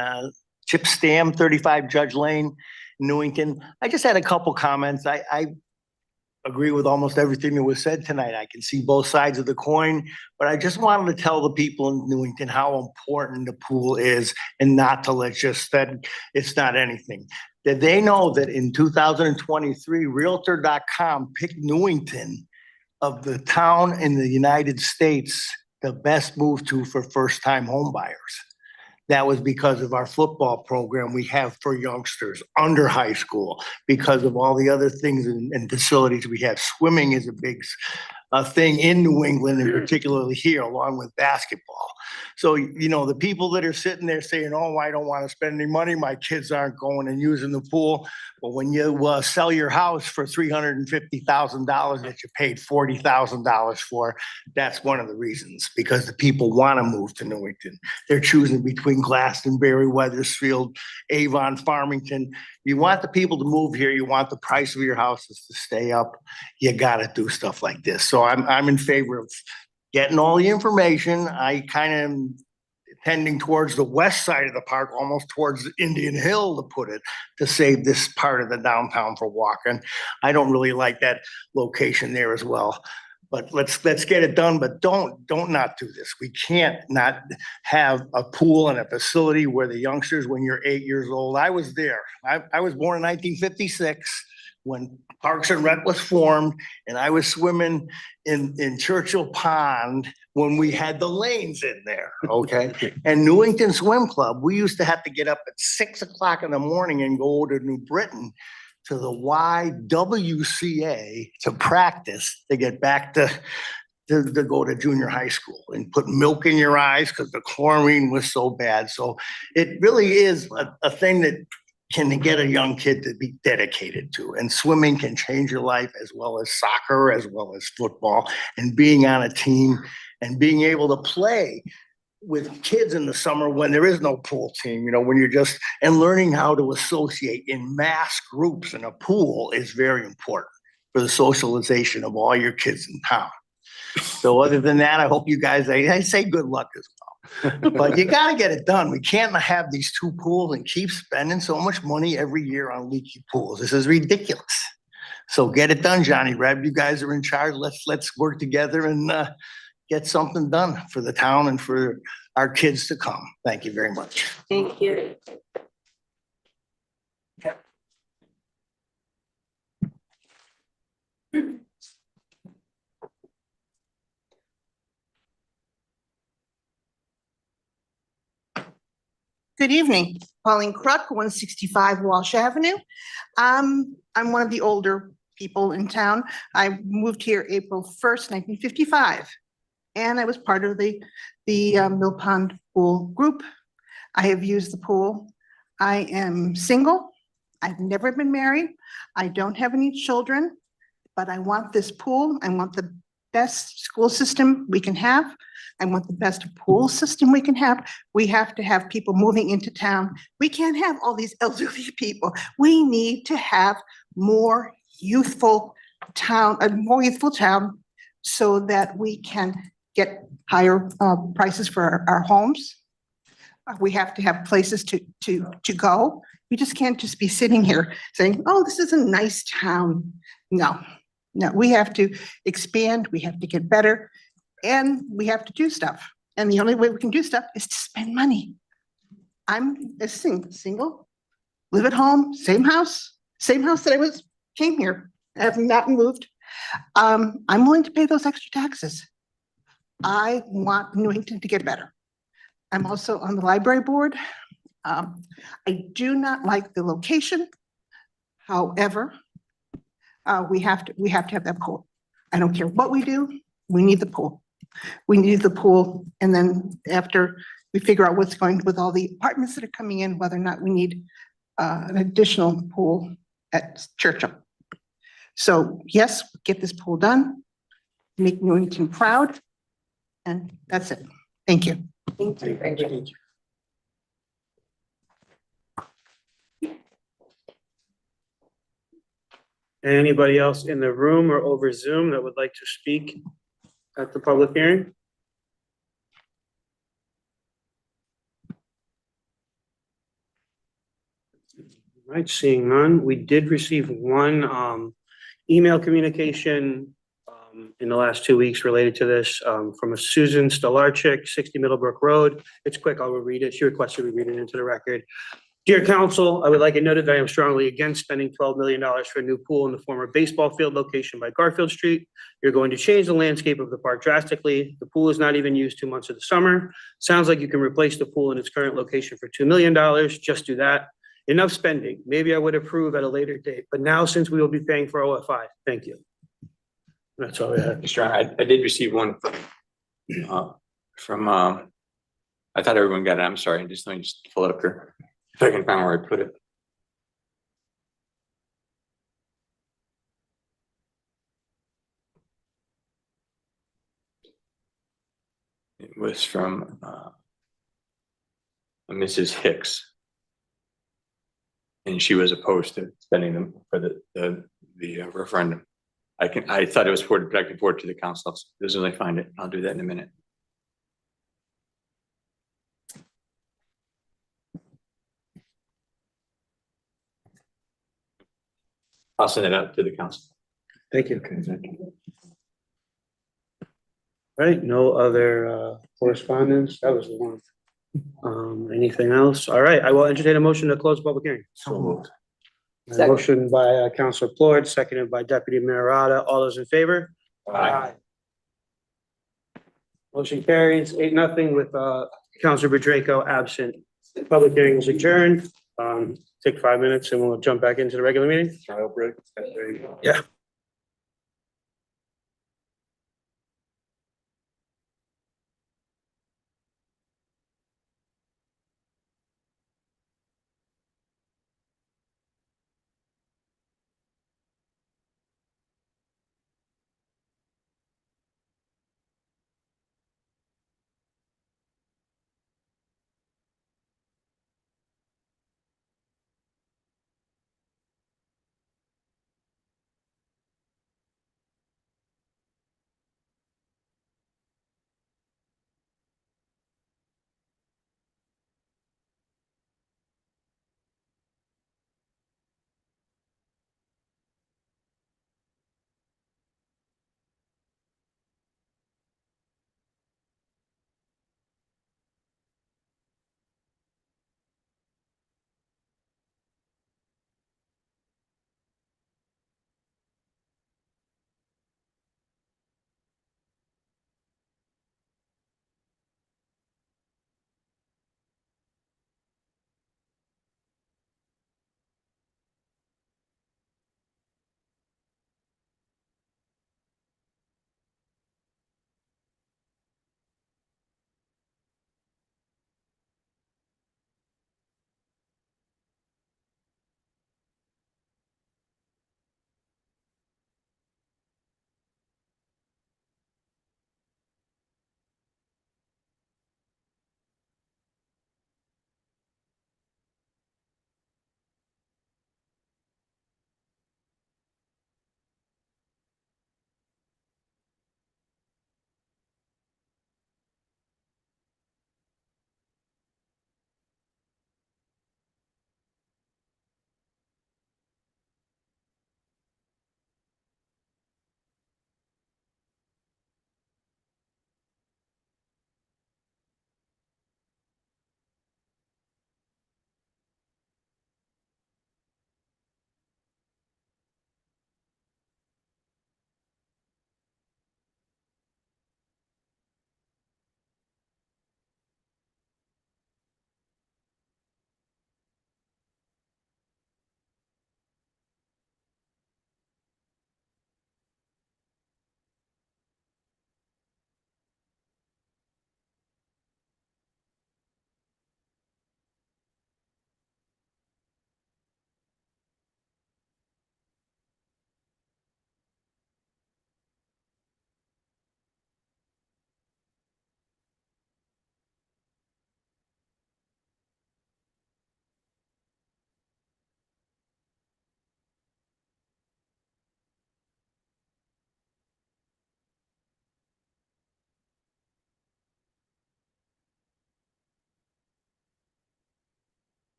Chip Stam, 35 Judge Lane, Newington. I just had a couple comments. I agree with almost everything that was said tonight. I can see both sides of the coin, but I just wanted to tell the people in Newington how important the pool is and not to let just that it's not anything. That they know that in 2023, Realtor.com picked Newington of the town in the United States the best move to for first-time home buyers. That was because of our football program we have for youngsters under high school, because of all the other things and facilities we have. Swimming is a big thing in New England and particularly here, along with basketball. So, you know, the people that are sitting there saying, oh, I don't want to spend any money, my kids aren't going and using the pool. But when you sell your house for $350,000 that you paid $40,000 for, that's one of the reasons, because the people want to move to Newington. They're choosing between Glastonbury, Weathersfield, Avon, Farmington. You want the people to move here. You want the price of your houses to stay up. You got to do stuff like this. So I'm in favor of getting all the information. I kind of am tending towards the west side of the park, almost towards Indian Hill, to put it, to save this part of the downtown for walking. I don't really like that location there as well. But let's get it done, but don't not do this. We can't not have a pool and a facility where the youngsters, when you're 8 years old, I was there. I was born in 1956 when Parks and Rec was formed, and I was swimming in Churchill Pond when we had the lanes in there, okay? And Newington Swim Club, we used to have to get up at 6 o'clock in the morning and go to New Britain to the YWCA to practice to get back to go to junior high school and put milk in your eyes because the chlorine was so bad. So it really is a thing that can get a young kid to be dedicated to. And swimming can change your life as well as soccer, as well as football, and being on a team and being able to play with kids in the summer when there is no pool team, when you're just, and learning how to associate in mass groups in a pool is very important for the socialization of all your kids in town. So other than that, I hope you guys, I say good luck as well. But you gotta get it done. We can't have these two pools and keep spending so much money every year on leaky pools. This is ridiculous. So get it done, Johnny Reb. You guys are in charge. Let's work together and get something done for the town and for our kids to come. Thank you very much. Thank you. Good evening, Pauline Kruk, 165 Walsh Avenue. I'm one of the older people in town. I moved here April 1st, 1955, and I was part of the Mill Pond Pool Group. I have used the pool. I am single. I've never been married. I don't have any children, but I want this pool. I want the best school system we can have. I want the best pool system we can have. We have to have people moving into town. We can't have all these elderly people. We need to have more youthful town, a more youthful town, so that we can get higher prices for our homes. We have to have places to go. We just can't just be sitting here saying, oh, this is a nice town. No, we have to expand. We have to get better. And we have to do stuff. And the only way we can do stuff is to spend money. I'm a single, live at home, same house that I came here. I have not moved. I'm willing to pay those extra taxes. I want Newington to get better. I'm also on the library board. I do not like the location. However, we have to have that pool. I don't care what we do. We need the pool. We need the pool, and then after we figure out what's going with all the apartments that are coming in, whether or not we need an additional pool at Churchill. So yes, get this pool done, make Newington proud, and that's it. Thank you. Thank you. Anybody else in the room or over Zoom that would like to speak at the public hearing? Right, seeing none, we did receive one email communication in the last 2 weeks related to this from a Susan Stolarczyk, 60 Middlebrook Road. It's quick, I'll read it. She requested we read it into the record. Dear council, I would like it noted that I am strongly against spending $12 million for a new pool in the former baseball field location by Garfield Street. You're going to change the landscape of the park drastically. The pool is not even used 2 months of the summer. Sounds like you can replace the pool in its current location for $2 million. Just do that. Enough spending. Maybe I would approve at a later date, but now since we will be paying for OFI, thank you. That's all I have. Mr. I did receive one from I thought everyone got it. I'm sorry. Let me just pull it up here. If I can find where I put it. It was from Mrs. Hicks. And she was opposed to spending them for the referendum. I thought it was forwarded, but I can forward to the council as soon as I find it. I'll do that in a minute. I'll send it out to the council. Thank you. All right, no other correspondence. That was the one. Anything else? All right, I will entertain a motion to close public hearing. So moved. Motion by Councilor Plord, seconded by Deputy Mayor Rada. All those in favor? Aye. Motion carries 8-0 with Councilor Bedrejko absent. Public hearing is adjourned. Take 5 minutes and we'll jump back into the regular meeting. Yeah.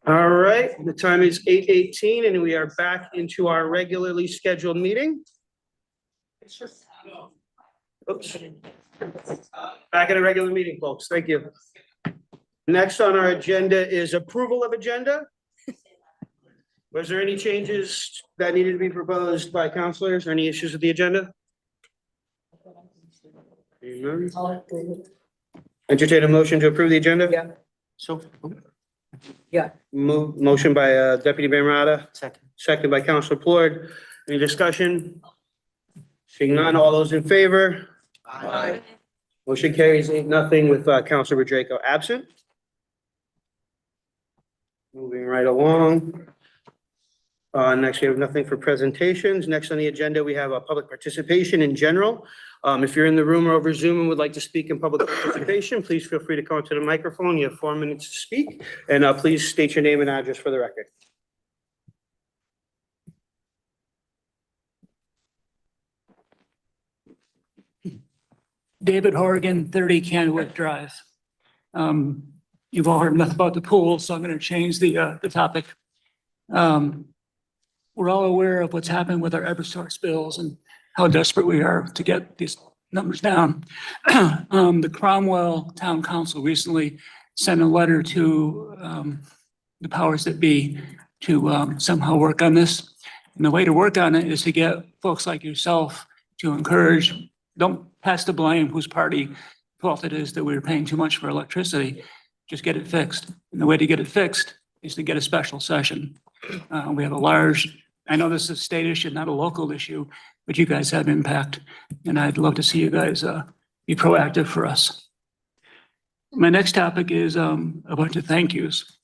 All right, the time is 8:18 and we are back into our regularly scheduled meeting. Oops. Back in a regular meeting, folks. Thank you. Next on our agenda is approval of agenda. Was there any changes that needed to be proposed by counselors or any issues with the agenda? Entertain a motion to approve the agenda? Yeah. So. Yeah. Motion by Deputy Mayor Marata. Second. Second by Councilor Plord. Any discussion? Seeing none, all those in favor? Aye. Motion carries 8-0 with Councilor Rodrigo absent. Moving right along. Next, we have nothing for presentations. Next on the agenda, we have a public participation in general. If you're in the room or over Zoom and would like to speak in public participation, please feel free to come up to the microphone. You have 4 minutes to speak, and please state your name and address for the record. David Horgan, 30 Candlewood Drive. You've all heard enough about the pool, so I'm going to change the topic. We're all aware of what's happened with our Eversource bills and how desperate we are to get these numbers down. The Cromwell Town Council recently sent a letter to the powers that be to somehow work on this. And the way to work on it is to get folks like yourself to encourage, don't pass the blame whose party fault it is that we were paying too much for electricity. Just get it fixed. And the way to get it fixed is to get a special session. We have a large, I know this is a state issue, not a local issue, but you guys have impact. And I'd love to see you guys be proactive for us. My next topic is a bunch of thank yous.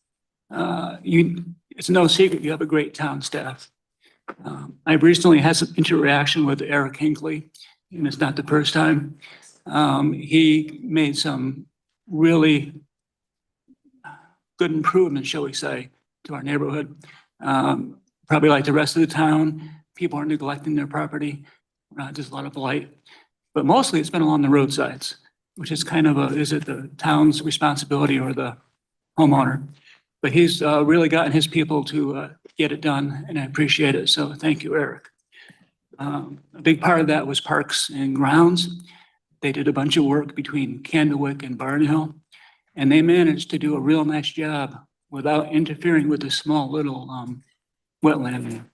It's no secret you have a great town staff. I recently had some interaction with Eric Hinckley, and it's not the first time. He made some really good improvements, shall we say, to our neighborhood. Probably like the rest of the town, people are neglecting their property. There's a lot of blight, but mostly it's been along the roadsides, which is kind of is it the town's responsibility or the homeowner? But he's really gotten his people to get it done, and I appreciate it. So thank you, Eric. A big part of that was parks and grounds. They did a bunch of work between Candlewick and Barnhill, and they managed to do a real nice job without interfering with the small little wetland.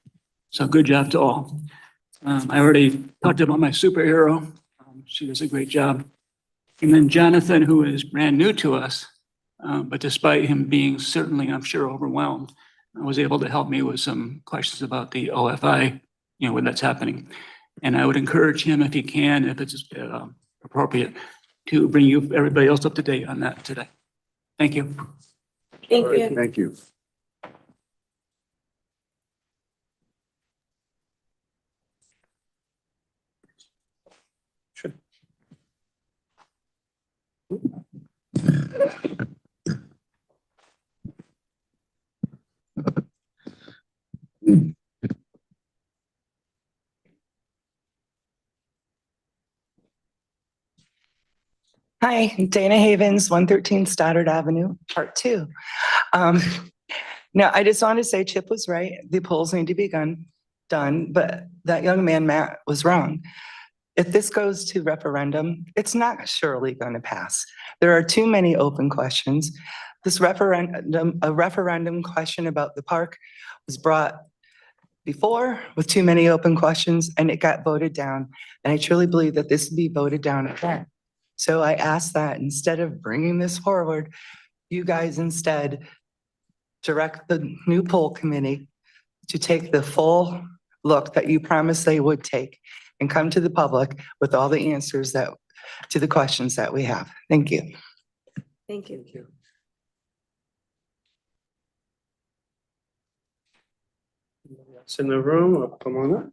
So good job to all. I already talked about my superhero. She does a great job. And then Jonathan, who is brand new to us, but despite him being certainly, I'm sure, overwhelmed, was able to help me with some questions about the OFI, when that's happening. And I would encourage him, if he can, if it's appropriate, to bring everybody else up to date on that today. Thank you. Thank you. Thank you. Hi, Dana Havens, 113 Stoddard Avenue, Part 2. No, I just want to say Chip was right. The polls need to be done, but that young man, Matt, was wrong. If this goes to referendum, it's not surely going to pass. There are too many open questions. This a referendum question about the park was brought before with too many open questions, and it got voted down. And I truly believe that this will be voted down again. So I ask that instead of bringing this forward, you guys instead direct the new poll committee to take the full look that you promised they would take and come to the public with all the answers to the questions that we have. Thank you. Thank you. It's in the room. Come on up.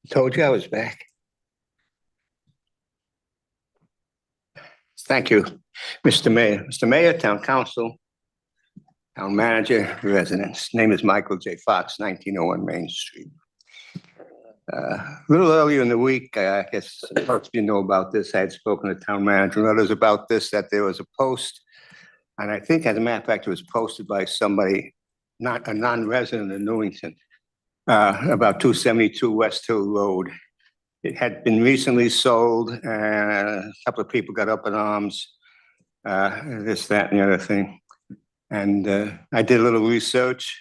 Told you I was back. Thank you, Mr. Mayor. Mr. Mayor, Town Council. Town manager, residence. Name is Michael J. Fox, 1901 Main Street. A little earlier in the week, I guess most of you know about this. I had spoken to town manager and others about this, that there was a post. And I think, as a matter of fact, it was posted by somebody, not a non-resident of Newington, about 272 West Hill Road. It had been recently sold, and a couple of people got up in arms, this, that, and the other thing. And I did a little research.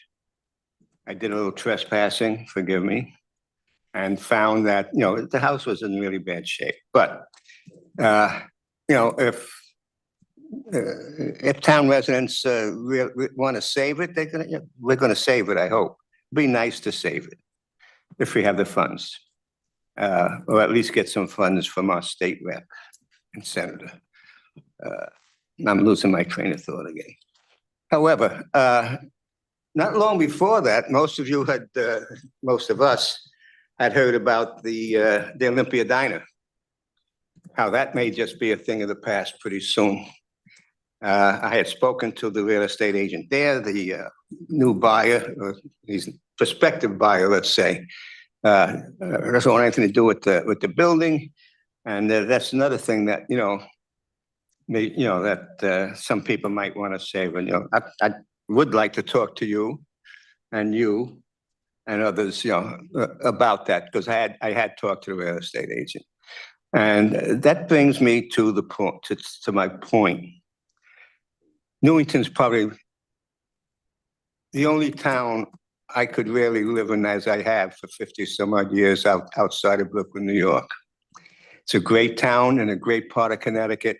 I did a little trespassing, forgive me, and found that, the house was in really bad shape. But, if town residents want to save it, we're going to save it, I hope. Be nice to save it if we have the funds, or at least get some funds from our state rep and senator. I'm losing my train of thought again. However, not long before that, most of us had heard about the Olympia Diner. How that may just be a thing of the past pretty soon. I had spoken to the real estate agent there, the new buyer, or he's prospective buyer, let's say, doesn't want anything to do with the building, and that's another thing that that some people might want to say. But I would like to talk to you and others, about that, because I had talked to the real estate agent, and that brings me to the point, to my point. Newington's probably the only town I could really live in, as I have for 50 some odd years, outside of Brooklyn, New York. It's a great town in a great part of Connecticut.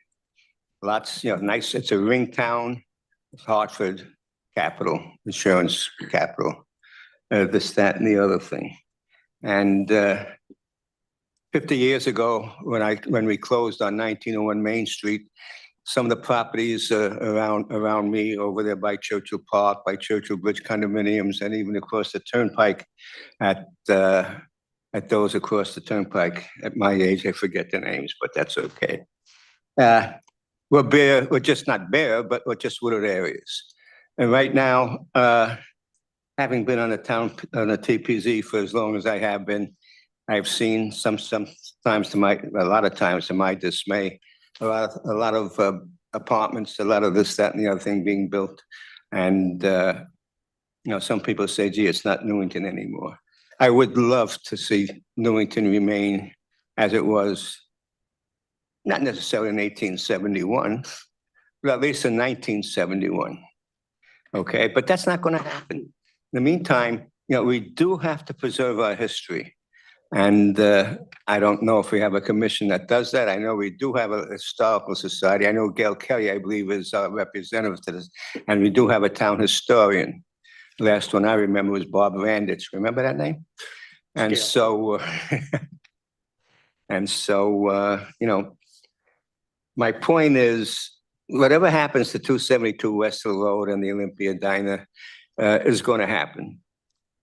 Lots, nice. It's a ring town. It's Hartford capital, insurance capital, this, that, and the other thing. And 50 years ago, when we closed on 1901 Main Street, some of the properties around me over there by Churchill Park, by Churchill Bridge condominiums, and even across the turnpike at those across the turnpike. At my age, I forget the names, but that's okay. We're just not bare, but we're just wooded areas. And right now, having been on the TPZ for as long as I have been, I've seen a lot of times to my dismay, a lot of apartments, a lot of this, that, and the other thing being built. And, some people say, gee, it's not Newington anymore. I would love to see Newington remain as it was, not necessarily in 1871, but at least in 1971. Okay, but that's not going to happen. In the meantime, we do have to preserve our history. And I don't know if we have a commission that does that. I know we do have a historical society. I know Gail Kelly, I believe, is our representative to this. And we do have a town historian. The last one I remember was Bob Randitz. Remember that name? And so, my point is, whatever happens to 272 West Hill Road and the Olympia Diner is going to happen.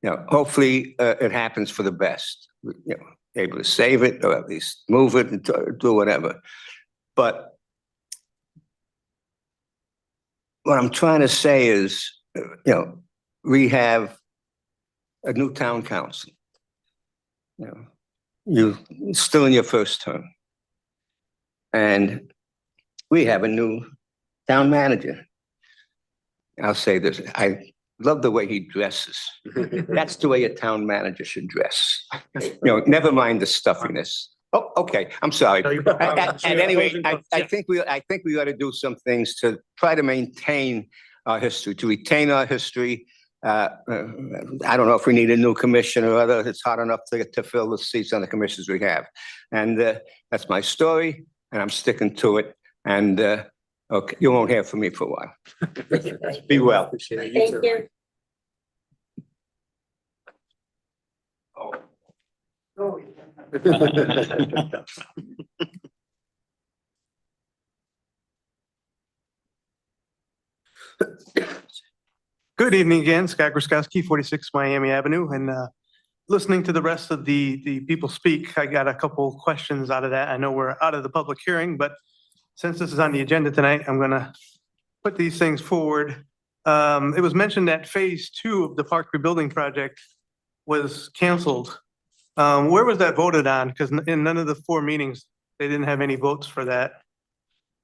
Hopefully it happens for the best. Able to save it, or at least move it and do whatever. But what I'm trying to say is, we have a new town council. You're still in your first term. And we have a new town manager. I'll say this, I love the way he dresses. That's the way a town manager should dress. Never mind the stuffiness. Oh, okay, I'm sorry. At any rate, I think we ought to do some things to try to maintain our history, to retain our history. I don't know if we need a new commission or other. It's hard enough to fill the seats on the commissions we have. And that's my story, and I'm sticking to it. And okay, you won't hear from me for a while. Be well. Thank you. Good evening again, Scott Groskowski, 46 Miami Avenue, and listening to the rest of the people speak, I got a couple questions out of that. I know we're out of the public hearing, but since this is on the agenda tonight, I'm gonna put these things forward It was mentioned that phase 2 of the park rebuilding project was canceled. Where was that voted on? Because in none of the 4 meetings, they didn't have any votes for that.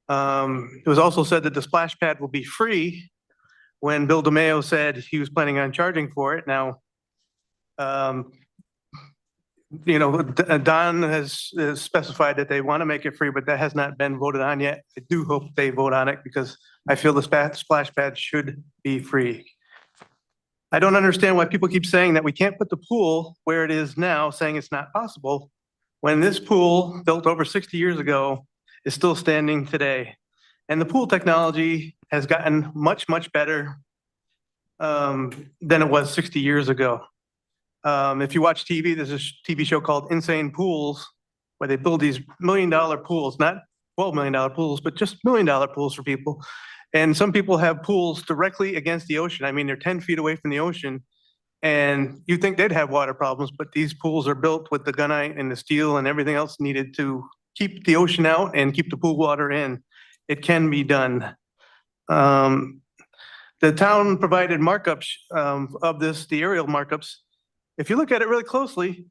It was also said that the splash pad will be free when Bill DeMayo said he was planning on charging for it. Now, Don has specified that they want to make it free, but that has not been voted on yet. I do hope they vote on it because I feel the splash pad should be free. I don't understand why people keep saying that we can't put the pool where it is now, saying it's not possible, when this pool, built over 60 years ago, is still standing today. And the pool technology has gotten much, much better than it was 60 years ago. If you watch TV, there's a TV show called Insane Pools, where they build these $1 million pools, not $12 million pools, but just $1 million pools for people. And some people have pools directly against the ocean. I mean, they're 10 feet away from the ocean. And you think they'd have water problems, but these pools are built with the gunite and the steel and everything else needed to keep the ocean out and keep the pool water in. It can be done. The town provided markups of this, the aerial markups. If you look at it really closely,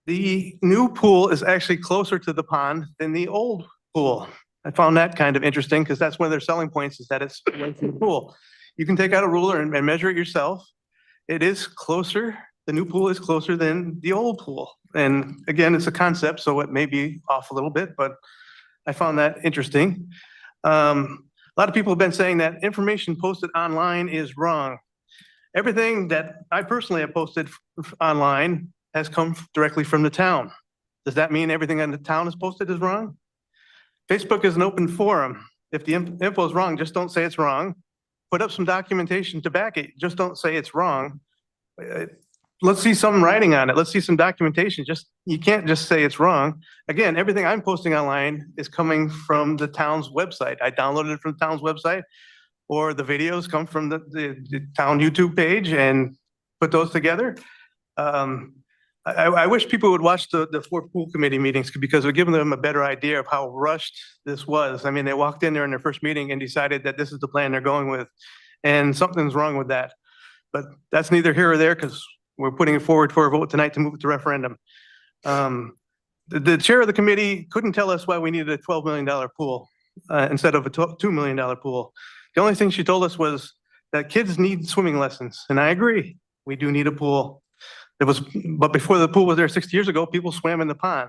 the new pool is actually closer to the pond than the old pool. I found that kind of interesting because that's one of their selling points, is that it's away from the pool. You can take out a ruler and measure it yourself. It is closer. The new pool is closer than the old pool. And again, it's a concept, so it may be off a little bit, but I found that interesting. A lot of people have been saying that information posted online is wrong. Everything that I personally have posted online has come directly from the town. Does that mean everything on the town is posted is wrong? Facebook is an open forum. If the info is wrong, just don't say it's wrong. Put up some documentation to back it. Just don't say it's wrong. Let's see some writing on it. Let's see some documentation. You can't just say it's wrong. Again, everything I'm posting online is coming from the town's website. I downloaded it from the town's website, or the videos come from the town YouTube page and put those together. I wish people would watch the 4 pool committee meetings because it would give them a better idea of how rushed this was. I mean, they walked in there in their first meeting and decided that this is the plan they're going with, and something's wrong with that. But that's neither here or there because we're putting it forward for a vote tonight to move it to referendum. The chair of the committee couldn't tell us why we needed a $12 million pool instead of a $2 million pool. The only thing she told us was that kids need swimming lessons, and I agree. We do need a pool. But before the pool was there 60 years ago, people swam in the pond.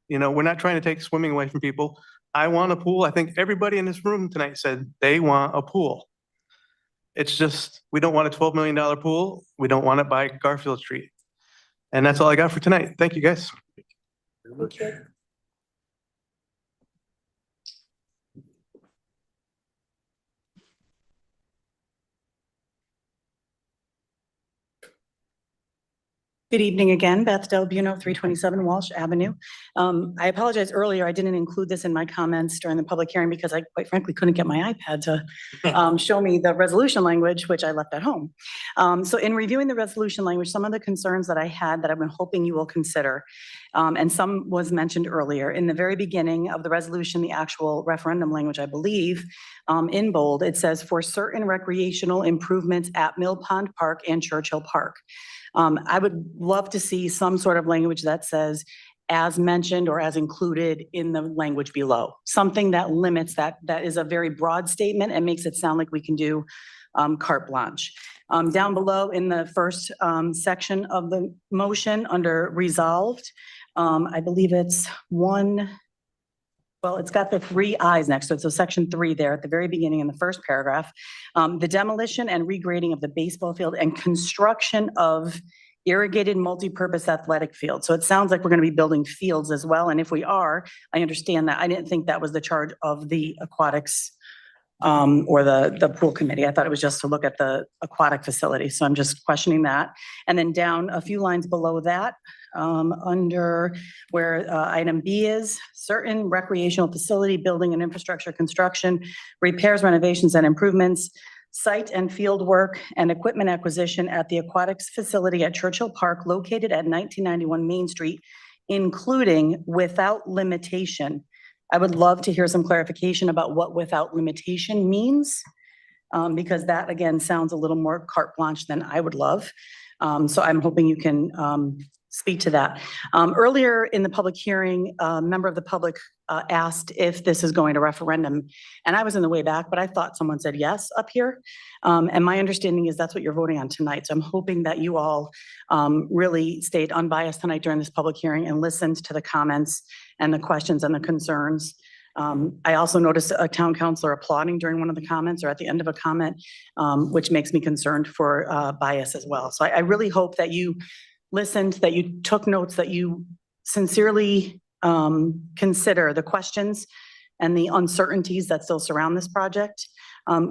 You know, we're not trying to take swimming away from people. I want a pool. I think everybody in this room tonight said they want a pool. It's just, we don't want a $12 million pool. We don't want it by Garfield Street. And that's all I got for tonight. Thank you, guys. Okay. Good evening again, Beth Del Buno, 327 Walsh Avenue. I apologize earlier, I didn't include this in my comments during the public hearing because I quite frankly couldn't get my iPad to show me the resolution language, which I left at home. So in reviewing the resolution language, some of the concerns that I had that I've been hoping you will consider, and some was mentioned earlier, in the very beginning of the resolution, the actual referendum language, I believe, in bold, it says for certain recreational improvements at Mill Pond Park and Churchill Park. I would love to see some sort of language that says as mentioned or as included in the language below. Something that limits that is a very broad statement and makes it sound like we can do carte blanche. Down below in the first section of the motion under resolved, I believe it's it's got the 3 I's next to it. So section 3 there at the very beginning in the first paragraph, the demolition and regrading of the baseball field and construction of irrigated multi-purpose athletic field. So it sounds like we're going to be building fields as well. And if we are, I understand that. I didn't think that was the charge of the aquatics or the pool committee. I thought it was just to look at the aquatic facility. So I'm just questioning that. And then down a few lines below that, under where item B is, certain recreational facility building and infrastructure construction, repairs, renovations, and improvements, site and field work and equipment acquisition at the aquatics facility at Churchill Park located at 1991 Main Street, including without limitation. I would love to hear some clarification about what without limitation means. because that again sounds a little more carte blanche than I would love. So I'm hoping you can speak to that. Earlier in the public hearing, a member of the public asked if this is going to referendum. And I was in the way back, but I thought someone said yes up here. And my understanding is that's what you're voting on tonight. So I'm hoping that you all really stayed unbiased tonight during this public hearing and listened to the comments and the questions and the concerns. I also noticed a town councilor applauding during one of the comments or at the end of a comment, which makes me concerned for bias as well. So I really hope that you listened, that you took notes, that you sincerely consider the questions and the uncertainties that still surround this project.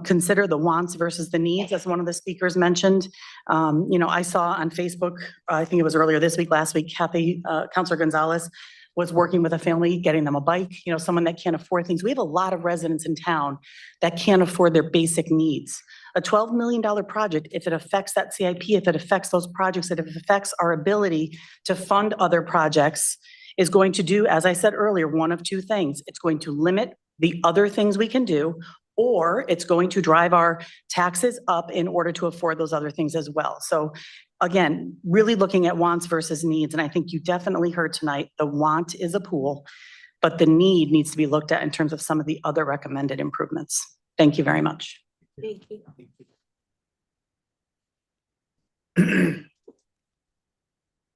Consider the wants versus the needs, as one of the speakers mentioned. I saw on Facebook, I think it was earlier this week, last week, Councilor Gonzalez was working with a family, getting them a bike, someone that can't afford things. We have a lot of residents in town that can't afford their basic needs. A $12 million project, if it affects that CIP, if it affects those projects, if it affects our ability to fund other projects, is going to do, as I said earlier, one of two things. It's going to limit the other things we can do, or it's going to drive our taxes up in order to afford those other things as well. So again, really looking at wants versus needs. And I think you definitely heard tonight, the want is a pool, but the need needs to be looked at in terms of some of the other recommended improvements. Thank you very much. Thank you.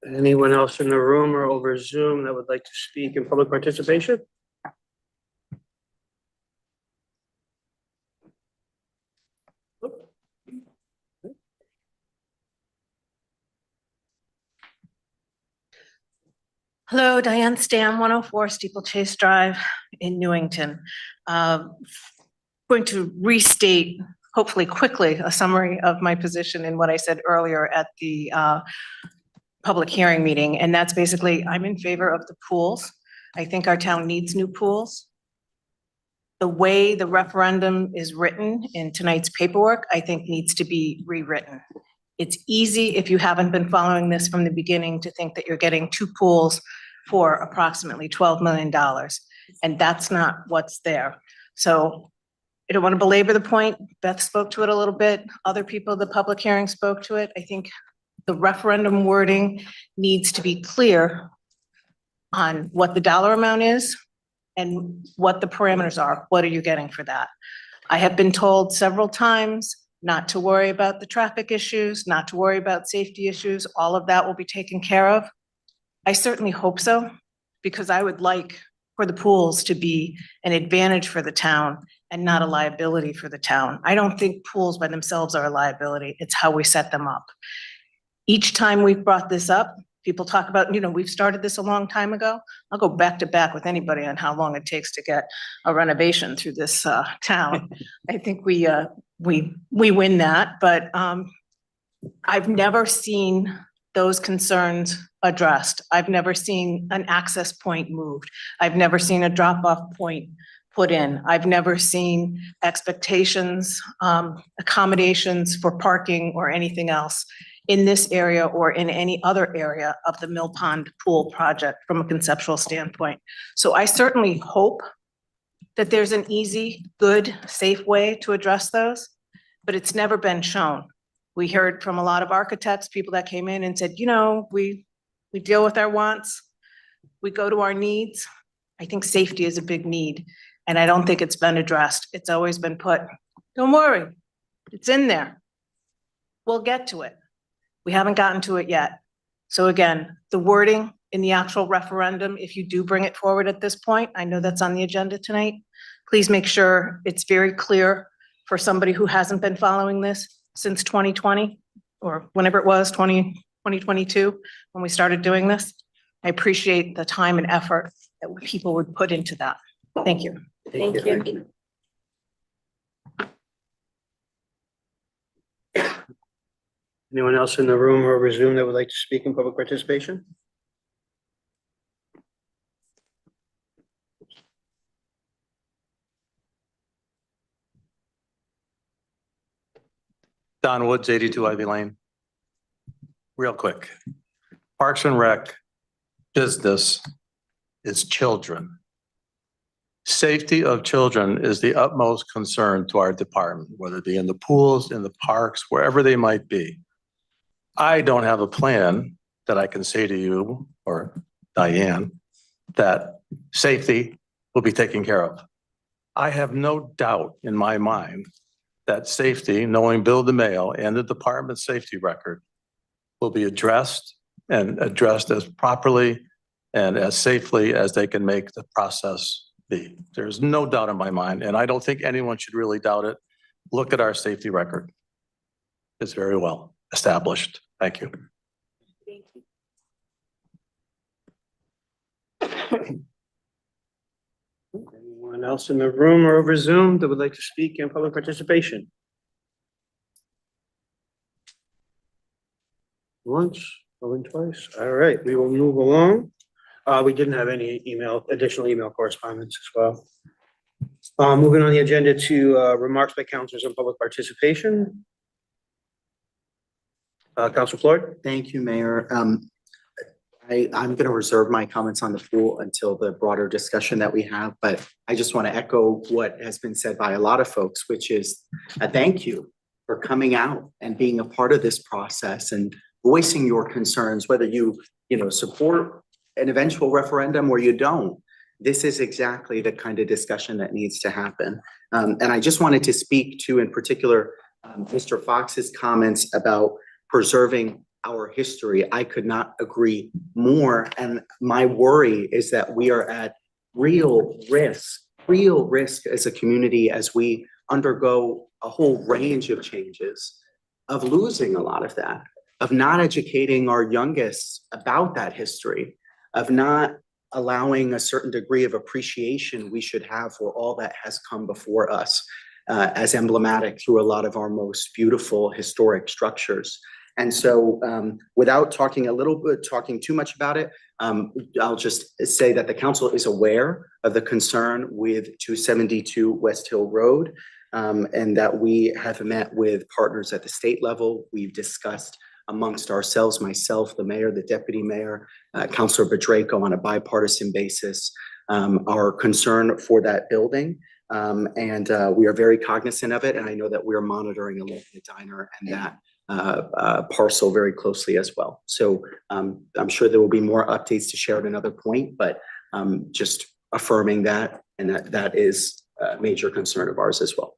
Anyone else in the room or over Zoom that would like to speak in public participation? Hello, Diane Stam, 104 Steeplechase Drive in Newington. Going to restate, hopefully quickly, a summary of my position in what I said earlier at the public hearing meeting. And that's basically, I'm in favor of the pools. I think our town needs new pools. The way the referendum is written in tonight's paperwork, I think needs to be rewritten. It's easy, if you haven't been following this from the beginning, to think that you're getting two pools for approximately $12 million. And that's not what's there. So I don't want to belabor the point. Beth spoke to it a little bit. Other people, the public hearing spoke to it. I think the referendum wording needs to be clear on what the dollar amount is and what the parameters are. What are you getting for that? I have been told several times not to worry about the traffic issues, not to worry about safety issues. All of that will be taken care of. I certainly hope so, because I would like for the pools to be an advantage for the town and not a liability for the town. I don't think pools by themselves are a liability. It's how we set them up. Each time we've brought this up, people talk about, we've started this a long time ago. I'll go back to back with anybody on how long it takes to get a renovation through this town. I think we win that, but I've never seen those concerns addressed. I've never seen an access point moved. I've never seen a drop-off point put in. I've never seen expectations, accommodations for parking or anything else in this area or in any other area of the Mill Pond Pool project from a conceptual standpoint. So I certainly hope that there's an easy, good, safe way to address those, but it's never been shown. We heard from a lot of architects, people that came in and said, we deal with our wants, we go to our needs. I think safety is a big need, and I don't think it's been addressed. It's always been put, don't worry, it's in there. We'll get to it. We haven't gotten to it yet. So again, the wording in the actual referendum, if you do bring it forward at this point, I know that's on the agenda tonight, please make sure it's very clear for somebody who hasn't been following this since 2020 or whenever it was, 2022, when we started doing this. I appreciate the time and effort that people would put into that. Thank you. Thank you. Anyone else in the room or over Zoom that would like to speak in public participation? Don Woods, 82 Ivy Lane. Real quick. Parks and Rec business is children. Safety of children is the utmost concern to our department, whether it be in the pools, in the parks, wherever they might be. I don't have a plan that I can say to you or Diane that safety will be taken care of. I have no doubt in my mind that safety, knowing Bill DeMayo and the department safety record, will be addressed and addressed as properly and as safely as they can make the process be. There's no doubt in my mind, and I don't think anyone should really doubt it. Look at our safety record. It's very well established. Thank you. Anyone else in the room or over Zoom that would like to speak in public participation? Once, going twice. All right, we will move along. We didn't have any additional email correspondence as well. Moving on the agenda to remarks by councilors on public participation. Council Floyd. Thank you, Mayor. I'm going to reserve my comments on the pool until the broader discussion that we have, but I just want to echo what has been said by a lot of folks, which is a thank you for coming out and being a part of this process and voicing your concerns, whether you support an eventual referendum or you don't. This is exactly the kind of discussion that needs to happen. And I just wanted to speak to, in particular, Mr. Fox's comments about preserving our history. I could not agree more. And my worry is that we are at real risk as a community as we undergo a whole range of changes, of losing a lot of that, of not educating our youngest about that history, of not allowing a certain degree of appreciation we should have for all that has come before us, as emblematic through a lot of our most beautiful historic structures. And so without talking too much about it, I'll just say that the council is aware of the concern with 272 West Hill Road, and that we have met with partners at the state level. We've discussed amongst ourselves, myself, the mayor, the deputy mayor, Councilor Bedrejko, on a bipartisan basis, our concern for that building. And we are very cognizant of it. And I know that we're monitoring along the diner and that parcel very closely as well. So I'm sure there will be more updates to share at another point, but just affirming that, and that is a major concern of ours as well.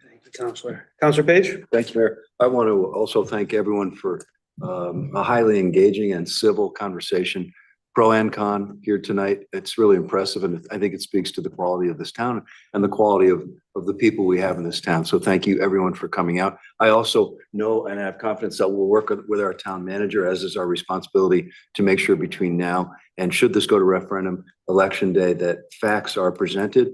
Thank you, Councilor. Councilor Page. Thank you, Mayor. I want to also thank everyone for a highly engaging and civil conversation. Pro and con here tonight. It's really impressive, and I think it speaks to the quality of this town and the quality of the people we have in this town. So thank you, everyone, for coming out. I also know and have confidence that we'll work with our town manager, as is our responsibility, to make sure between now and should this go to referendum election day, that facts are presented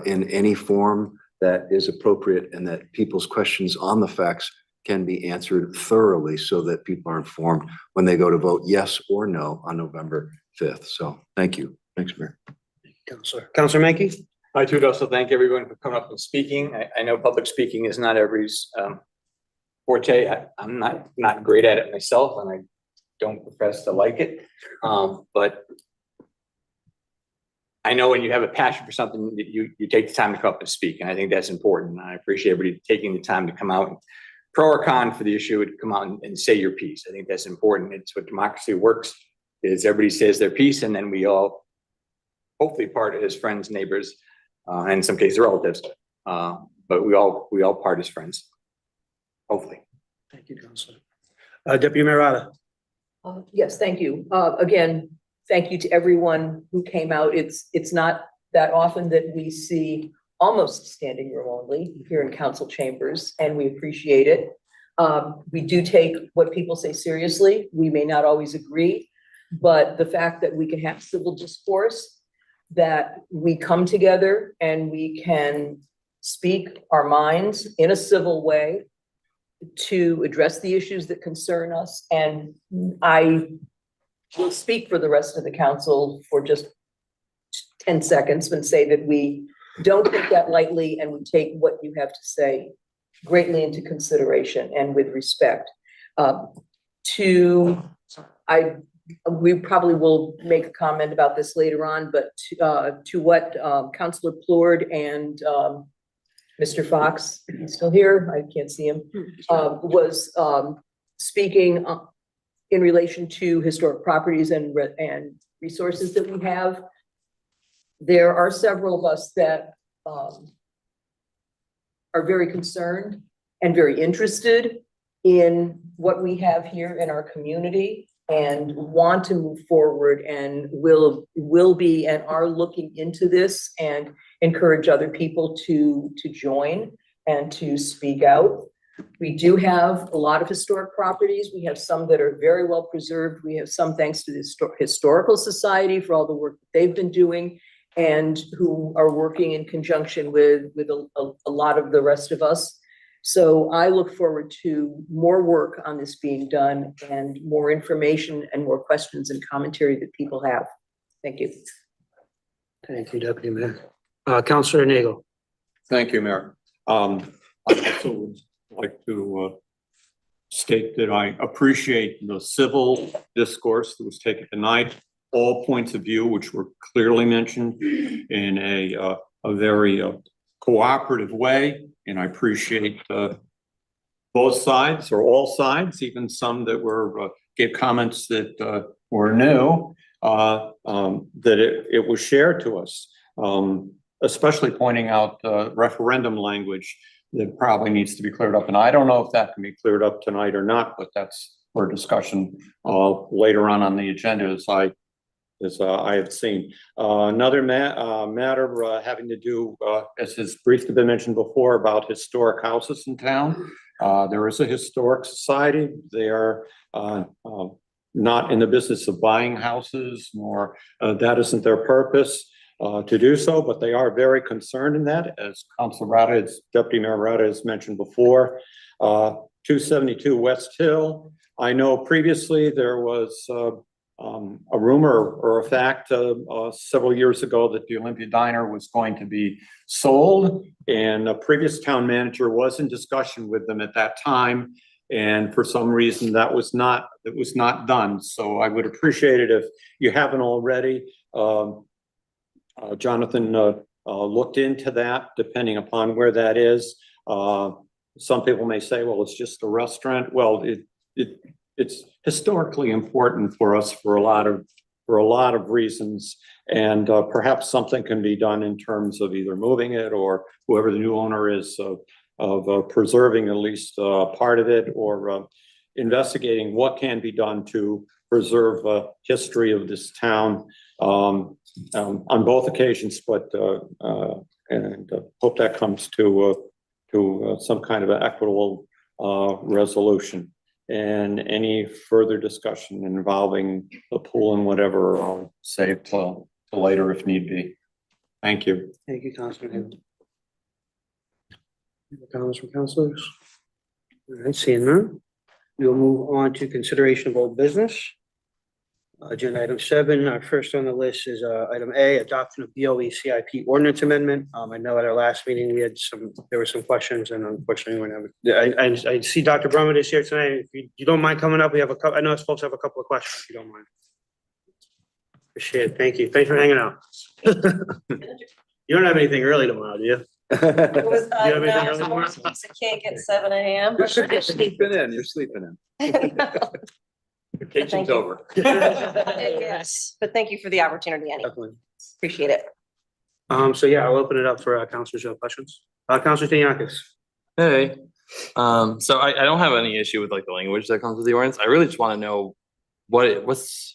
in any form that is appropriate, and that people's questions on the facts can be answered thoroughly so that people are informed when they go to vote yes or no on November 5th. So thank you. Thanks, Mayor. Councilor Mankey. I too would also thank everyone for coming up and speaking. I know public speaking is not everybody's forte. I'm not great at it myself, and I don't profess to like it. But I know when you have a passion for something, you take the time to come up and speak, and I think that's important. I appreciate everybody taking the time to come out and pro or con for the issue, to come out and say your piece. I think that's important. It's what democracy works, is everybody says their piece, and then we all hopefully part as friends, neighbors, and in some cases relatives. But we all part as friends, hopefully. Thank you, Councilor. Deputy Mayor Rada. Yes, thank you. Again, thank you to everyone who came out. It's not that often that we see almost standing room only here in council chambers, and we appreciate it. We do take what people say seriously. We may not always agree, but the fact that we can have civil discourse, that we come together and we can speak our minds in a civil way to address the issues that concern us. And I will speak for the rest of the council for just 10 seconds and say that we don't take that lightly, and we take what you have to say greatly into consideration and with respect. I we probably will make a comment about this later on, but to what Councilor Plourd and Mr. Fox, if he's still here, I can't see him, was speaking in relation to historic properties and resources that we have. There are several of us that are very concerned and very interested in what we have here in our community and want to move forward and will be and are looking into this and encourage other people to join and to speak out. We do have a lot of historic properties. We have some that are very well preserved. We have some thanks to the Historical Society for all the work that they've been doing and who are working in conjunction with a lot of the rest of us. So I look forward to more work on this being done and more information and more questions and commentary that people have. Thank you. Thank you, Deputy Mayor. Councilor Nagel. Thank you, Mayor. I also would like to state that I appreciate the civil discourse that was taken tonight, all points of view, which were clearly mentioned in a very cooperative way. And I appreciate both sides or all sides, even some that were gave comments that were new, that it was shared to us, especially pointing out referendum language that probably needs to be cleared up. And I don't know if that can be cleared up tonight or not, but that's for discussion later on the agenda as I have seen. Another matter having to do, as has briefly been mentioned before, about historic houses in town. There is a historic society. They are not in the business of buying houses, nor that isn't their purpose to do so, but they are very concerned in that, as Councilor Rada, Deputy Mayor Rada has mentioned before. 272 West Hill. I know previously there was a rumor or a fact several years ago that the Olympia Diner was going to be sold, and a previous town manager was in discussion with them at that time, and for some reason that was not done. So I would appreciate it if you haven't already. Jonathan looked into that, depending upon where that is. Some people may say, well, it's just a restaurant. Well, it's historically important for us for a lot of reasons, and perhaps something can be done in terms of either moving it or whoever the new owner is of preserving at least part of it, or investigating what can be done to preserve history of this town on both occasions. But and hope that comes to some kind of an equitable resolution. And any further discussion involving the pool and whatever, I'll save till later if need be. Thank you. Thank you, Councilor Nagel. Any comments from councilors? All right, seeing none, we'll move on to consideration of old business. Agenda item 7, first on the list is item A, adoption of BOE CIP ordinance amendment. I know at our last meeting, there were some questions, and unfortunately, I see Dr. Brummett is here tonight. If you don't mind coming up, we have I know folks have a couple of questions, if you don't mind. Appreciate it. Thank you. Thanks for hanging out. You don't have anything early tomorrow, do you? Do you have anything early tomorrow? Cake at 7 a.m. You're sleeping in, you're sleeping in. Vacation's over. Yes, but thank you for the opportunity anyway. Definitely. Appreciate it. So yeah, I'll open it up for councilors who have questions. Councilor Staniakis. Hey, so I don't have any issue with like the language that comes with the ordinance. I really just want to know what's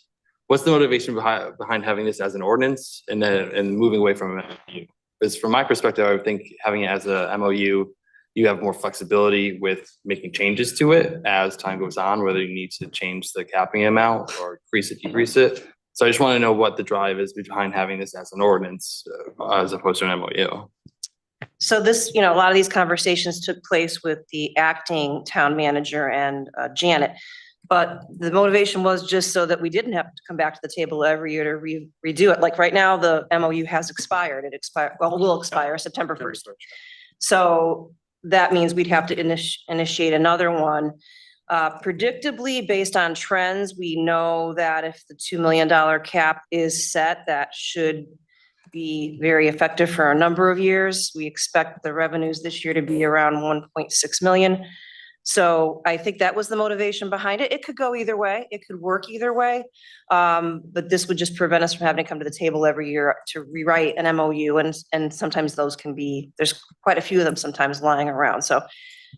the motivation behind having this as an ordinance and moving away from an MOU? Because from my perspective, I would think having it as a MOU, you have more flexibility with making changes to it as time goes on, whether you need to change the capping amount or increase it, decrease it. So I just want to know what the drive is behind having this as an ordinance as opposed to an MOU. So this, a lot of these conversations took place with the acting town manager and Janet. But the motivation was just so that we didn't have to come back to the table every year to redo it. Like right now, the MOU has expired. It will expire September 1st. So that means we'd have to initiate another one. Predictably, based on trends, we know that if the $2 million cap is set, that should be very effective for a number of years. We expect the revenues this year to be around 1.6 million. So I think that was the motivation behind it. It could go either way. It could work either way. But this would just prevent us from having to come to the table every year to rewrite an MOU. And sometimes those can be, there's quite a few of them sometimes lying around. So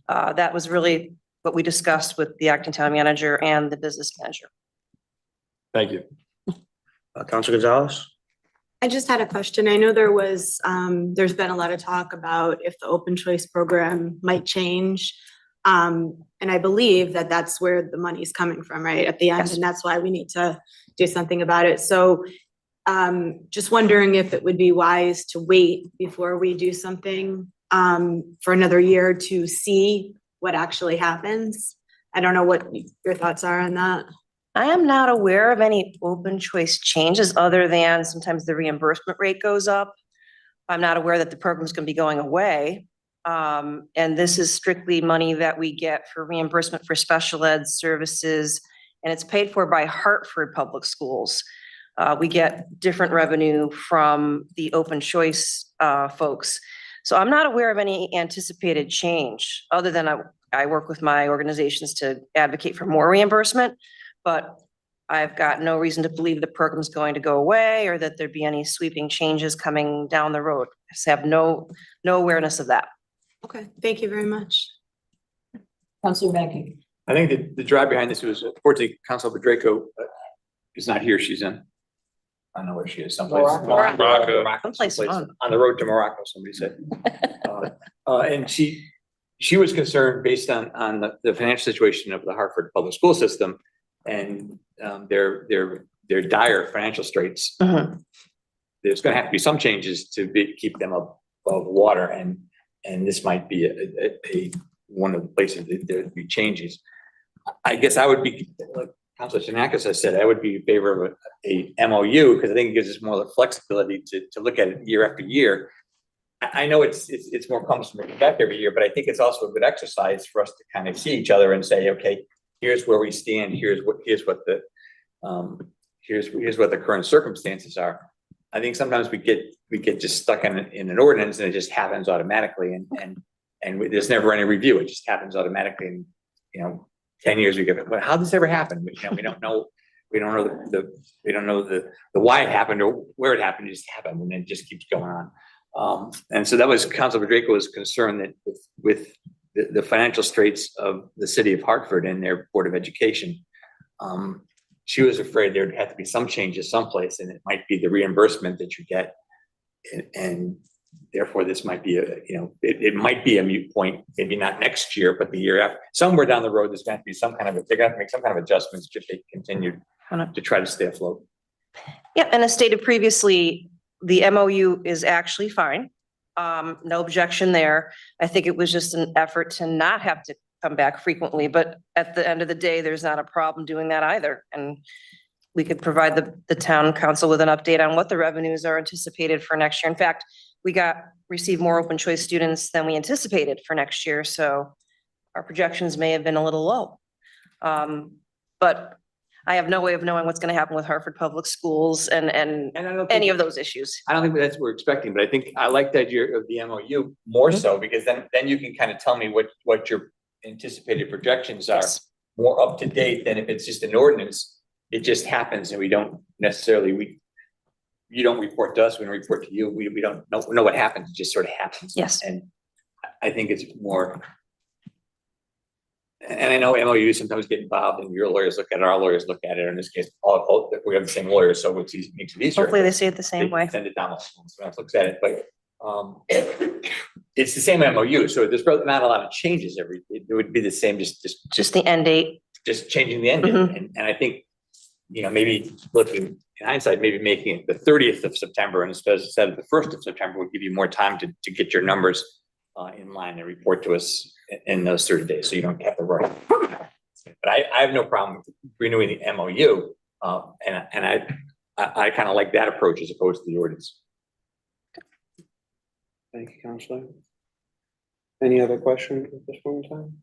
that was really what we discussed with the acting town manager and the business manager. Thank you. Councilor Gonzalez? I just had a question. I know there's been a lot of talk about if the open choice program might change. And I believe that that's where the money's coming from, right, at the end, Yes. and that's why we need to do something about it. So just wondering if it would be wise to wait before we do something for another year to see what actually happens. I don't know what your thoughts are on that. I am not aware of any open choice changes other than sometimes the reimbursement rate goes up. I'm not aware that the program's gonna be going away. And this is strictly money that we get for reimbursement for special ed services, and it's paid for by Hartford Public Schools. We get different revenue from the open choice folks. So I'm not aware of any anticipated change, other than I work with my organizations to advocate for more reimbursement. But I've got no reason to believe the program's going to go away or that there'd be any sweeping changes coming down the road. I just have no awareness of that. Okay, thank you very much. Councilor Mackey. I think the drive behind this was, unfortunately, Councilor Draco is not here. She's in, I don't know where she is, someplace. Morocco. Someplace Someplace fun. on the road to Morocco, somebody said. And she was concerned based on the financial situation of the Hartford public school system and their dire financial straits. There's gonna have to be some changes to keep them above water, and this might be a one of the places that there'd be changes. I guess I would be, like Councilor Shanakis has said, I would be in favor of a MOU, because I think it gives us more of the flexibility to look at it year after year. I know it's more cumbersome to come back every year, but I think it's also a good exercise for us to kind of see each other and say, okay, here's where we stand, here's what the current circumstances are. I think sometimes we get just stuck in an ordinance and it just happens automatically, and there's never any review. It just happens automatically, and 10 years we get, but how did this ever happen? We don't know. We don't know the why it happened or where it happened. It just happened, and it just keeps going on. And so that was Councilor Draco's concern, that with the financial straits of the city of Hartford and their Board of Education, she was afraid there'd have to be some changes someplace, and it might be the reimbursement that you get, and therefore this might be it might be a moot point, maybe not next year, but the year after, somewhere down the road, there's going to be some kind of they're going to make some kind of adjustments if they continue to try to stay afloat. Yeah, and as stated previously, the MOU is actually fine. No objection there. I think it was just an effort to not have to come back frequently, but at the end of the day, there's not a problem doing that either. And we could provide the town council with an update on what the revenues are anticipated for next year. In fact, we received more open choice students than we anticipated for next year. So our projections may have been a little low. But I have no way of knowing what's going to happen with Hartford Public Schools and any of those issues. I don't think that's what we're expecting, but I think I like the idea of the MOU more so, because then you can kind of tell me what your anticipated projections are more up to date than if it's just an ordinance. It just happens, and we don't necessarily, you don't report to us, we don't report to you. We don't know what happens. It just sort of happens. Yes. And I think it's more, and I know MOUs sometimes get involved, and your lawyers look at it, our lawyers look at it. In this case, we have the same lawyers, so it's easy, makes it easier. Hopefully they see it the same way. Send it down, someone else looks at it, but it's the same MOU, so there's probably not a lot of changes it would be the same, just the end date. Just changing the end date. And I think, maybe looking in hindsight, maybe making it the 30th of September instead of the 1st of September would give you more time to get your numbers in line and report to us in those 30 days, so you don't have to rush. But I have no problem renewing the MOU, and I kind of like that approach as opposed to the ordinance. Thank you, Counselor. Any other questions at this point in time?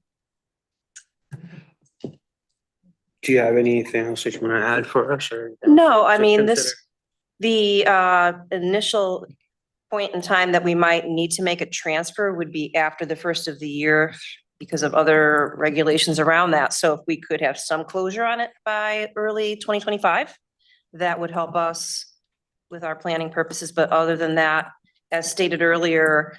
Do you have anything else that you want to add for us or? No, I to mean, consider? the initial point in time that we might need to make a transfer would be after the first of the year because of other regulations around that. So if we could have some closure on it by early 2025, that would help us with our planning purposes. But other than that, as stated earlier,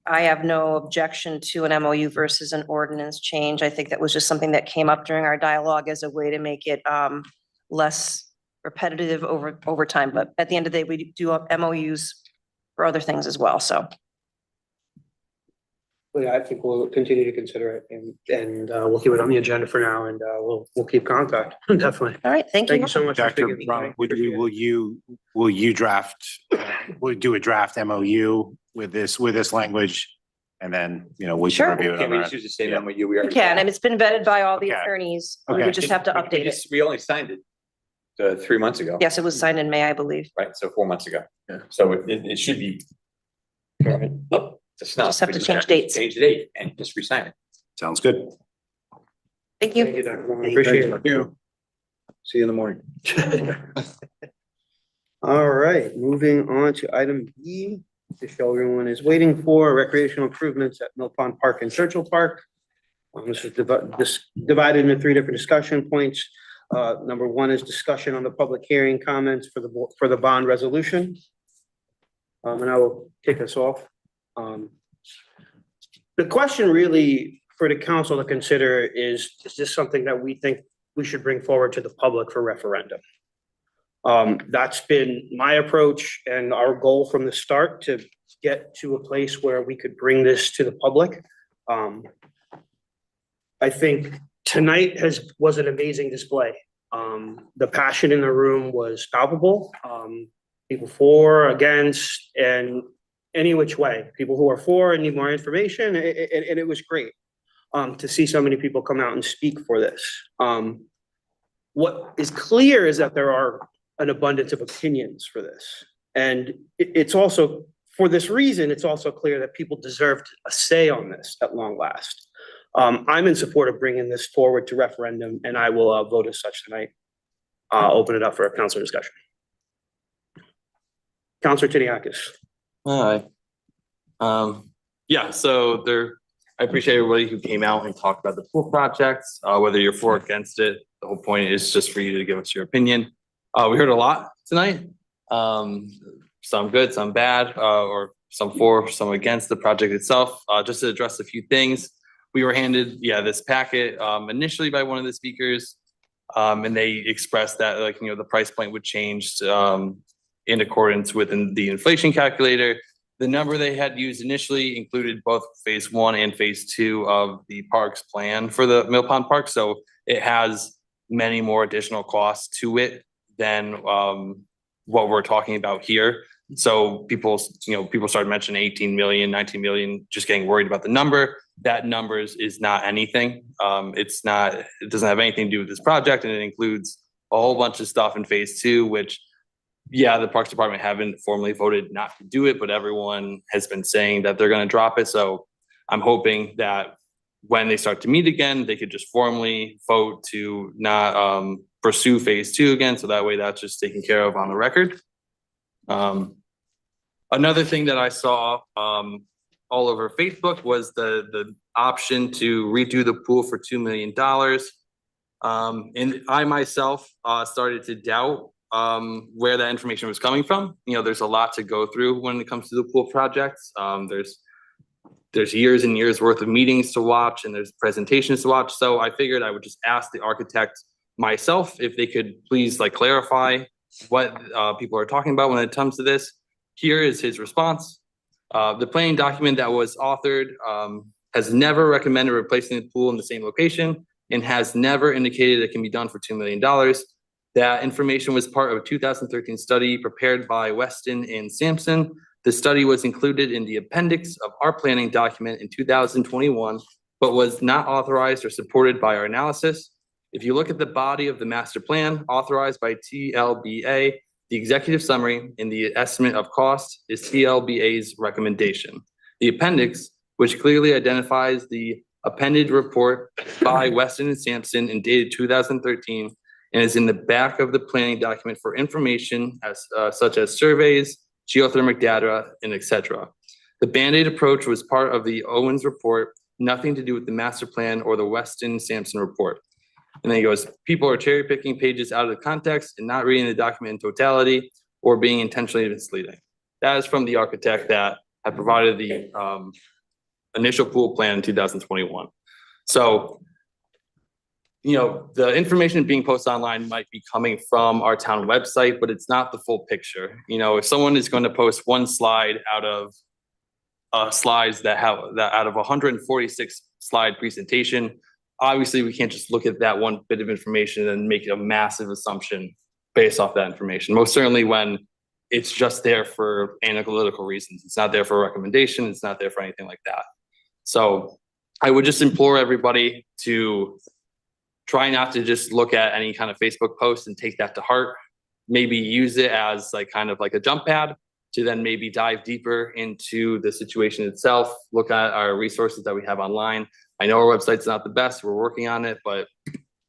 I have no objection to an MOU versus an ordinance change. I think that was just something that came up during our dialogue as a way to make it less repetitive over time. But at the end of the day, we do MOUs for other things as well, so. Well, yeah, I think we'll continue to consider it and we'll keep it on the agenda for now and we'll keep contact, definitely. All right, thank you. Thank you so much. for Dr. speaking Brown, tonight. will you draft, will you do a draft MOU with this language? And then, we can Sure. review it Can on we our. just use the same Yeah. MOU we We already can, have? and it's been vetted by all the Okay. attorneys. We Okay. would just have to update it. We only signed it 3 months ago. Yes, it was signed in May, I believe. Right, so 4 months ago. Yeah. So it should be up to snuff. Just have We to change have dates. Change the date and just re-sign it. Sounds good. Thank you. Thank you, Dr. Moore. Appreciate it. See you in the morning. All right, moving on to item B, the show everyone is waiting for, recreational improvements at Mill Pond Park and Churchill Park. This is divided into 3 different discussion points. Number 1 is discussion on the public hearing comments for the bond resolution. And I will kick us off. The question really for the council to consider is this something that we think we should bring forward to the public for referendum? That's been my approach and our goal from the start to get to a place where we could bring this to the public. I think tonight was an amazing display. The passion in the room was palpable. People for, against, and any which way. People who are for and need more information, and it was great to see so many people come out and speak for this. What is clear is that there are an abundance of opinions for this. And it's also, for this reason, it's also clear that people deserved a say on this at long last. I'm in support of bringing this forward to referendum, and I will vote as such tonight. Open it up for a council discussion. Councilor Tiniakis. Hi. Yeah, so I appreciate everybody who came out and talked about the pool projects, whether you're for or against it. The whole point is just for you to give us your opinion. We heard a lot tonight. Some good, some bad, or some for, some against the project itself. Just to address a few things. We were handed, this packet initially by one of the speakers. And they expressed that the price point would change in accordance with the inflation calculator. The number they had used initially included both phase 1 and phase 2 of the park's plan for the Mill Pond Park. So it has many more additional costs to it than what we're talking about here. So people started mentioning 18 million, 19 million, just getting worried about the number. That number is not anything. It doesn't have anything to do with this project, and it includes a whole bunch of stuff in phase 2, which the Parks Department haven't formally voted not to do it, but everyone has been saying that they're going to drop it. So I'm hoping that when they start to meet again, they could just formally vote to not pursue phase 2 again. So that way that's just taken care of on the record. Another thing that I saw all over Facebook was the option to redo the pool for $2 million. And I myself started to doubt where that information was coming from. There's a lot to go through when it comes to the pool projects. There's years and years worth of meetings to watch, and there's presentations to watch. So I figured I would just ask the architect myself if they could please clarify what people are talking about when it comes to this. Here is his response. The planning document that was authored has never recommended replacing the pool in the same location and has never indicated it can be done for $2 million. That information was part of a 2013 study prepared by Weston and Sampson. The study was included in the appendix of our planning document in 2021, but was not authorized or supported by our analysis. If you look at the body of the master plan authorized by TLBA, the executive summary in the estimate of cost is TLBA's recommendation. The appendix, which clearly identifies the appended report by Weston and Sampson and dated 2013, and is in the back of the planning document for information as such as surveys, geothermal data, and etc. The Band-Aid approach was part of the Owens report, nothing to do with the master plan or the Weston Sampson report. And then he goes, people are cherry picking pages out of the context and not reading the document in totality or being intentionally misleading. That is from the architect that had provided the initial pool plan in 2021. So, you know, the information being posted online might be coming from our town website, but it's not the full picture. You know, if someone is going to post one slide out of slides that have that out of 146 slide presentation, obviously we can't just look at that one bit of information and make a massive assumption based off that information. Most certainly when it's just there for analytical reasons. It's not there for a recommendation. It's not there for anything like that. So I would just implore everybody to try not to just look at any kind of Facebook post and take that to heart. Maybe use it as like kind of like a jump pad to then maybe dive deeper into the situation itself, look at our resources that we have online. I know our website's not the best, we're working on it, but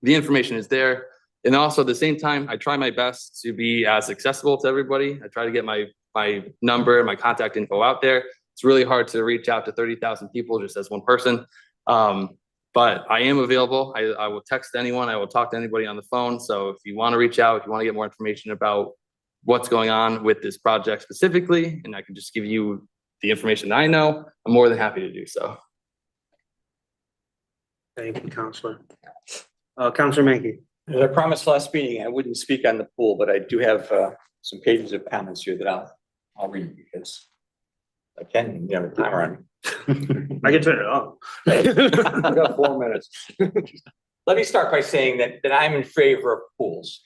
the information is there. And also at the same time, I try my best to be as accessible to everybody. I try to get my number, my contact info out there. It's really hard to reach out to 30,000 people just as one person. But I am available. I will text anyone. I will talk to anybody on the phone. So if you want to reach out, if you want to get more information about what's going on with this project specifically, and I can just give you the information that I know, I'm more than happy to do so. Thank you, Counselor. Counselor Menke. As I promised last meeting, I wouldn't speak on the pool, but I do have some pages of comments here that I'll read because I can, you have a timer on. I can turn it on. I've got 4 minutes. Let me start by saying that I'm in favor of pools.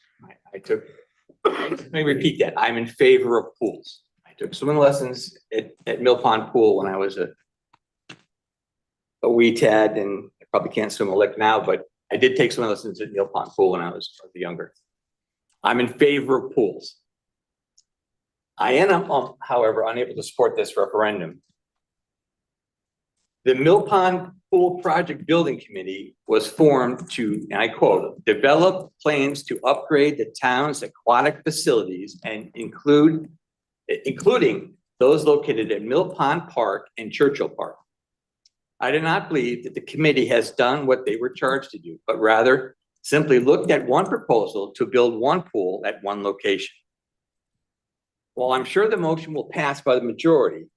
Let me repeat that. I'm in favor of pools. I took swimming lessons at Mill Pond Pool when I was a wee tad, and I probably can't swim a lick now, but I did take swimming lessons at Mill Pond Pool when I was younger. I'm in favor of pools. I am, however, unable to support this referendum. The Mill Pond Pool Project Building Committee was formed to, and I quote, develop plans to upgrade the town's aquatic facilities and including those located at Mill Pond Park and Churchill Park. I do not believe that the committee has done what they were charged to do, but rather simply looked at one proposal to build one pool at one location. While I'm sure the motion will pass by the majority,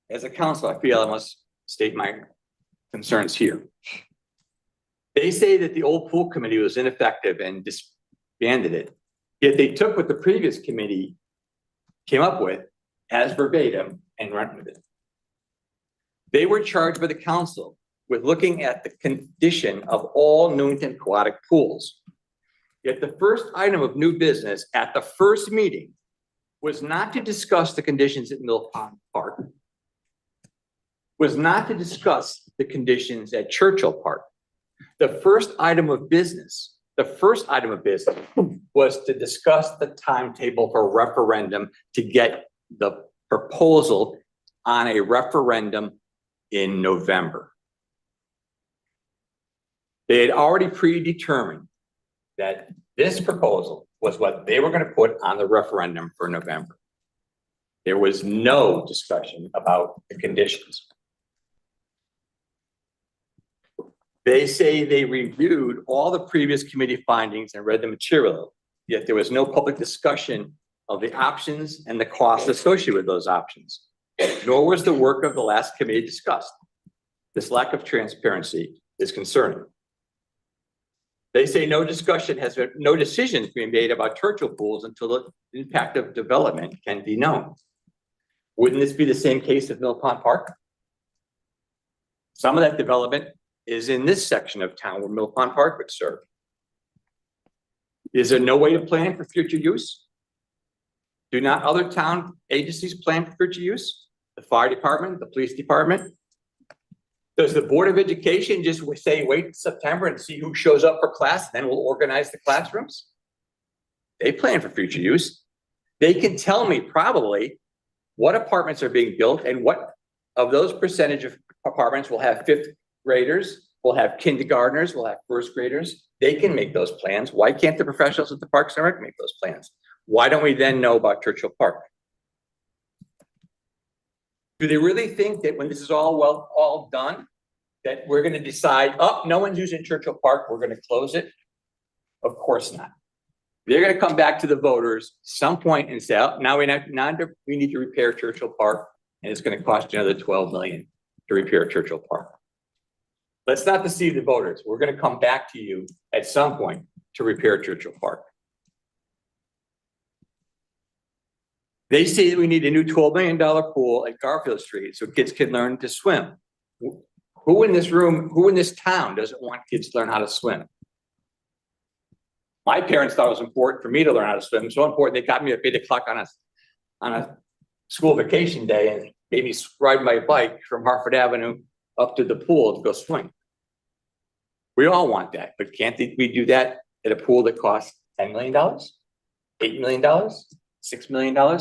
as a council, I feel I must state my concerns here. They say that the old pool committee was ineffective and disbanded it, yet they took what the previous committee came up with as verbatim and ran with it. They were charged by the council with looking at the condition of all Newington aquatic pools. Yet the first item of new business at the first meeting was not to discuss the conditions at Mill Pond Park, was not to discuss the conditions at Churchill Park. The first item of business was to discuss the timetable for referendum to get the proposal on a referendum in November. They had already predetermined that this proposal was what they were going to put on the referendum for November. There was no discussion about the conditions. They say they reviewed all the previous committee findings and read the material, yet there was no public discussion of the options and the costs associated with those options, nor was the work of the last committee discussed. This lack of transparency is concerning. They say no decisions being made about Churchill pools until the impact of development can be known. Wouldn't this be the same case of Mill Pond Park? Some of that development is in this section of town where Mill Pond Park would serve. Is there no way to plan for future use? Do not other town agencies plan for future use? The fire department, the police department? Does the Board of Education just say, wait in September and see who shows up for class, then we'll organize the classrooms? They plan for future use. They can tell me probably what apartments are being built and what of those percentage of apartments will have graders, we'll have kindergartners, we'll have first graders. They can make those plans. Why can't the professionals at the Parks and Rec make those plans? Why don't we then know about Churchill Park? Do they really think that when this is all done, that we're gonna decide, oh, no one's using Churchill Park, we're gonna close it? Of course not. They're gonna come back to the voters some point and say, oh, now we need to repair Churchill Park, and it's gonna cost you another 12 million to repair Churchill Park. Let's not deceive the voters. We're gonna come back to you at some point to repair Churchill Park. They say that we need a new $12 million pool at Garfield Street so kids can learn to swim. Who in this room, who in this town doesn't want kids to learn how to swim? My parents thought it was important for me to learn how to swim. So important, they got me at 8 o'clock on a school vacation day and made me ride my bike from Hartford Avenue up to the pool to go swim. We all want that, but can't we do that at a pool that costs $10 million, $8 million, $6 million?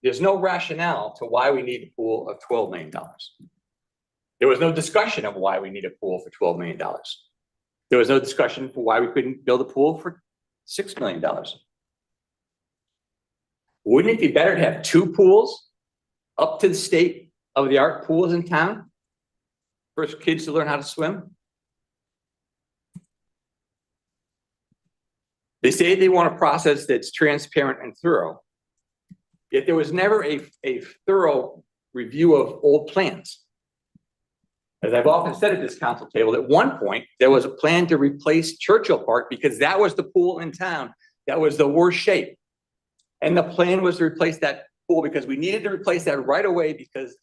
There's no rationale to why we need a pool of $12 million. There was no discussion of why we need a pool for $12 million. There was no discussion for why we couldn't build a pool for $6 million. Wouldn't it be better to have two pools up to the state of the art pools in town for kids to learn how to swim? They say they want a process that's transparent and thorough. Yet there was never a thorough review of old plans. As I've often said at this council table, at one point, there was a plan to replace Churchill Park because that was the pool in town that was the worst shape. And the plan was to replace that pool because we needed to replace that right away because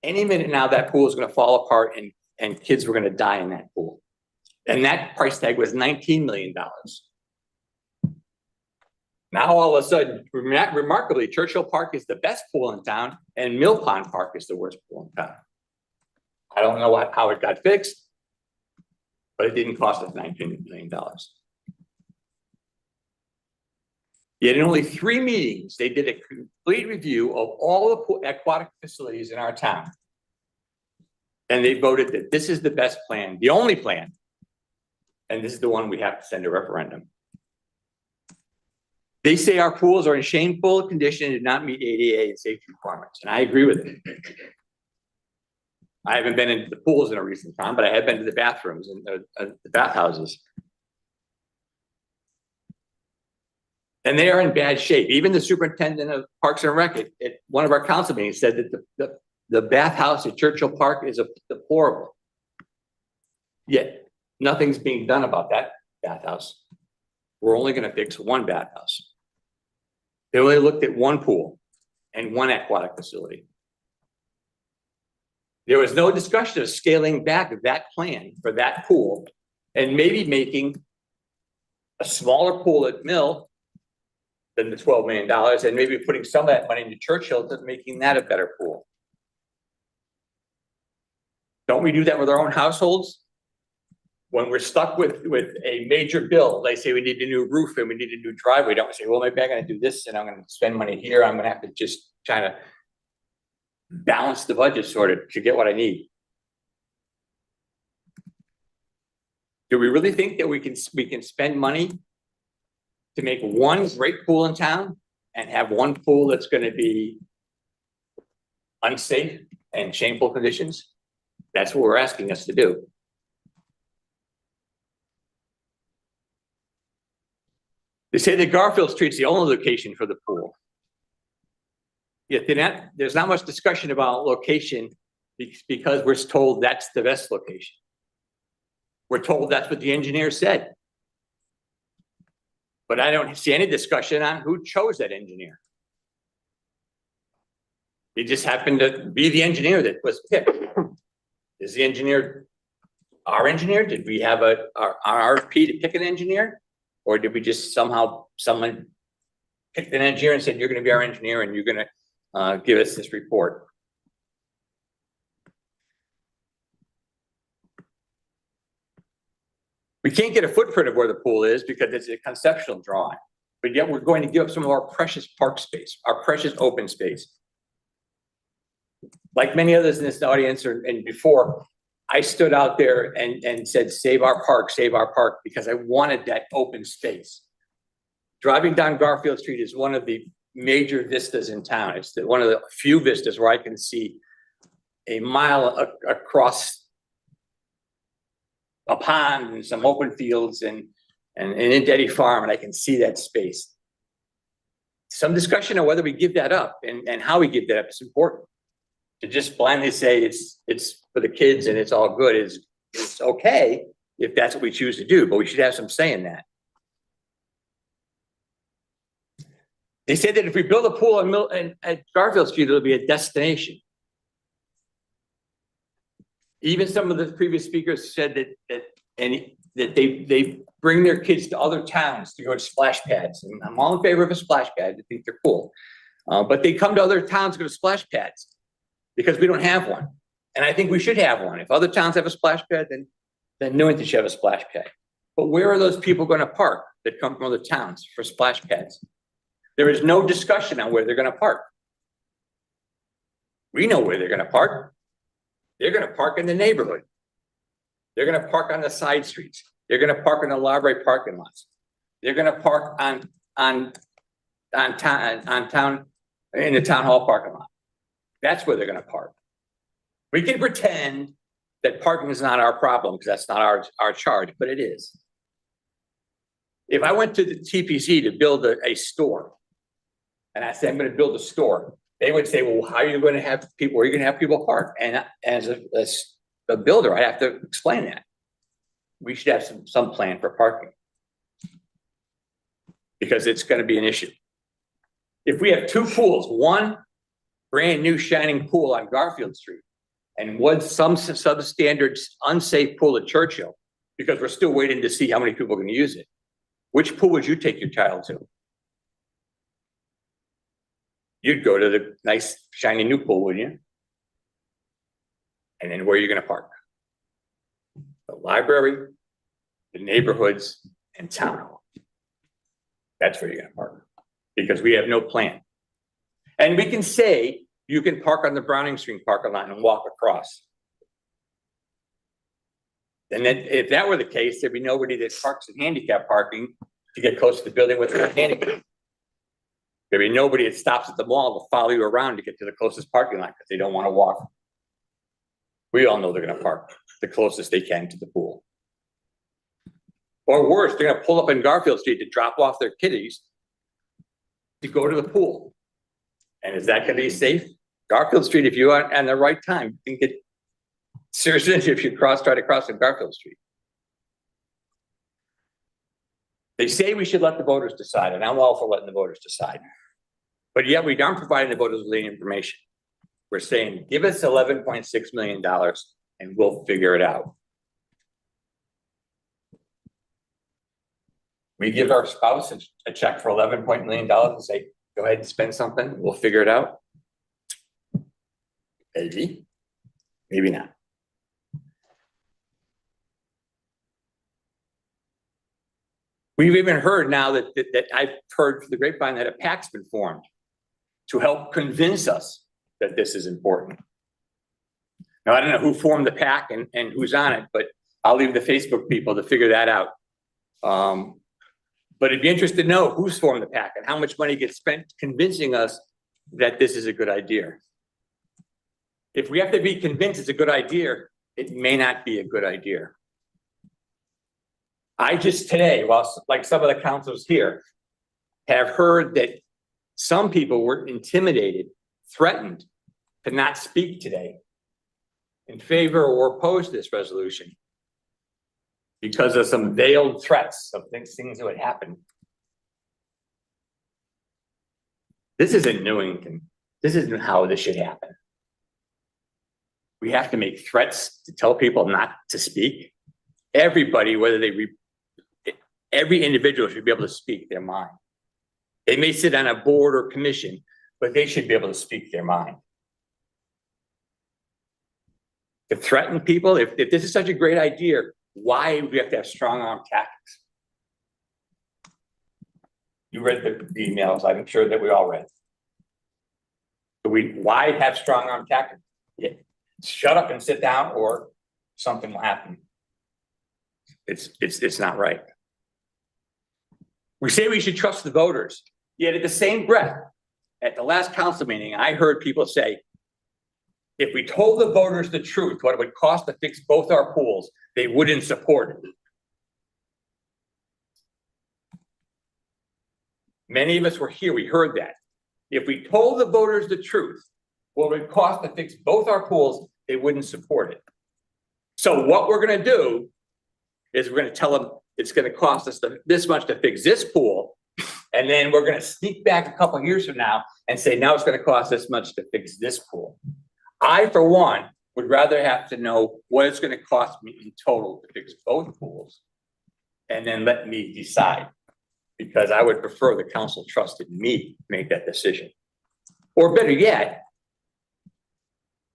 any minute now that pool is going to fall apart and kids were going to die in that pool. And that price tag was $19 million. Now, all of a sudden, remarkably, Churchill Park is the best pool in town and Mill Pond Park is the worst pool in town. I don't know how it got fixed, but it didn't cost us $19 million. Yet in only 3 meetings, they did a complete review of all the aquatic facilities in our town. And they voted that this is the best plan, the only plan. And this is the one we have to send a referendum. They say our pools are in shameful condition and did not meet ADA and safety requirements. And I agree with it. I haven't been into the pools in a recent time, but I have been to the bathrooms and the bathhouses. And they are in bad shape. Even the superintendent of Parks and Rec at one of our council meetings said that the bathhouse at Churchill Park is deplorable. Yet nothing's being done about that bathhouse. We're only going to fix one bathhouse. They only looked at one pool and one aquatic facility. There was no discussion of scaling back that plan for that pool and maybe making a smaller pool at Mill than the $12 million and maybe putting some of that money into Churchill to making that a better pool. Don't we do that with our own households? When we're stuck with a major bill, they say we need a new roof and we need a new driveway. Don't we say, well, maybe I'm going to do this and I'm going to spend money here. I'm going to have to just try to balance the budget sort of to get what I need. Do we really think that we can spend money to make one great pool in town and have one pool that's going to be unsafe and shameful conditions? That's what we're asking us to do. They say that Garfield Street's the only location for the pool. Yet there's not much discussion about location because we're told that's the best location. We're told that's what the engineer said. But I don't see any discussion on who chose that engineer. He just happened to be the engineer that was picked. Is the engineer our engineer? Did we have our RFP to pick an engineer? Or did we just someone picked an engineer and said, you're going to be our engineer and you're going to give us this report? We can't get a footprint of where the pool is because it's a conceptual drawing, but yet we're going to give up some of our precious park space, our precious open space. Like many others in this audience and before, I stood out there and said, save our park, because I wanted that open space. Driving down Garfield Street is one of the major vistas in town. It's one of the few vistas where I can see a mile across a pond and some open fields and in Deddy Farm, and I can see that space. Some discussion on whether we give that up and how we give that up is important. To just blindly say it's for the kids and it's all good is okay if that's what we choose to do, but we should have some say in that. They said that if we build a pool at Garfield Street, it'll be a destination. Even some of the previous speakers said that they bring their kids to other towns to go to splash pads. And I'm all in favor of a splash pad. I think they're cool. But they come to other towns to go to splash pads because we don't have one. And I think we should have one. If other towns have a splash pad, then Newington should have a splash pad. But where are those people going to park that come from other towns for splash pads? There is no discussion on where they're going to park. We know where they're going to park. They're going to park in the neighborhood. They're going to park on the side streets. They're going to park in the library parking lots. They're going to park in the town hall parking lot. That's where they're going to park. We can pretend that parking is not our problem because that's not our charge, but it is. If I went to the TPC to build a store, and I said, I'm going to build a store, they would say, well, how are you going to have people, where are you going to have people park? And as a builder, I have to explain that. We should have some plan for parking because it's going to be an issue. If we have two pools, one brand new shining pool on Garfield Street and some substandard unsafe pool at Churchill, because we're still waiting to see how many people are going to use it, which pool would you take your child to? You'd go to the nice shiny new pool, wouldn't you? And then where are you going to park? The library, the neighborhoods, and town hall. That's where you're going to park because we have no plan. And we can say you can park on the Browning Street parking lot and walk across. And then if that were the case, there'd be nobody that parks in handicap parking to get close to the building with their handicap. There'd be nobody that stops at the mall to follow you around to get to the closest parking lot because they don't want to walk. We all know they're going to park the closest they can to the pool. Or worse, they're going to pull up in Garfield Street to drop off their kiddies to go to the pool. And is that going to be safe? Garfield Street, if you are on the right time, you can get serious injury if you try to cross in Garfield Street. They say we should let the voters decide, and I'm all for letting the voters decide. But yet we aren't providing the voters with any information. We're saying, give us $11.6 million and we'll figure it out. We give our spouse a check for $11 million and say, go ahead and spend something, we'll figure it out. Maybe, maybe not. We've even heard now that I've heard from the grapevine that a PAC's been formed to help convince us that this is important. Now, I don't know who formed the PAC and who's on it, but I'll leave the Facebook people to figure that out. But it'd be interesting to know who's formed the PAC and how much money gets spent convincing us that this is a good idea. If we have to be convinced it's a good idea, it may not be a good idea. I just today, while like some of the councils here, have heard that some people were intimidated, threatened to not speak today in favor or oppose this resolution because of some veiled threats of things that would happen. This isn't Newington. This isn't how this should happen. We have to make threats to tell people not to speak. Everybody, every individual should be able to speak their mind. They may sit on a board or commission, but they should be able to speak their mind. To threaten people, if this is such a great idea, why do we have to have strong arm tactics? You read the emails, I'm sure that we all read. Why have strong arm tactics? Yeah. Shut up and sit down or something will happen. It's not right. We say we should trust the voters, yet at the same breath, at the last council meeting, I heard people say, if we told the voters the truth, what it would cost to fix both our pools, they wouldn't support it. Many of us were here, we heard that. If we told the voters the truth, what it would cost to fix both our pools, they wouldn't support it. So what we're gonna do is we're gonna tell them it's gonna cost us this much to fix this pool. And then we're gonna sneak back a couple of years from now and say, now it's gonna cost this much to fix this pool. I, for one, would rather have to know what it's gonna cost me in total to fix both pools. And then let me decide, because I would prefer the council trusted me to make that decision. Or better yet,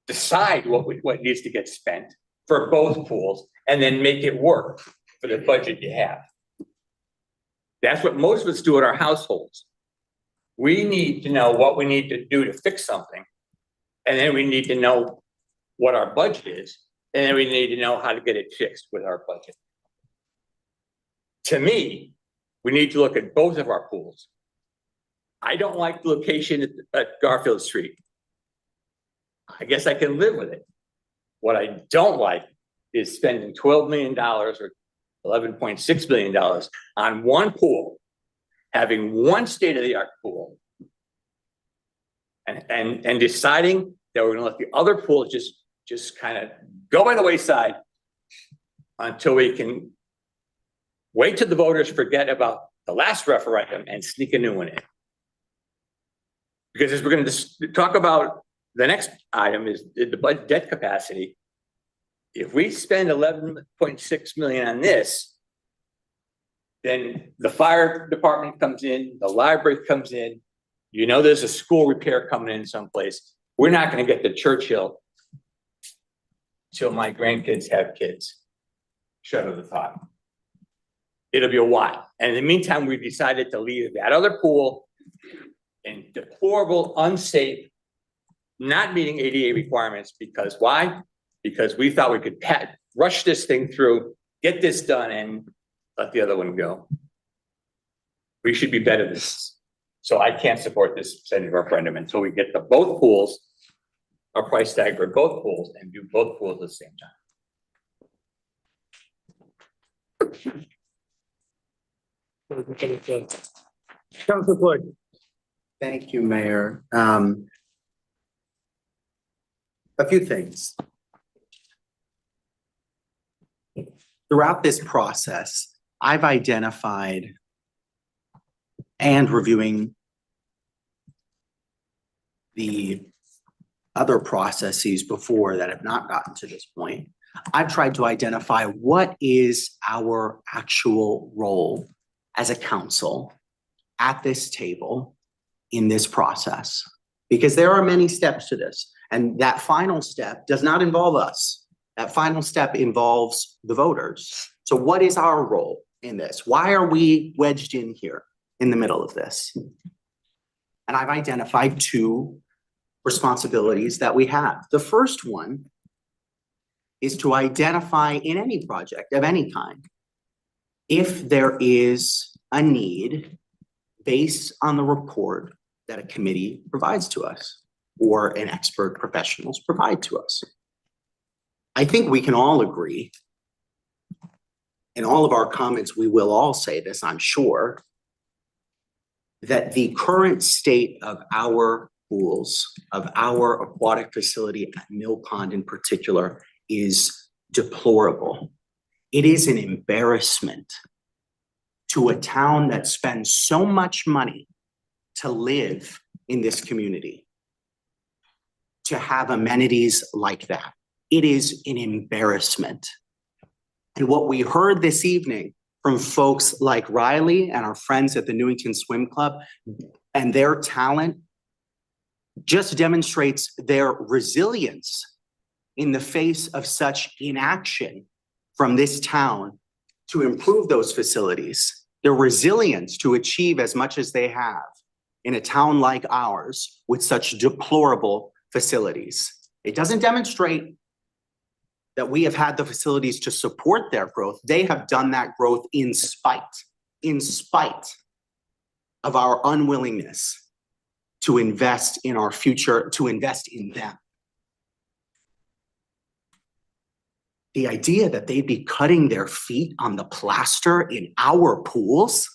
decide what needs to get spent for both pools and then make it work for the budget you have. That's what most of us do in our households. We need to know what we need to do to fix something. And then we need to know what our budget is. And then we need to know how to get it fixed with our budget. To me, we need to look at both of our pools. I don't like the location at Garfield Street. I guess I can live with it. What I don't like is spending $12 million or $11.6 million on one pool, having one state-of-the-art pool, and deciding that we're gonna let the other pool just kind of go by the wayside until we can wait till the voters forget about the last referendum and sneak a new one in. Because as we're gonna talk about, the next item is the debt capacity. If we spend 11.6 million on this, then the fire department comes in, the library comes in, you know, there's a school repair coming in someplace. We're not gonna get to Churchill till my grandkids have kids. Shudder the thought. It'll be a while. And in the meantime, we've decided to leave that other pool in deplorable, unsafe, not meeting ADA requirements. Because why? Because we thought we could rush this thing through, get this done, and let the other one go. We should be better than this. So I can't support this Senate referendum until we get both pools, a price tag for both pools, and do both pools at the same time. Council Floyd. Thank you, Mayor. A few things. Throughout this process, I've identified and reviewing the other processes before that have not gotten to this point. I've tried to identify what is our actual role as a council at this table in this process, because there are many steps to this. And that final step does not involve us. That final step involves the voters. So what is our role in this? Why are we wedged in here in the middle of this? And I've identified two responsibilities that we have. The first one is to identify in any project of any kind, if there is a need based on the report that a committee provides to us or an expert professionals provide to us. I think we can all agree, in all of our comments, we will all say this, I'm sure, that the current state of our pools, of our aquatic facility at Mill Pond in particular, is deplorable. It is an embarrassment to a town that spends so much money to live in this community to have amenities like that. It is an embarrassment. And what we heard this evening from folks like Riley and our friends at the Newington Swim Club and their talent just demonstrates their resilience in the face of such inaction from this town to improve those facilities, their resilience to achieve as much as they have in a town like ours with such deplorable facilities. It doesn't demonstrate that we have had the facilities to support their growth. They have done that growth in spite of our unwillingness to invest in our future, to invest in them. The idea that they'd be cutting their feet on the plaster in our pools,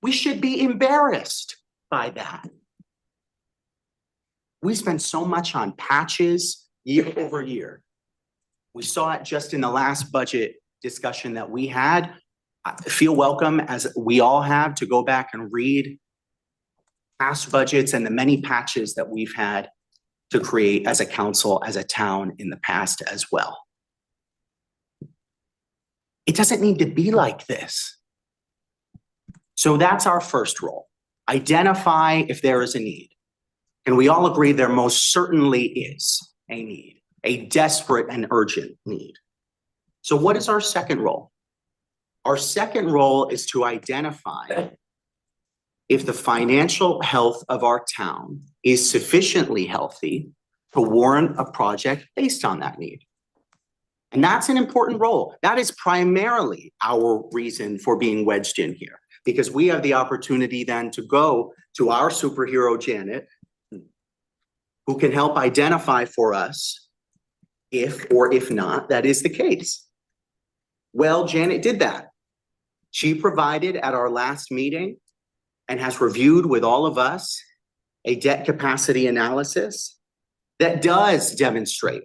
we should be embarrassed by that. We spend so much on patches year over year. We saw it just in the last budget discussion that we had. I feel welcome, as we all have, to go back and read past budgets and the many patches that we've had to create as a council, as a town in the past as well. It doesn't need to be like this. So that's our first role. Identify if there is a need. And we all agree there most certainly is a need, a desperate and urgent need. So what is our second role? Our second role is to identify if the financial health of our town is sufficiently healthy to warrant a project based on that need. And that's an important role. That is primarily our reason for being wedged in here, because we have the opportunity then to go to our superhero Janet, who can help identify for us if or if not that is the case. Well, Janet did that. She provided at our last meeting and has reviewed with all of us a debt capacity analysis that does demonstrate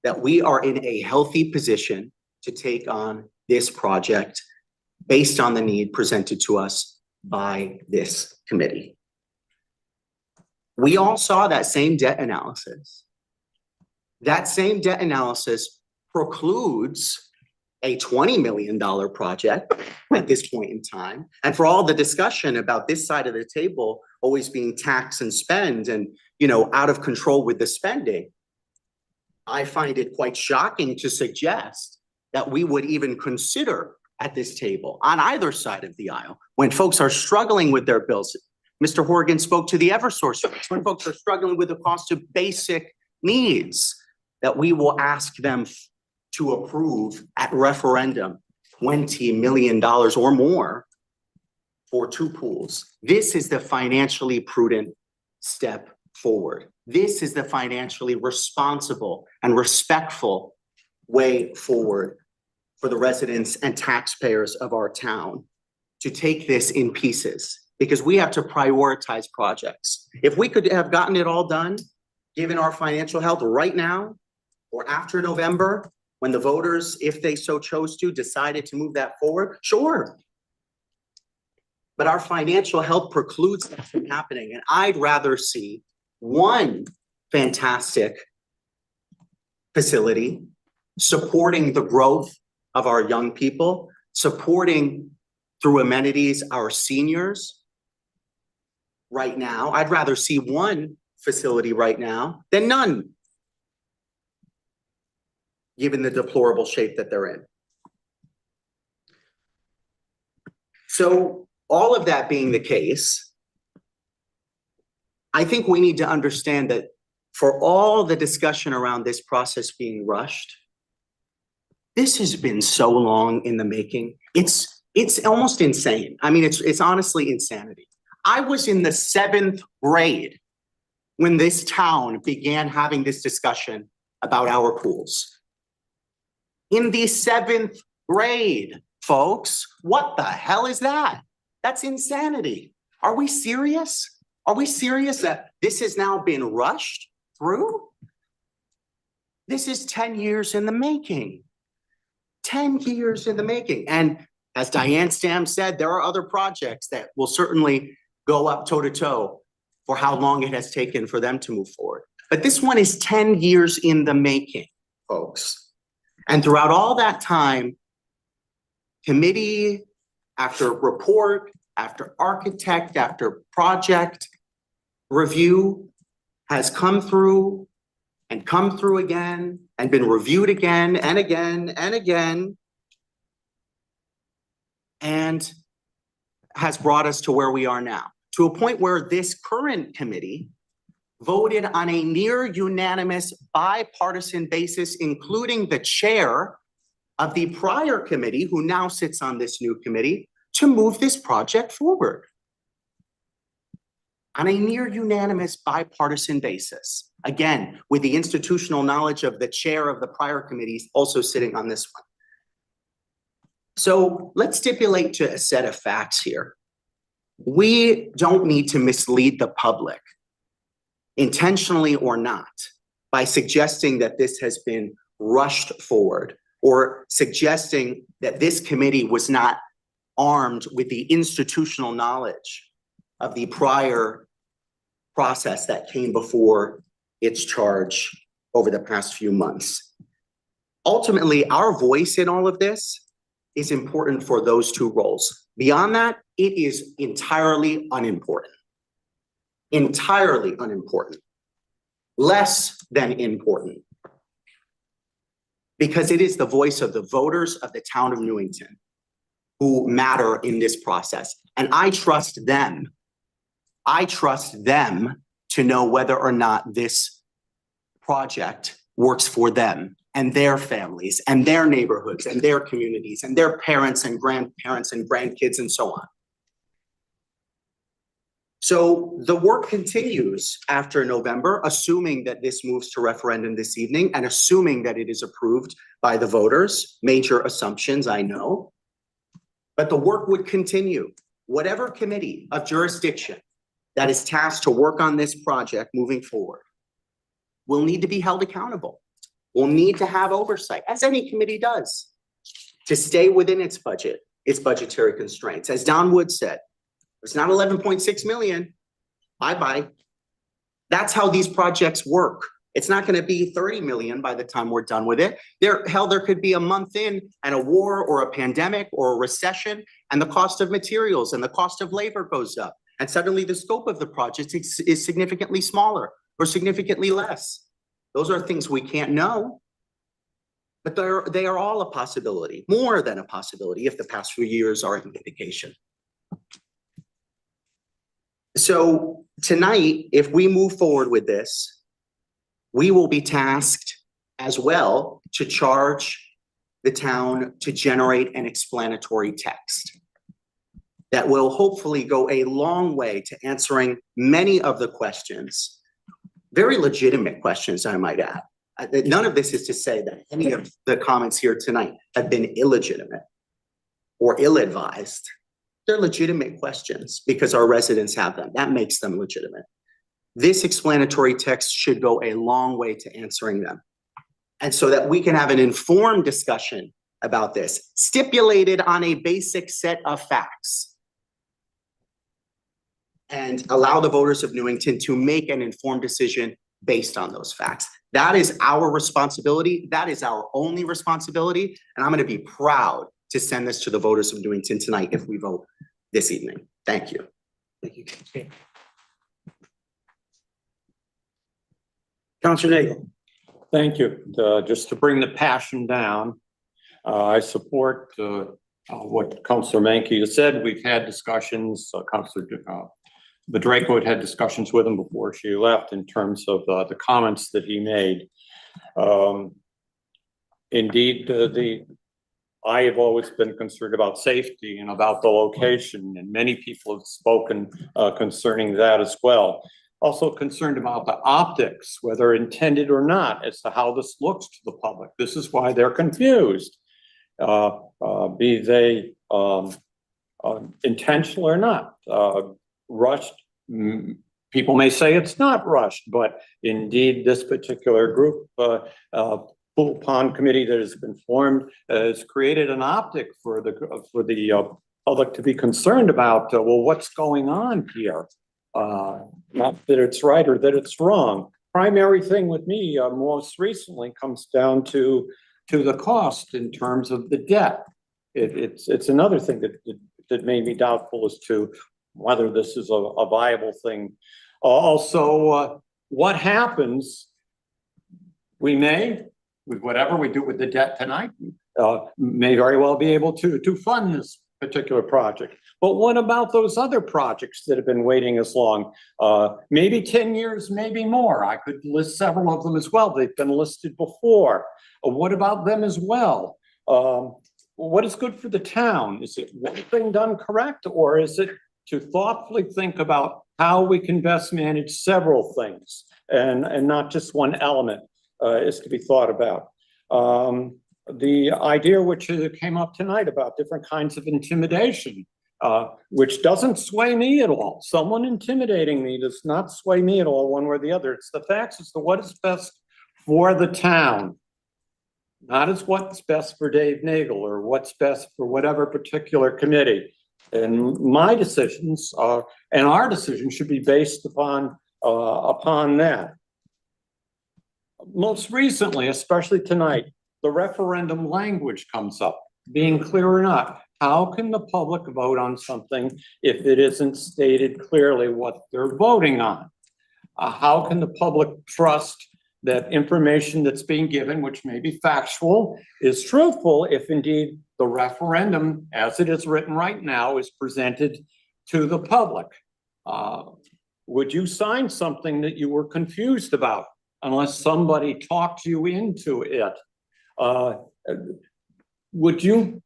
that we are in a healthy position to take on this project based on the need presented to us by this committee. We all saw that same debt analysis. That same debt analysis precludes a $20 million project at this point in time. And for all the discussion about this side of the table always being tax and spend and, you know, out of control with the spending, I find it quite shocking to suggest that we would even consider at this table on either side of the aisle when folks are struggling with their bills. Mr. Horgan spoke to the Eversource rates. When folks are struggling with the cost of basic needs, that we will ask them to approve at referendum $20 million or more for 2 pools. This is the financially prudent step forward. This is the financially responsible and respectful way forward for the residents and taxpayers of our town to take this in pieces, because we have to prioritize projects. If we could have gotten it all done, given our financial health right now or after November, when the voters, if they so chose to, decided to move that forward, sure. But our financial health precludes that from happening. And I'd rather see one fantastic facility supporting the growth of our young people, supporting through amenities our seniors right now. I'd rather see one facility right now than none, given the deplorable shape that they're in. So all of that being the case, I think we need to understand that for all the discussion around this process being rushed, this has been so long in the making. It's almost insane. I mean, it's honestly insanity. I was in the 7th grade when this town began having this discussion about our pools. In the 7th grade, folks, what the hell is that? That's insanity. Are we serious? Are we serious that this has now been rushed through? This is 10 years in the making. 10 years in the making. And as Diane Stam said, there are other projects that will certainly go up toe to toe for how long it has taken for them to move forward. But this one is 10 years in the making, folks. And throughout all that time, committee after report, after architect, after project review has come through and come through again and been reviewed again and again and again, and has brought us to where we are now, to a point where this current committee voted on a near unanimous bipartisan basis, including the chair of the prior committee, who now sits on this new committee, to move this project forward. On a near unanimous bipartisan basis. Again, with the institutional knowledge of the chair of the prior committees also sitting on this one. So let's stipulate to a set of facts here. We don't need to mislead the public, intentionally or not, by suggesting that this has been rushed forward or suggesting that this committee was not armed with the institutional knowledge of the prior process that came before its charge over the past few months. Ultimately, our voice in all of this is important for those two roles. Beyond that, it is entirely unimportant. Entirely unimportant. Less than important. Because it is the voice of the voters of the town of Newington who matter in this process. And I trust them. I trust them to know whether or not this project works for them and their families and their neighborhoods and their communities and their parents and grandparents and grandkids and so on. So the work continues after November, assuming that this moves to referendum this evening and assuming that it is approved by the voters. Major assumptions, I know. But the work would continue. Whatever committee of jurisdiction that is tasked to work on this project moving forward will need to be held accountable. Will need to have oversight, as any committee does, to stay within its budget, its budgetary constraints. As Don Wood said, it's not 11.6 million. Bye-bye. That's how these projects work. It's not going to be 30 million by the time we're done with it. There could be a month in and a war or a pandemic or a recession, and the cost of materials and the cost of labor goes up. And suddenly the scope of the project is significantly smaller or significantly less. Those are things we can't know, but they are all a possibility, more than a possibility if the past few years are an indication. So tonight, if we move forward with this, we will be tasked as well to charge the town to generate an explanatory text that will hopefully go a long way to answering many of the questions, very legitimate questions, I might add. None of this is to say that any of the comments here tonight have been illegitimate or ill-advised. They're legitimate questions because our residents have them. That makes them legitimate. This explanatory text should go a long way to answering them. And so that we can have an informed discussion about this, stipulated on a basic set of facts, and allow the voters of Newington to make an informed decision based on those facts. That is our responsibility. That is our only responsibility. And I'm going to be proud to send this to the voters of Newington tonight if we vote this evening. Thank you. Thank you. Councilor Nagel. Thank you. Just to bring the passion down, I support what Councilor Mankey has said. We've had discussions, Councilor Draco had discussions with him before she left in terms of the comments that he made. Indeed, I have always been concerned about safety and about the location, and many people have spoken concerning that as well. Also concerned about the optics, whether intended or not, as to how this looks to the public. This is why they're confused, be they intentional or not. Rushed, people may say it's not rushed, but indeed this particular group, Pool Pond Committee that has been formed, has created an optic for the public to be concerned about. Well, what's going on here? Not that it's right or that it's wrong. Primary thing with me, most recently, comes down to the cost in terms of the debt. It's another thing that made me doubtful as to whether this is a viable thing. Also, what happens? We may, with whatever we do with the debt tonight, may very well be able to fund this particular project. But what about those other projects that have been waiting as long? Maybe 10 years, maybe more. I could list several of them as well. They've been listed before. What about them as well? What is good for the town? Is it one thing done correct, or is it to thoughtfully think about how we can best manage several things and not just one element is to be thought about. The idea which came up tonight about different kinds of intimidation, which doesn't sway me at all. Someone intimidating me does not sway me at all one way or the other. It's the facts as to what is best for the town, not as what's best for Dave Nagel or what's best for whatever particular committee. And my decisions and our decisions should be based upon that. Most recently, especially tonight, the referendum language comes up. Being clear or not, how can the public vote on something if it isn't stated clearly what they're voting on? How can the public trust that information that's being given, which may be factual, is truthful if indeed the referendum, as it is written right now, is presented to the public? Would you sign something that you were confused about unless somebody talked you into it? Would you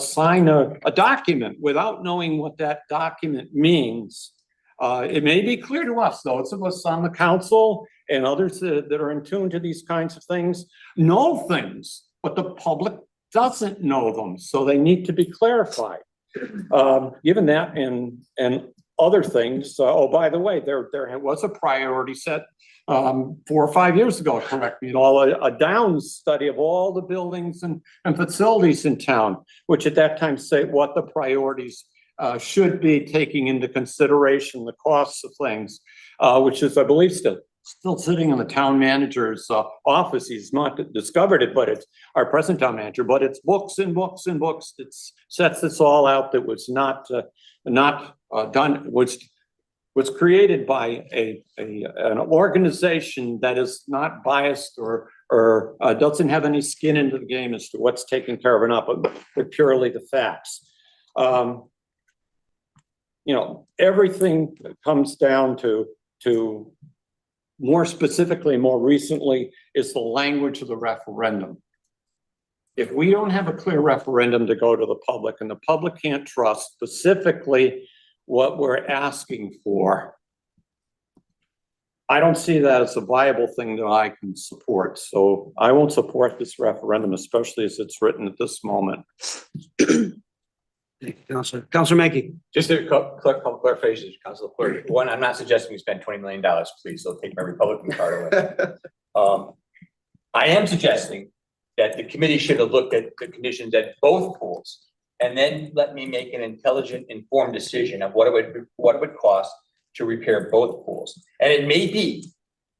sign a document without knowing what that document means? It may be clear to us, those of us on the council and others that are in tune to these kinds of things, know things, but the public doesn't know them, so they need to be clarified. Given that and other things, oh, by the way, there was a priority set 4 or 5 years ago, correct me, a Downs study of all the buildings and facilities in town, which at that time say what the priorities should be, taking into consideration the costs of things, which is, I believe, still sitting in the town manager's office. He's not discovered it, but it's our present town manager, but it's books and books and books that sets this all out that was not done, was created by an organization that is not biased or doesn't have any skin into the game as to what's taken care of or not, but purely the facts. Everything comes down to more specifically, more recently, is the language of the referendum. If we don't have a clear referendum to go to the public and the public can't trust specifically what we're asking for, I don't see that as a viable thing that I can support. So I won't support this referendum, especially as it's written at this moment. Councilor Menke. Just a couple clarifications, Councilor Clerk. One, I'm not suggesting we spend $20 million, please. They'll take my Republican card away. I am suggesting that the committee should have looked at the conditions at both pools and then let me make an intelligent, informed decision of what it would cost to repair both pools. And it may be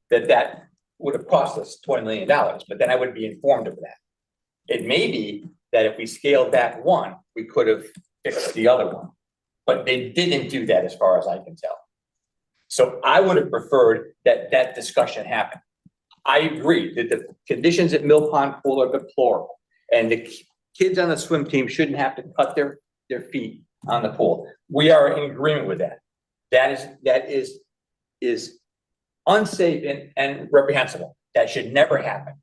that would have cost us $20 million, but then I would be informed of that. It may be that if we scaled back one, we could have fixed the other one, but they didn't do that as far as I can tell. So I would have preferred that discussion happen. I agree that the conditions at Mill Pond Pool are deplorable, and the kids on the swim team shouldn't have to cut their feet on the pool. We are in agreement with that. That is unsafe and reprehensible. That should never happen.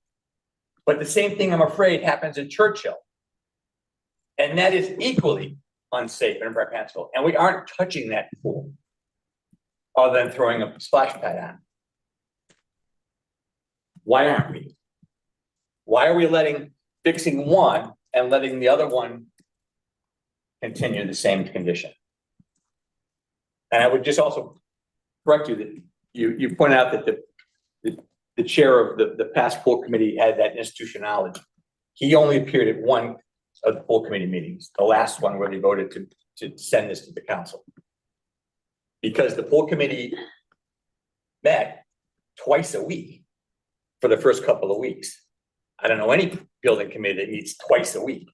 But the same thing, I'm afraid, happens in Churchill. And that is equally unsafe and reprehensible. And we aren't touching that pool other than throwing a splash pad on. Why aren't we? Why are we fixing one and letting the other one continue the same condition? And I would just also correct you that you pointed out that the chair of the past pool committee had that institutionality. He only appeared at one of the pool committee meetings, the last one where they voted to send this to the council. Because the pool committee met twice a week for the first couple of weeks. I don't know any building committee that meets twice a week.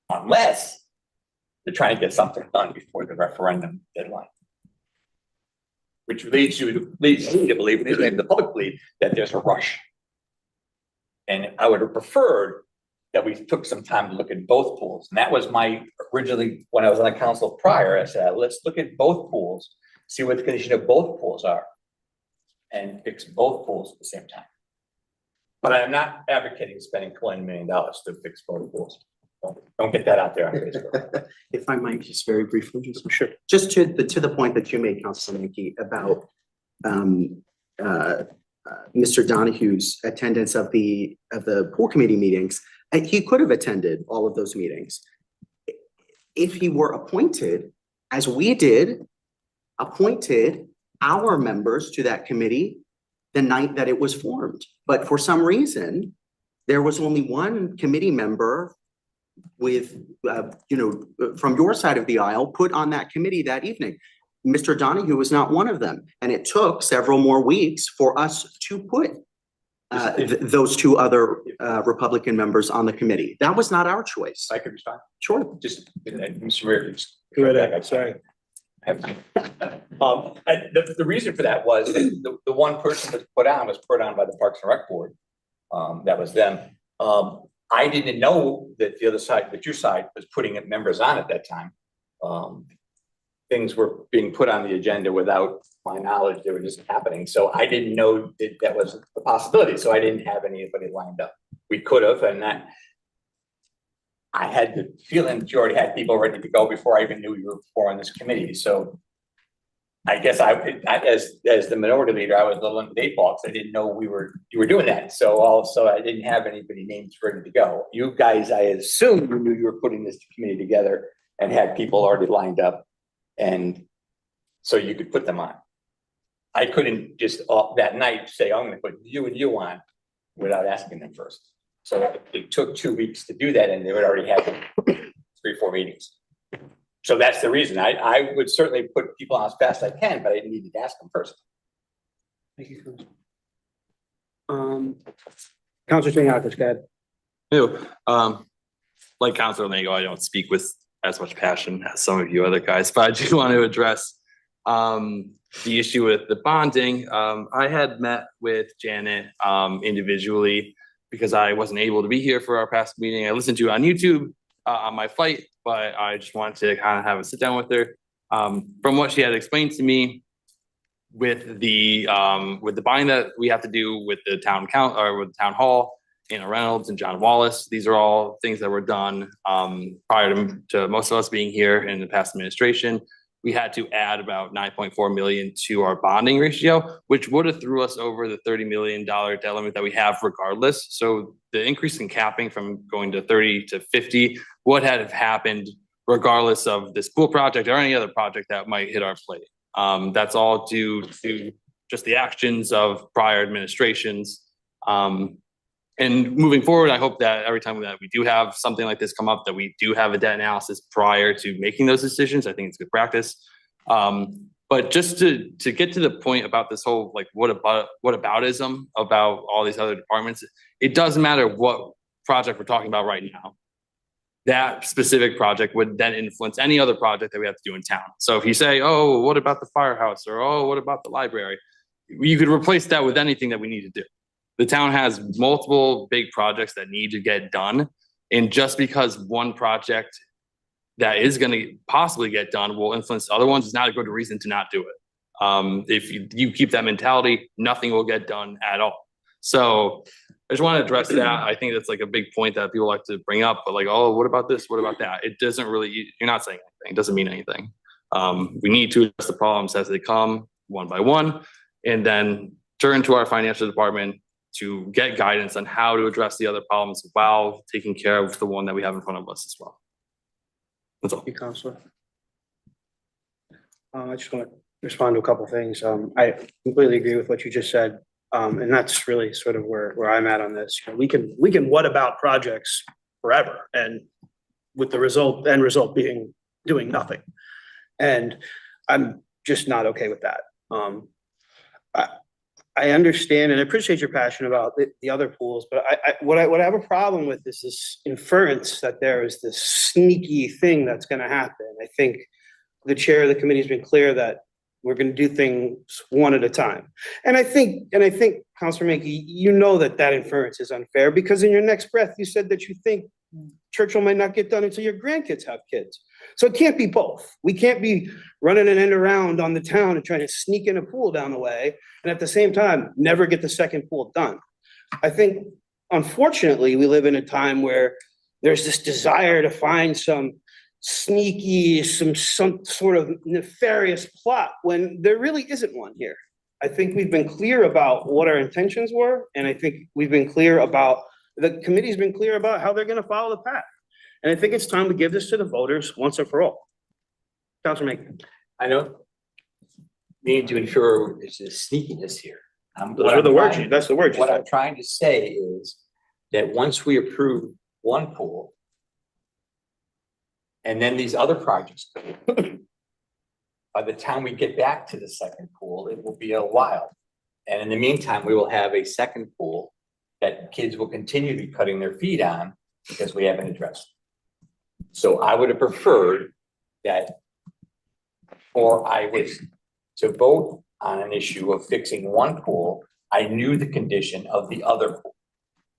Unless they're trying to get something done before the referendum deadline. Which leads me to believe, and the public believe, that there's a rush. And I would have preferred that we took some time to look at both pools. And that was my originally, when I was on the council prior, I said, let's look at both pools, see what the condition of both pools are. And fix both pools at the same time. But I'm not advocating spending $20 million to fix both pools. Don't get that out there on Facebook. If I might, just very briefly, just Sure. just to the point that you made, Councilor Mickey, about Mr. Donahue's attendance of the pool committee meetings. He could have attended all of those meetings. If he were appointed, as we did, appointed our members to that committee the night that it was formed. But for some reason, there was only one committee member with, from your side of the aisle, put on that committee that evening. Mr. Donahue was not one of them. And it took several more weeks for us to put those two other Republican members on the committee. That was not our choice. I could respond. Sure. Just, Mr. Mayor, just. Go right ahead. Sorry. The reason for that was the one person that was put on by the Parks and Rec Board. That was them. I didn't know that the other side, that your side was putting members on at that time. Things were being put on the agenda without my knowledge. They were just happening. So I didn't know that that was a possibility. So I didn't have anybody lined up. We could have, and that I had the feeling that you already had people ready to go before I even knew you were forming this committee. So I guess as the minority leader, I was a little in the date box. I didn't know you were doing that. So also I didn't have anybody names ready to go. You guys, I assume you knew you were putting this committee together and had people already lined up, and so you could put them on. I couldn't just that night say, I'm going to put you and you on without asking them first. So it took 2 weeks to do that, and they would already have 3-4 meetings. So that's the reason. I would certainly put people on as fast as I can, but I needed to ask them first. Thank you. Councilor Trianakis, go ahead. Ew. Like Councilor Lango, I don't speak with as much passion as some of you other guys, but I do want to address the issue with the bonding. I had met with Janet individually because I wasn't able to be here for our past meeting. I listened to it on YouTube on my flight, but I just wanted to kind of have a sit down with her. From what she had explained to me, with the buying that we have to do with the town with the town hall, Anna Reynolds and John Wallace, these are all things that were done prior to most of us being here in the past administration. We had to add about 9.4 million to our bonding ratio, which would have threw us over the $30 million debt limit that we have regardless. So the increase in capping from going to 30 to 50 would have happened regardless of this pool project or any other project that might hit our plate. That's all due to just the actions of prior administrations. And moving forward, I hope that every time that we do have something like this come up, that we do have a debt analysis prior to making those decisions. I think it's good practice. But just to get to the point about this whole like whataboutism about all these other departments, it doesn't matter what project we're talking about right now. That specific project would then influence any other project that we have to do in town. So if you say, oh, what about the firehouse? Or, oh, what about the library? You could replace that with anything that we need to do. The town has multiple big projects that need to get done. And just because one project that is going to possibly get done will influence other ones is not a good reason to not do it. If you keep that mentality, nothing will get done at all. So I just want to address that. I think that's like a big point that people like to bring up, but like, oh, what about this? What about that? It doesn't really, you're not saying anything. It doesn't mean anything. We need to address the problems as they come one by one, and then turn to our financial department to get guidance on how to address the other problems while taking care of the one that we have in front of us as well. That's all. Thank you, Councilor. I just want to respond to a couple of things. I completely agree with what you just said. And that's really sort of where I'm at on this. You know, we can what about projects forever, and with the end result being doing nothing. And I'm just not okay with that. I understand and appreciate your passion about the other pools, but what I have a problem with is this inference that there is this sneaky thing that's going to happen. I think the chair of the committee has been clear that We're gonna do things one at a time. And I think, Councilor Mackey, you know that inference is unfair, because in your next breath, you said that you think Churchill might not get done until your grandkids have kids. So it can't be both. We can't be running an end around on the town and trying to sneak in a pool down the way, and at the same time, never get the second pool done. I think, unfortunately, we live in a time where there's this desire to find some sneaky, some sort of nefarious plot when there really isn't one here. I think we've been clear about what our intentions were, and I think we've been clear about, the committee's been clear about how they're gonna follow the path. And I think it's time to give this to the voters once and for all. Councilor Macon. I know. Need to ensure there's a sneakiness here. Those are the words, that's the word you What said. I'm trying to say is that once we approve one pool, and then these other projects, by the time we get back to the second pool, it will be a while. And in the meantime, we will have a second pool that kids will continue to be cutting their feet on because we haven't addressed. So I would have preferred that, or I was to vote on an issue of fixing one pool, I knew the condition of the other pool.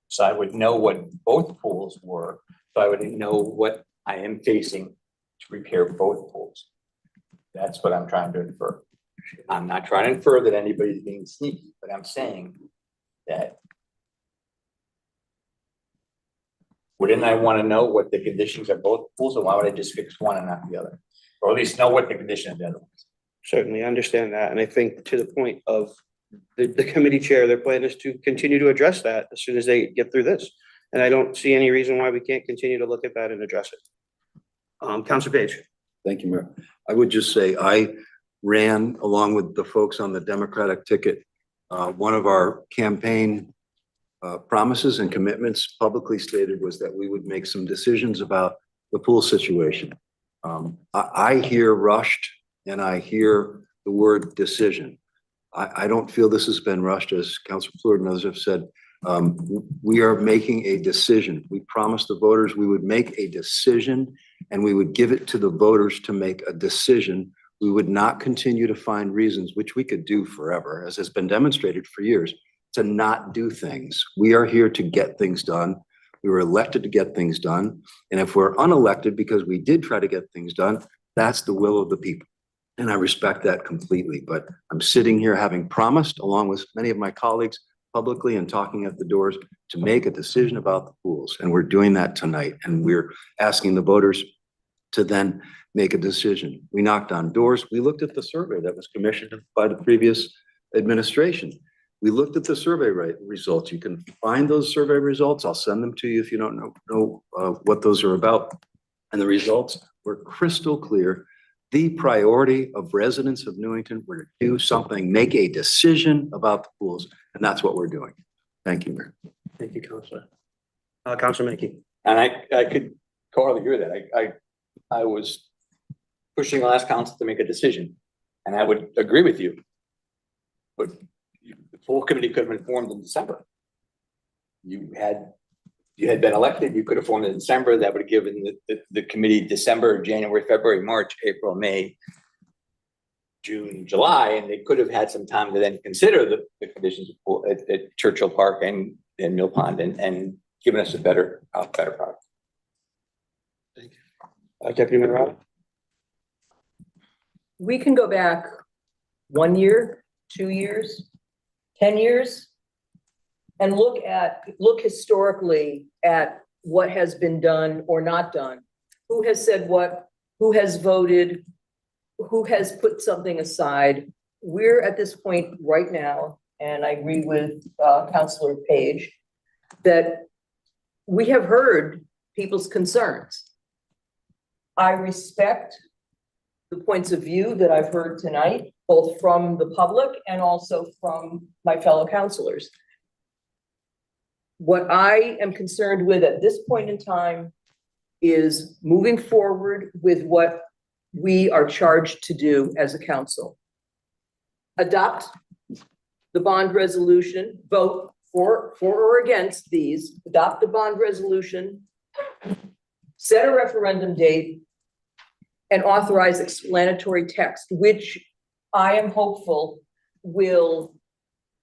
So I would know what both pools were, so I would know what I am facing to repair both pools. That's what I'm trying to infer. I'm not trying to infer that anybody's being sneaky, but I'm saying that wouldn't I want to know what the conditions of both pools, or why would I just fix one and not the other? Or at least know what the condition of the other ones. Certainly, I understand that, and I think to the point of the committee chair, their plan is to continue to address that as soon as they get through this. And I don't see any reason why we can't continue to look at that and address it. Councilor Page. Thank you, Mayor. I would just say I ran along with the folks on the Democratic ticket. One of our campaign promises and commitments publicly stated was that we would make some decisions about the pool situation. I hear rushed and I hear the word decision. I don't feel this has been rushed, as Councilor Fleur and others have said. We are making a decision. We promised the voters we would make a decision and we would give it to the voters to make a decision. We would not continue to find reasons, which we could do forever, as has been demonstrated for years, to not do things. We are here to get things done. We were elected to get things done. And if we're unelected because we did try to get things done, that's the will of the people. And I respect that completely, but I'm sitting here having promised, along with many of my colleagues, publicly and talking at the doors, to make a decision about the pools. And we're doing that tonight. And we're asking the voters to then make a decision. We knocked on doors. We looked at the survey that was commissioned by the previous administration. We looked at the survey results. You can find those survey results. I'll send them to you if you don't know what those are about. And the results were crystal clear. The priority of residents of Newington were to do something, make a decision about the pools, and that's what we're doing. Thank you, Mayor. Thank you, Councilor. Councilor Mackey. And I could totally agree with that. I was pushing the last council to make a decision, and I would agree with you. But the full committee could have been formed in December. You had been elected, you could have formed in December. That would have given the committee December, January, February, March, April, May, June, July, and they could have had some time to then consider the conditions at Churchill Park and Mill Pond and given us a better product. Thank you. Deputy Mayor Rada. We can go back 1 year, 2 years, 10 years, and look historically at what has been done or not done. Who has said what, who has voted, who has put something aside. We're at this point right now, and I agree with Councilor Page, that we have heard people's concerns. I respect the points of view that I've heard tonight, both from the public and also from my fellow councilors. What I am concerned with at this point in time is moving forward with what we are charged to do as a council. Adopt the bond resolution, vote for or against these, adopt the bond resolution, set a referendum date, and authorize explanatory text, which I am hopeful will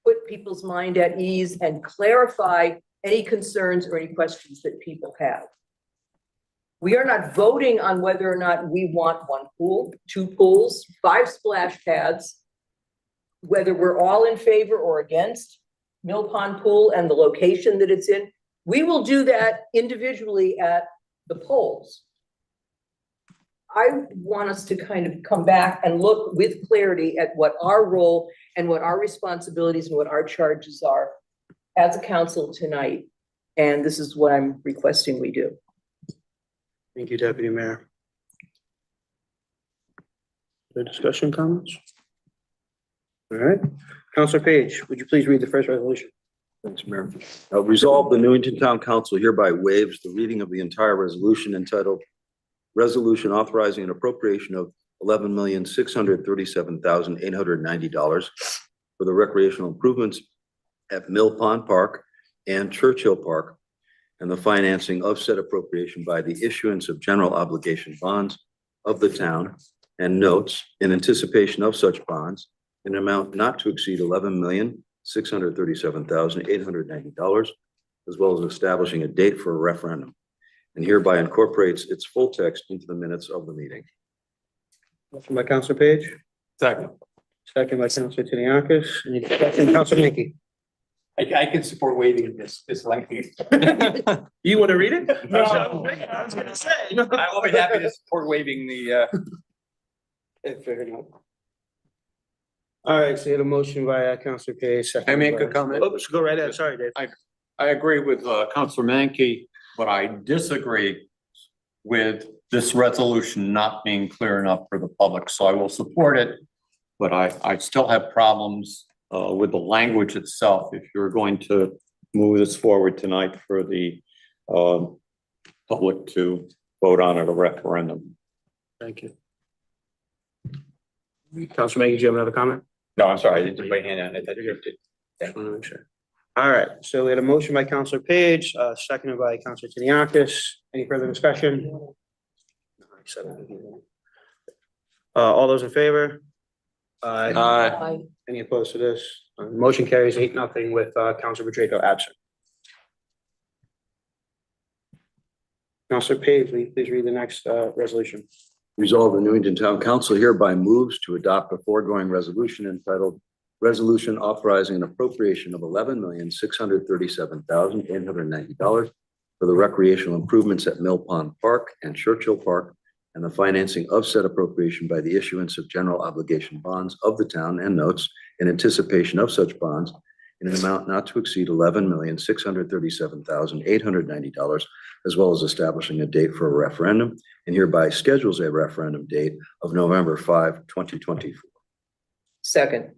put people's mind at ease and clarify any concerns or any questions that people have. We are not voting on whether or not we want one pool, two pools, 5 splash pads, whether we're all in favor or against Mill Pond Pool and the location that it's in. We will do that individually at the polls. I want us to kind of come back and look with clarity at what our role and what our responsibilities and what our charges are as a council tonight. And this is what I'm requesting we do. Thank you, Deputy Mayor. The discussion comments? All right, Counselor Page, would you please read the first resolution? Thanks, Mayor. Resolve the Newington Town Council hereby waives the reading of the entire resolution entitled Resolution Authorizing an Appropriation of $11,637,890 for the recreational improvements at Mill Pond Park and Churchill Park, and the financing of said appropriation by the issuance of general obligation bonds of the town and notes in anticipation of such bonds in an amount not to exceed $11,637,890, as well as establishing a date for a referendum, and hereby incorporates its full text into the minutes of the meeting. Motion by Counselor Page, Second. second by Counselor Tiniakis. Any discussion? Counselor Mickey? I can support waiving this lengthy. You want to read it? No. I was gonna say. I will be happy to support waiving the, Fair enough. All right, so you had a motion by Counselor Page. second Can I make a by- comment? Oops, go right ahead. Sorry, Dave. I agree with Counselor Mankey, but I disagree with this resolution not being clear enough for the public, so I will support it. But I still have problems with the language itself. If you're going to move this forward tonight for the public to vote on at a referendum. Thank you. Counselor Maggie, do you have another comment? no, I'm sorry, I didn't put my hand on it. I thought you did. Just wanna make sure. All right, so we had a motion by Counselor Page, seconded by Counselor Tiniakis. Any further discussion? All those in favor? Aye. Any opposed to this? Motion carries 8-0 with Counselor Pacheco absent. Counselor Page, will you please read the next resolution? Resolve the Newington Town Council hereby moves to adopt the foregoing resolution entitled Resolution Authorizing an Appropriation of $11,637,890 for the recreational improvements at Mill Pond Park and Churchill Park, and the financing of said appropriation by the issuance of general obligation bonds of the town and notes in anticipation of such bonds in an amount not to exceed $11,637,890, as well as establishing a date for a referendum, and hereby schedules a referendum date of November 5, 2024. Second.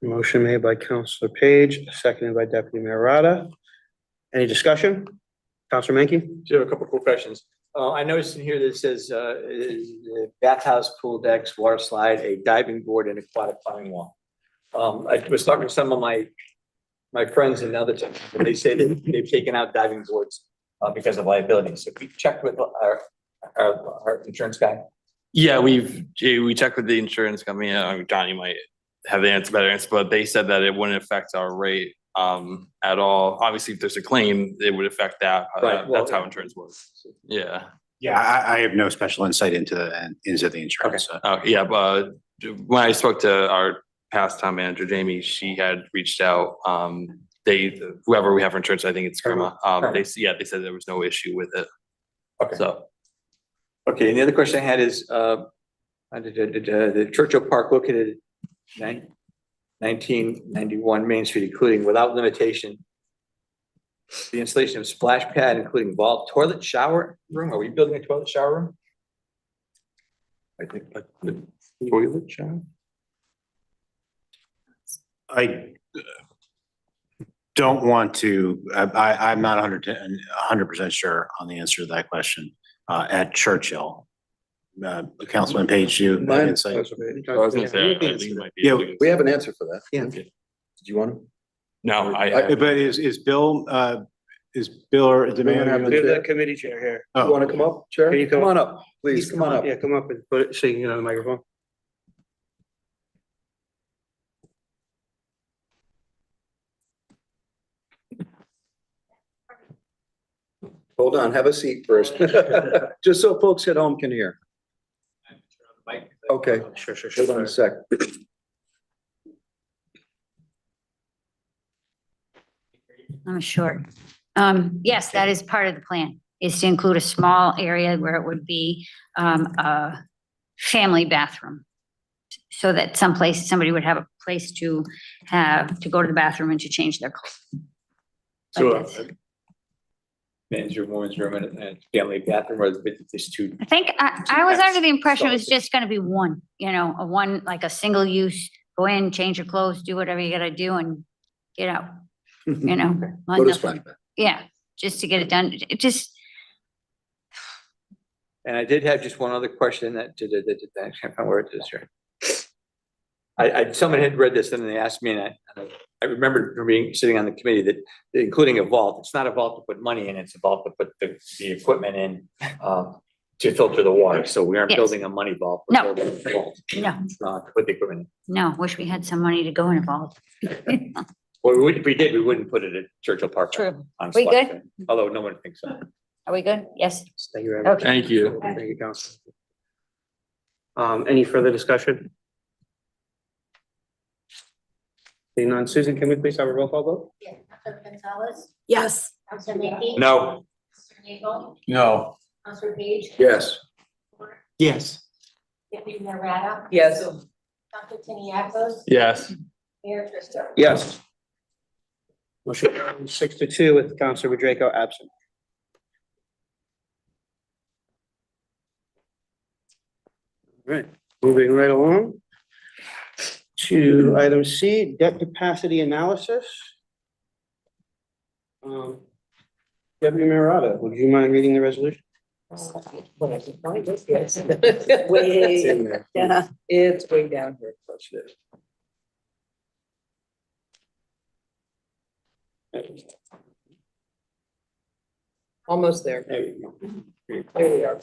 Motion made by Counselor Page, seconded by Deputy Mayor Rada. Any discussion? Counselor Menke? Just have a couple quick questions. I noticed in here that it says, bathhouse, pool decks, water slide, a diving board and aquatic climbing wall. I was talking to some of my friends in other towns, and they say that they've taken out diving boards because of liability. So we checked with our insurance guy. Yeah, we checked with the insurance company. John, you might have the better answer, but they said that it wouldn't affect our rate at all. Obviously, if there's a claim, it would affect that. Right, That's how insurance works. Yeah. Yeah, I have no special insight into the insurance. Yeah, but when I spoke to our past town manager, Jamie, she had reached out. Whoever we have for insurance, I think it's Grandma. They said there was no issue with it. Okay. So. Okay, and the other question I had is, the Churchill Park located 1991 Main Street, including without limitation, the installation of splash pad, including vault, toilet, shower room. Are we building a toilet shower room? I think like the toilet shower. I don't want to, I'm not 100% sure on the answer to that question, at Churchill. Councilman Page, you have Mine- insight? I was gonna say, I think it might be. Yeah, We have an answer for that. Yeah. Do you want to? No, But is Bill, or the mayor have There's the? a committee chair here. You want to come up, Chair? Can you Come on up, please, come on up. Yeah, come up and put it, so you can get on the microphone. Hold on, have a seat first. Just so folks at home can hear. Okay, Sure, sure, hold on a sec. I'm short. Yes, that is part of the plan, is to include a small area where it would be a family bathroom. So that somebody would have a place to go to the bathroom and to change their clothes. So, Like this. men's room, women's room, and family bathroom, or there's two. I think I was under the impression it was just gonna be one, a one, like a single use, go in, change your clothes, do whatever you gotta do and get out, Go like to nothing. splash. Yeah, just to get it done. It just, And I did have just one other question that, I can't find where it is here. Someone had read this and they asked me, and I remember sitting on the committee that including a vault, it's not a vault to put money in, it's a vault to put the equipment in, to filter the water. So we aren't Yes. building a money vault. No. We're building a vault, no, to put the equipment in. no, wish we had some money to go in a vault. Well, if we did, we wouldn't put it at Churchill Park. True. on We Splash good? Pad, although no one thinks so. Are we good? Yes. Thank you very much. Okay. Thank you. Thank you, Council. Any further discussion? Seeing none, Susan, can we please have a roll call vote? Counselor Gonzalez, Yes. Counselor Mackey. No. Counselor Nagel, No. Counselor Page. Yes. Yes. Deputy Mayor Rada. Yes. Counselor Tiniakos, Yes. Mayor Tristo. Yes. Motion carries 6-2 with Counselor Draco absent. All right, moving right along to item C, debt capacity analysis. Deputy Mayor Rada, would you mind reading the resolution? Yes. It's Way, in there. yeah, it's way down here. Almost there. There you go. There we are.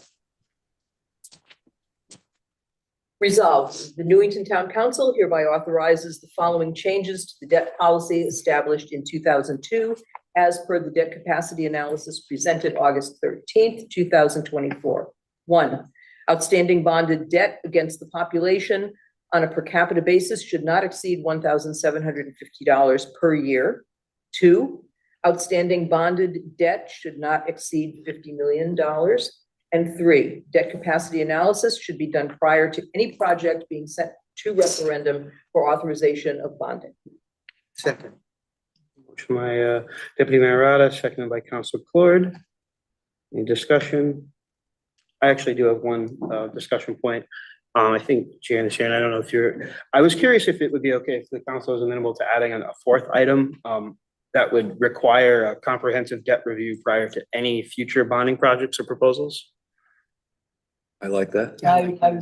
Resolved, the Newington Town Council hereby authorizes the following changes to the debt policy established in 2002 as per the debt capacity analysis presented August 13th, 2024. 1, outstanding bonded debt against the population on a per capita basis should not exceed $1,750 per year. 2, outstanding bonded debt should not exceed $50 million. And 3, debt capacity analysis should be done prior to any project being sent to referendum for authorization of bonding. Second. Motion by Deputy Mayor Rada, seconded by Councilor Clord. Any discussion? I actually do have one discussion point. I think Janice, I don't know if I was curious if it would be okay if the council was amenable to adding a fourth item that would require a comprehensive debt review prior to any future bonding projects or proposals. I like that. I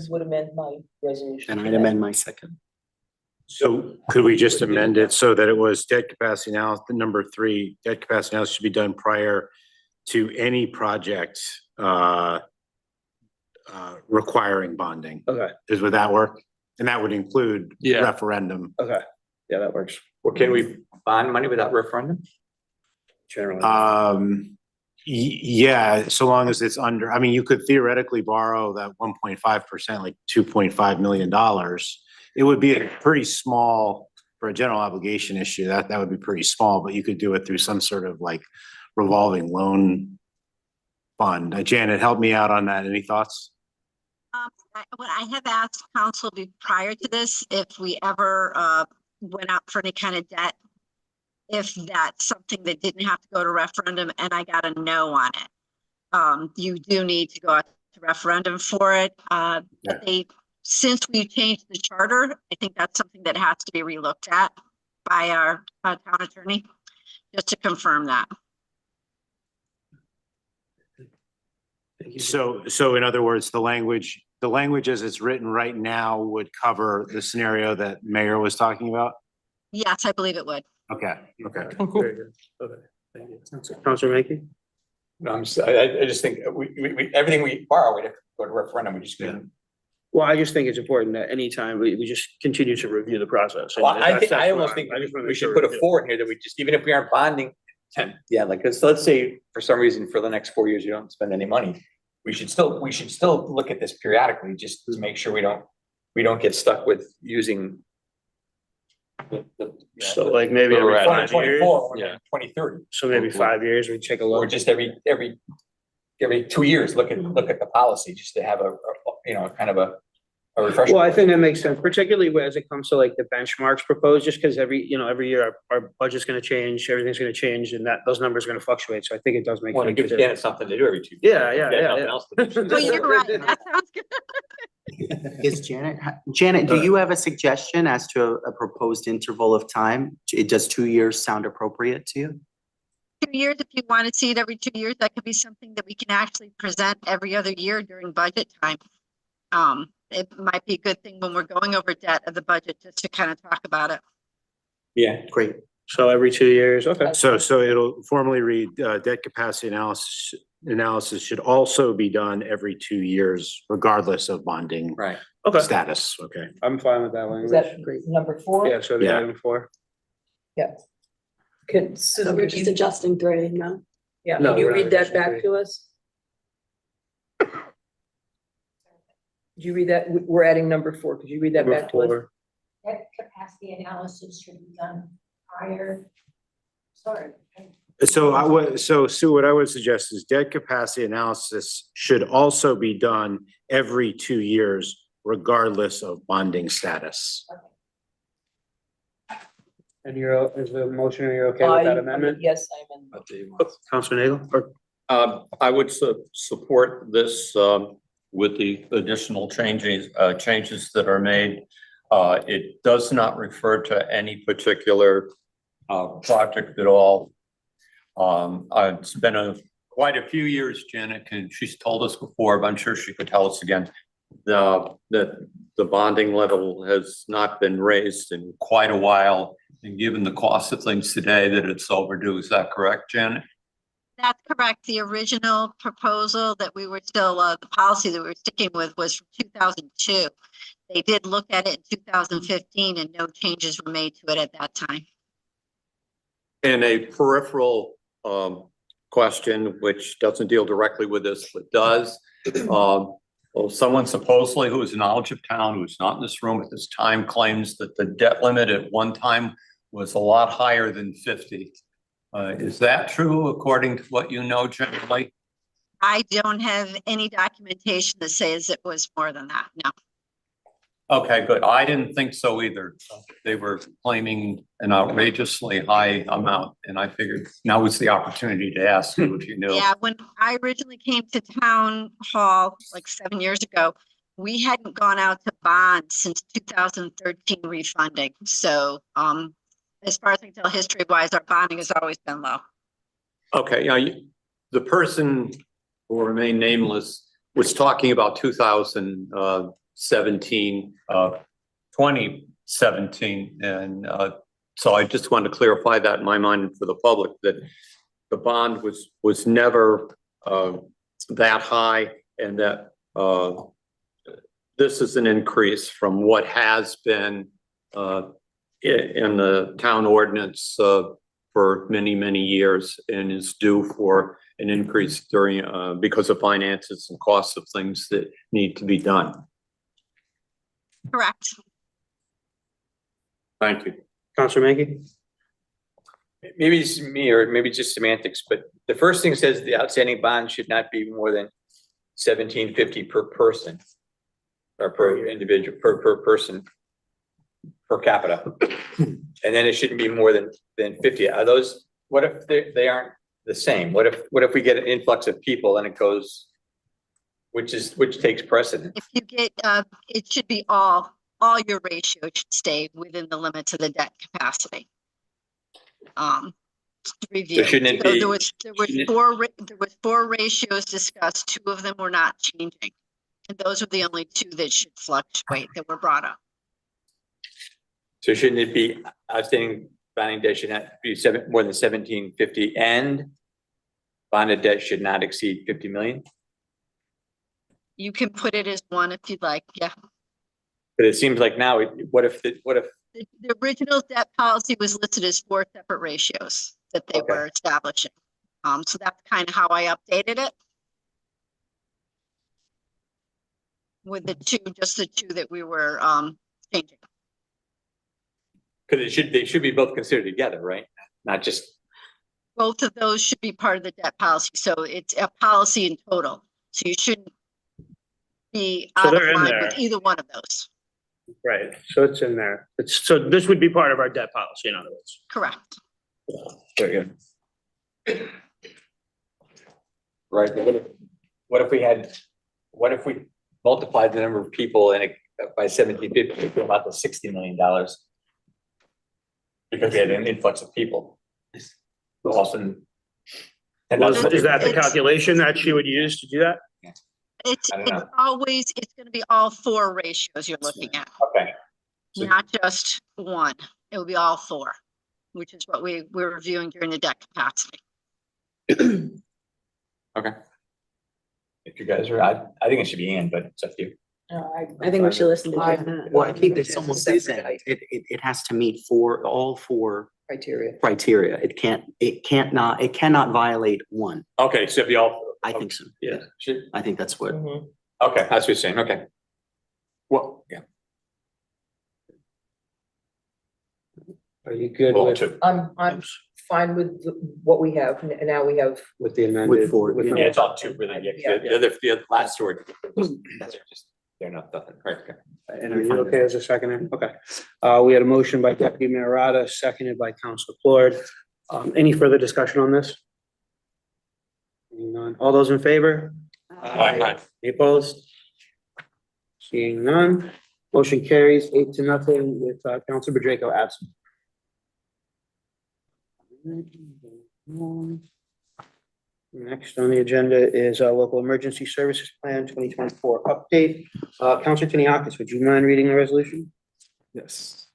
would amend my resolution. And I'd amend my second. So could we just amend it so that it was debt capacity analysis, number 3, debt capacity analysis should be done prior to any project requiring bonding? Okay, Would that work? And that would include Yeah. referendum. okay. Yeah, that works. Well, can we bond money without referendum? Generally. Yeah, so long as it's under, I mean, you could theoretically borrow that 1.5%, like $2.5 million. It would be a pretty small, for a general obligation issue, that would be pretty small, but you could do it through some sort of like revolving loan fund. Janet, help me out on that. Any thoughts? When I have asked council prior to this, if we ever went out for any kind of debt, if that's something that didn't have to go to referendum, and I got a no on it. You do need to go out to referendum for it. Since we changed the charter, I think that's something that has to be relooked at by our town attorney, just to confirm that. So in other words, the language as it's written right now would cover the scenario that Mayor was talking about? Yes, I believe it would. Okay. Very good. Okay, thank you. Councilor Mackey? No, I just think everything we borrow, we'd have to go to referendum, we just couldn't. Well, I just think it's important that anytime we just continue to review the process. Well, I almost think we should put a 4 in here that we just, even if we aren't bonding Yeah, like, let's say for some reason for the next 4 years, you don't spend any money. We should still look at this periodically, just to make sure we don't get stuck with using. So like maybe every 5 years, 2024, yeah, 2030, so maybe 5 years, we take a or look. just every 2 years, look at the policy, just to have a kind of a refresher. Well, I think that makes sense, particularly as it comes to like the benchmarks proposed, just because every year our budget's gonna change, everything's gonna change, and that those numbers are gonna fluctuate, so I think it does make Well, it sense. gives to- Janet something to do every 2 years. Yeah, If you have nothing else to do. Well, you're right. That sounds good. Is Janet, do you have a suggestion as to a proposed interval of time? Does 2 years sound appropriate to you? 2 years, if you want to see it every 2 years, that could be something that we can actually present every other year during budget time. It might be a good thing when we're going over debt of the budget, just to kind of talk about it. Yeah, Great. So every 2 years, okay. So it'll formally read, debt capacity analysis should also be done every 2 years, regardless of bonding right. Okay, status, okay? I'm fine with that Is language. that great? Number 4? Yeah, so the Yeah. item 4. Yeah. So So we're just adjusting 3, no? yeah, No, can you we're not read that adjusting back 3. to us? Did you read that? We're adding number 4. Could you read that back to us? Before- That capacity analysis should be done prior, sorry. So Sue, what I would suggest is debt capacity analysis should also be done every 2 years, regardless of bonding status. And is the motion, are you okay with that amendment? Yes, I'm in. Councilman Nagel, or I would support this, with the additional changes that are made. It does not refer to any particular, project at all. It's been quite a few years, Janet, and she's told us before, but I'm sure she could tell us again. That the bonding level has not been raised in quite a while, and given the cost of things today, that it's overdue. Is that correct, Janet? That's correct. The original proposal that we were still, the policy that we were sticking with was from 2002. They did look at it in 2015 and no changes were made to it at that time. And a peripheral question, which doesn't deal directly with this, but does. Well, someone supposedly who is knowledge of town, who's not in this room at this time, claims that the debt limit at one time was a lot higher than 50. Is that true according to what you know generally? I don't have any documentation that says it was more than that, no. Okay, good. I didn't think so either. They were claiming an outrageously high amount, and I figured now was the opportunity to ask you if you knew. Yeah, when I originally came to town hall like 7 years ago, we hadn't gone out to bond since 2013 refunding. So as far as I can tell, history wise, our bonding has always been low. Okay, the person who will remain nameless was talking about 2017, 2017. And so I just wanted to clarify that in my mind and for the public, that the bond was never that high, and that this is an increase from what has been in the town ordinance for many, many years, and is due for an increase during because of finances and costs of things that need to be done. Correct. Thank you. Councilor Menke? Maybe it's me, or maybe just semantics, but the first thing says the outstanding bond should not be more than 1750 per person. Or per individual, per person, per capita. And then it shouldn't be more than 50. Are those, what if they aren't the same? What if we get an influx of people and it goes, which takes precedent? If you get, it should be all your ratios should stay within the limits of the debt capacity. Review. So shouldn't it be? There was four ratios discussed. 2 of them were not changing. And those are the only 2 that should fluctuate that were brought up. So shouldn't it be outstanding bonding debt should not be more than 1750, and bonded debt should not exceed 50 million? You can put it as 1 if you'd like, yeah. But it seems like now, what if The original debt policy was listed as 4 separate ratios. that they Okay. were establishing. So that's kind of how I updated it. With the two, just the two that we were changing. Because they should be both considered together, right? Not just, Both of those should be part of the debt policy, so it's a policy in total. So you shouldn't be So out of they're in line there. with either one of those. Right, so it's in there. So this would be part of our debt policy, in other words. Correct. Very good. right, but what if we multiplied the number of people in it by 1750 to about the $60 million? Because we had an influx of people. Boston. Is that the calculation that she would use to do that? It's I don't know. always, it's gonna be all four ratios you're looking at, Okay, So- not just one. It will be all four, which is what we're reviewing during the debt capacity. okay. If you guys are, I think it should be in, but it's up to you. I think we should listen to Jen. Well, I think it's almost isn't. It has to meet all four Criteria. criteria. It cannot violate one. Okay, so if you all. I think so. Yeah. Should, I think that's what. okay, that's what you're saying, okay. Well, yeah. Are you good Well, with, two. I'm fine with what we have, and now we have, with the amended? With four, with yeah. the- Yeah, it's on two, really, yeah, 'cause the other last two are, that's just, they're not nothing, right, okay. And are you okay as a seconder? Okay. We had a motion by Deputy Mayor Rada, seconded by Council Claude. Any further discussion on this? Seeing none. All those in favor? Aye. Any opposed? Seeing none, motion carries 8-0 with Council Bedrejko absent. Next on the agenda is local emergency services plan 2024 update. Councilor Tiniakis, would you mind reading the resolution? Yes.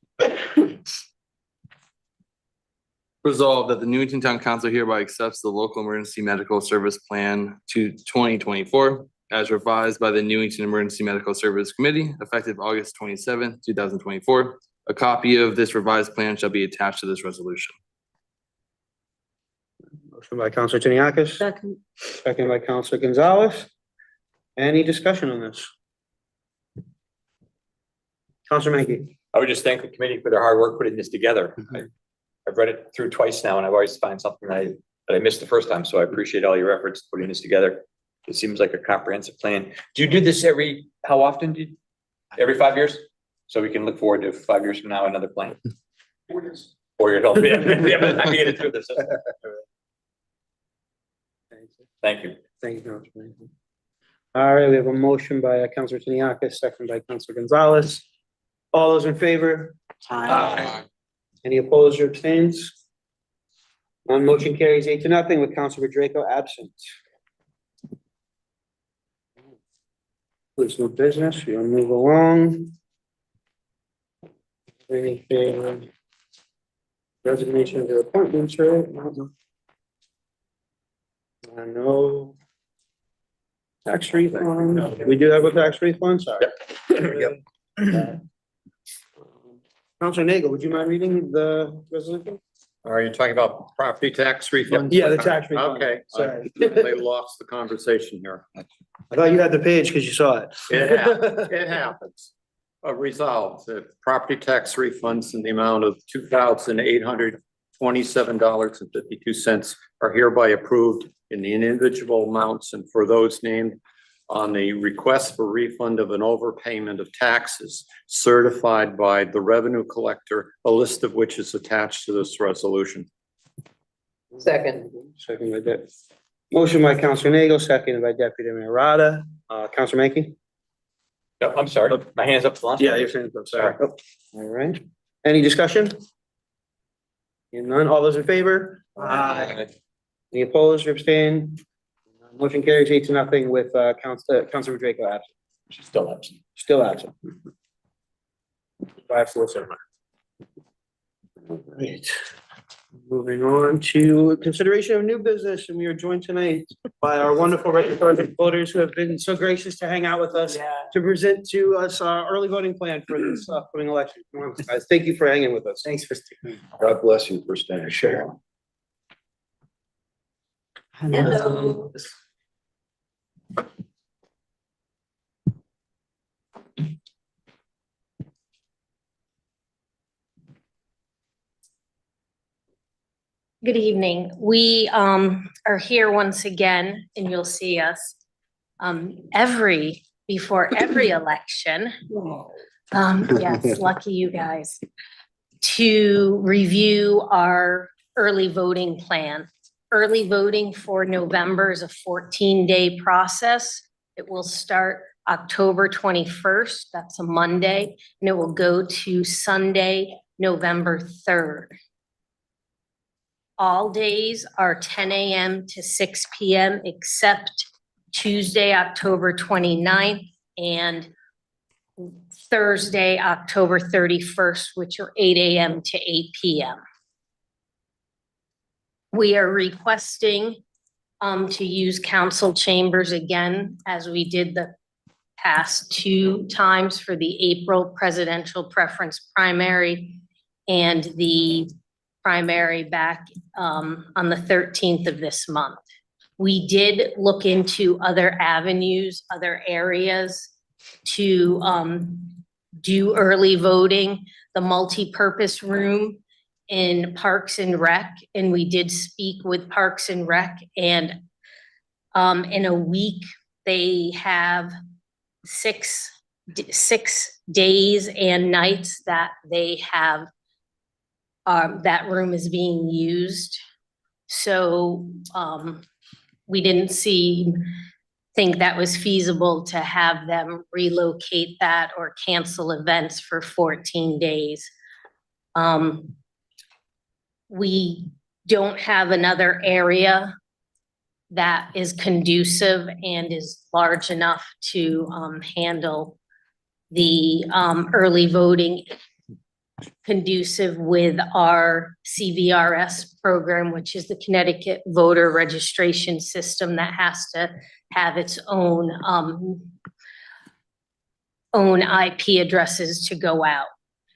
Resolved that the Newington Town Council hereby accepts the local emergency medical service plan to 2024 as revised by the Newington Emergency Medical Service Committee effective August 27th, 2024. A copy of this revised plan shall be attached to this resolution. Motion by Councilor Tiniakis, second by Councilor Gonzalez. Any discussion on this? Councilor Menke. I would just thank the committee for their hard work putting this together. I've read it through twice now, and I've always found something that I missed the first time, so I appreciate all your efforts putting this together. It seems like a comprehensive plan. Do you do this how often every 5 years? So we can look forward to 5 years from now, another plan. 4 years. 4 years old. Yeah, by the time you get it through this. Thank you. Thank you, Councilor Menke. All right, we have a motion by Councilor Tiniakis, second by Councilor Gonzalez. All those in favor? Aye. Any opposed or abstains? None, motion carries 8-0 with Councilor Bedrejko absent. There's no business, we'll move along. Anything? Resignations or appointments, right? No. Tax refund, we do have a tax refund, sorry. Councilor Nagel, would you mind reading the resolution? Are you talking about property tax refunds? Yeah, the tax refund. Okay, Sorry. they lost the conversation here. I thought you had the page because you saw it. It happens. Resolved that property tax refunds in the amount of $2,827.52 are hereby approved in the individual amounts and for those named on the request for refund of an overpayment of taxes certified by the revenue collector, a list of which is attached to this resolution. second, Second by motion by Councilor Nagel, seconded by Deputy Mayor Rada. Councilor Menke? No, I'm sorry, my hand's up to the last. Yeah, you're saying, sorry. Oh, all right. Any discussion? Hearing none, all those in favor? Aye. Any opposed or abstained? Motion carries 8-0 with Councilor Bedrejko absent. She's still absent. Still absent. 5-4-7. All right. Moving on to consideration of new business, and we are joined tonight by our wonderful registered voters who have been so gracious to hang out with us to present to us our early voting plan for this upcoming election. Come on, guys, thank you for hanging with us. Thanks for sticking. God bless you for staying. Sure. Hello. Good evening. We are here once again, and you'll see us before every election. Yes, lucky you guys. To review our early voting plan. Early voting for November is a 14-day process. It will start October 21st, that's a Monday, and it will go to Sunday, November 3rd. All days are 10 a.m. to 6 p.m. except Tuesday, October 29th and Thursday, October 31st, which are 8 a.m. to 8 p.m. We are requesting to use council chambers again, as we did the past 2 times for the April presidential preference primary and the primary back on the 13th of this month. We did look into other avenues, other areas to do early voting, the multi-purpose room in Parks and Rec, and we did speak with Parks and Rec, and in a week they have six days and nights that they have that room is being used. So we didn't think that was feasible to have them relocate that or cancel events for 14 days. We don't have another area that is conducive and is large enough to handle the early voting, conducive with our CVRS program, which is the Connecticut Voter Registration System that has to have its own IP addresses to go out.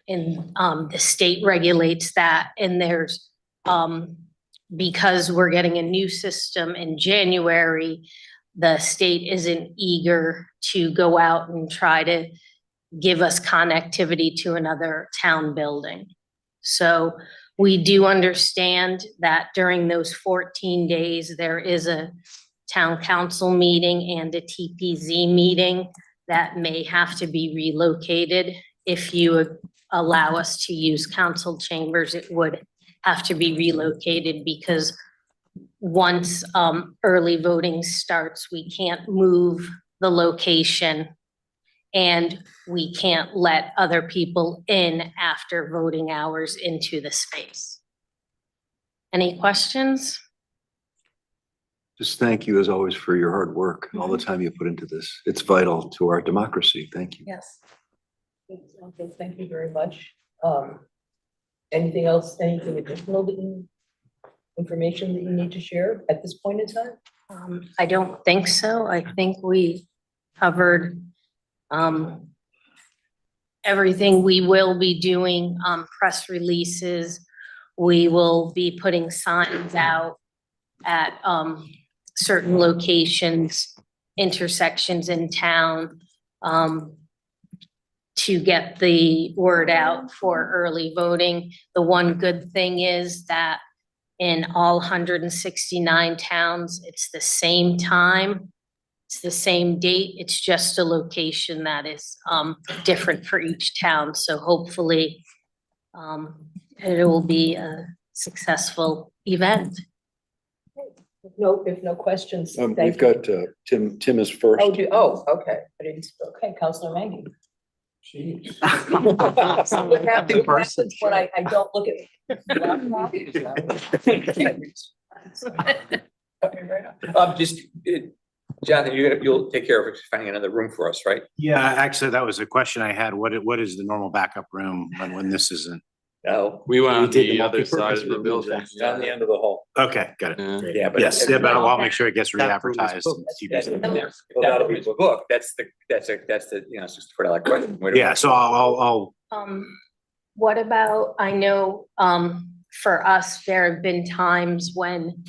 And the state regulates that, and there's because we're getting a new system in January, the state isn't eager to go out and try to give us connectivity to another town building. So we do understand that during those 14 days, there is a town council meeting and a TPZ meeting that may have to be relocated. If you allow us to use council chambers, it would have to be relocated because once early voting starts, we can't move the location and we can't let other people in after voting hours into the space. Any questions? Just thank you as always for your hard work and all the time you put into this. It's vital to our democracy. Thank you. Yes. Okay, thank you very much. Anything else, anything additional information that you need to share at this point in time? I don't think so. I think we covered everything. We will be doing press releases. We will be putting signs out at certain locations, intersections in town, to get the word out for early voting. The one good thing is that in all 169 towns, it's the same time, it's the same date, it's just a location that is different for each town. So hopefully it will be a successful event. If no questions. We've thank you. got Tim is first. Okay. I didn't, okay, Councilor Mangy. Jeez. What happens when I don't look at. Jonathan, you'll take care of finding another room for us, right? Yeah, actually, that was a question I had. What is the normal backup room when this isn't? No. We went on did the other side of the multipurpose building. room down the end of the hall. Okay, got it. Yeah, but. Yes, yeah, but I'll make sure it gets re-advertised. Well, that'll be the book. That's the, it's just $4 question. Yeah, so I'll What about, I know, for us, there have been times when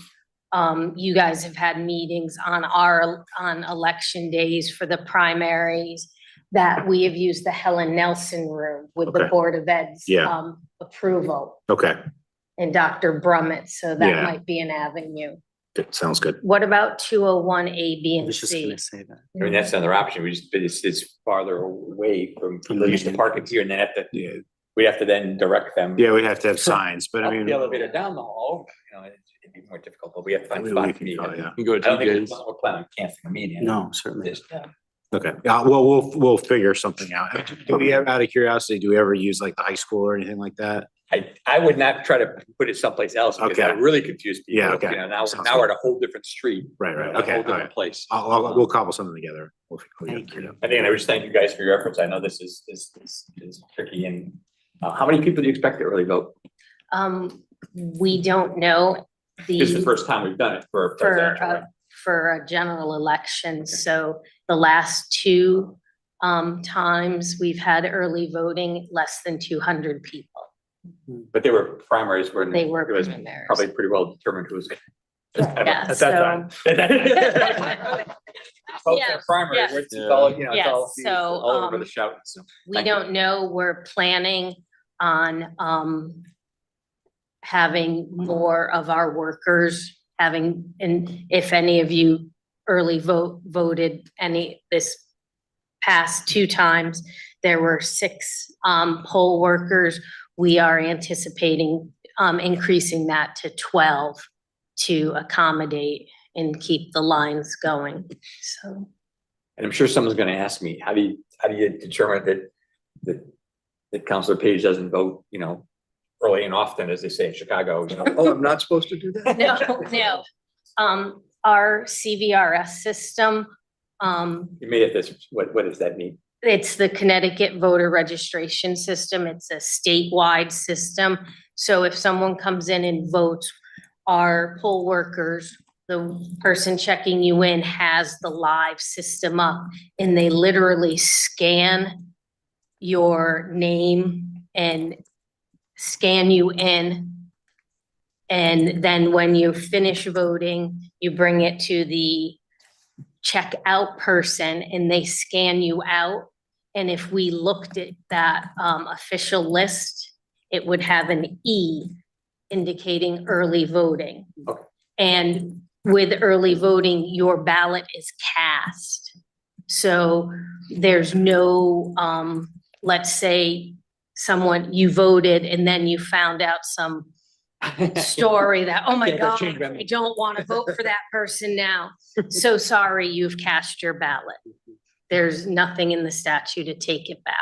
You guys have had meetings on on election days for the primaries that we have used the Helen Nelson room with the Okay. Board of Ed's Yeah. approval Okay, and Dr. Brummett, so that Yeah. might be an avenue. good, sounds good. What about 201 A, B, I and was just gonna C? say that. I mean, that's another option. We just, it's farther away from, people used to park it here and then have to, we have to then direct them. Yeah, we have to have signs, but I Up mean. the elevator down the hall, it'd be more difficult, but we have to find a We spot can to meet. go, yeah. You go to TJ's. We're planning on canceling a meeting. No, certainly. Just- Okay, well, we'll figure something out. Do we have, out of curiosity, do we ever use like the high school or anything like that? I would not try to put it someplace else because that Okay. would really confuse people. Yeah, okay. Now Sounds we're at a whole different street. Right, right, a okay, whole all different right. place. We'll cobble something together. Thank you. I think I would just thank you guys for your efforts. I know this is tricky and, how many people do you expect to early vote? We don't know. This is the first time we've done it for a presidential, right? For a general election, so the last two times we've had early voting, less than 200 people. But they were primaries where They were it was primaries. probably pretty well determined who was. Yeah, At that time. Folks Yeah, in primary, yeah. where it's all, it's Yes, all, so, all over the shout, so. We thank you. don't know, we're planning on having more of our workers having, and if any of you early voted this past two times, there were 6 poll workers. We are anticipating increasing that to 12 to accommodate and keep the lines going, so. And I'm sure someone's gonna ask me, how do you determine that Counselor Page doesn't vote, early and often, as they say in Chicago, Oh, I'm not supposed to do that? No. Our CVRS system, You made it this, what does that mean? it's the Connecticut voter registration system. It's a statewide system. So if someone comes in and votes, our poll workers, the person checking you in has the live system up and they literally scan your name and scan you in. And then when you finish voting, you bring it to the checkout person and they scan you out. And if we looked at that official list, it would have an E indicating early voting. Okay. And with early voting, your ballot is cast. So there's no, let's say you voted and then you found out some story that, oh my Yeah, that God, changed that. I don't want to vote for that person now. So sorry, you've cast your ballot. There's nothing in the statute to take it back.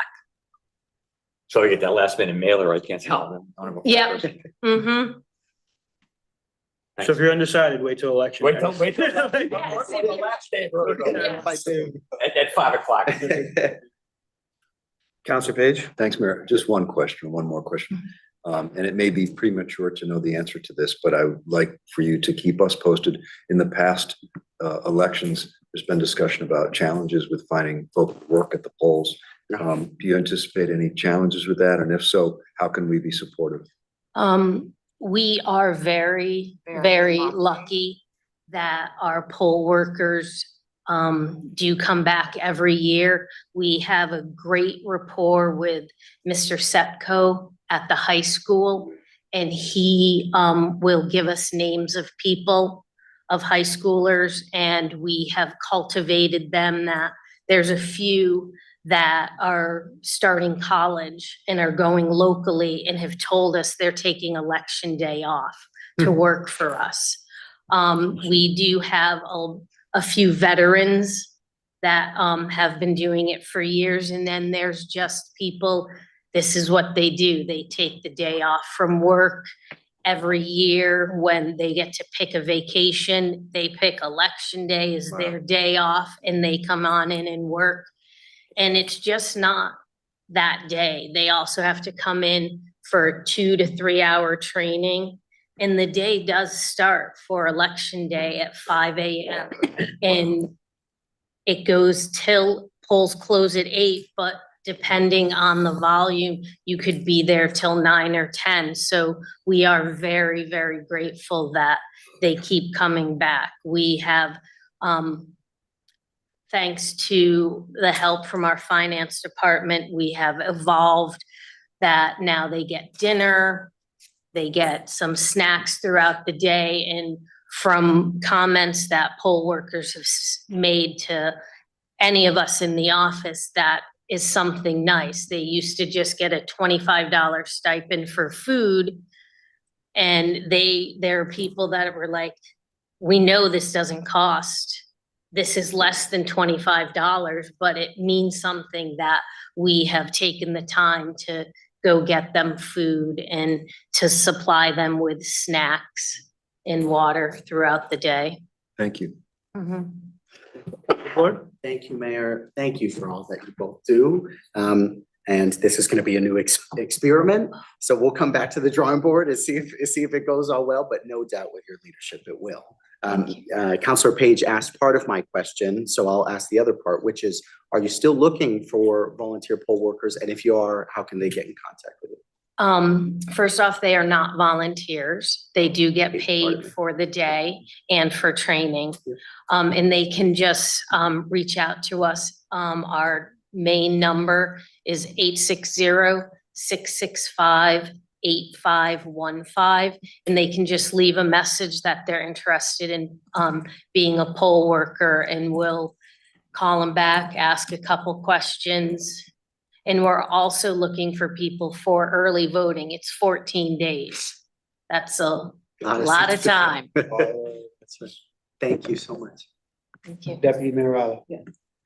So I get that last minute mailer, I can't tell them. I wanna vote for that Yeah. person. Mm-hmm. So if you're undecided, wait till election. Wait till, day. wait till. the last day of voting. At 5:00. Counselor Page? Thanks, Mayor. Just one more question. And it may be premature to know the answer to this, but I would like for you to keep us posted. In the past elections, there's been discussion about challenges with finding folk to work at the polls. Do you anticipate any challenges with that? And if so, how can we be supportive? We are very, very lucky that our poll workers do come back every year. We have a great rapport with Mr. Sepko at the high school, and he will give us names of people, of high schoolers, and we have cultivated them that there's a few that are starting college and are going locally and have told us they're taking election day off to work for us. We do have a few veterans that have been doing it for years, and then there's just people, this is what they do. They take the day off from work every year. When they get to pick a vacation, they pick election day as their day off and they come on in and work. And it's just not that day. They also have to come in for 2 to 3 hour training. And the day does start for election day at 5 a.m. And it goes till polls close at 8, but depending on the volume, you could be there till 9 or 10. So we are very, very grateful that they keep coming back. We have, thanks to the help from our finance department, we have evolved that now they get dinner, they get some snacks throughout the day, and from comments that poll workers have made to any of us in the office, that is something nice. They used to just get a $25 stipend for food. And there are people that were like, we know this doesn't cost, this is less than $25, but it means something that we have taken the time to go get them food and to supply them with snacks and water throughout the day. Thank you. Thank you, Mayor. Thank you for all that you both do. And this is going to be a new experiment. So we'll come back to the drawing board and see if it goes all well, but no doubt with your leadership, it will. Councilor Page asked part of my question, so I'll ask the other part, which is, are you still looking for volunteer poll workers? And if you are, how can they get in contact with you? First off, they are not volunteers. They do get paid for the day and for training. And they can just reach out to us. Our main number is 860-665-8515. And they can just leave a message that they're interested in being a poll worker, and we'll call them back, ask a couple questions. And we're also looking for people for early voting. It's 14 days. That's a lot of time. That's right. Thank you so much. Thank you. Deputy Mayor Rallo.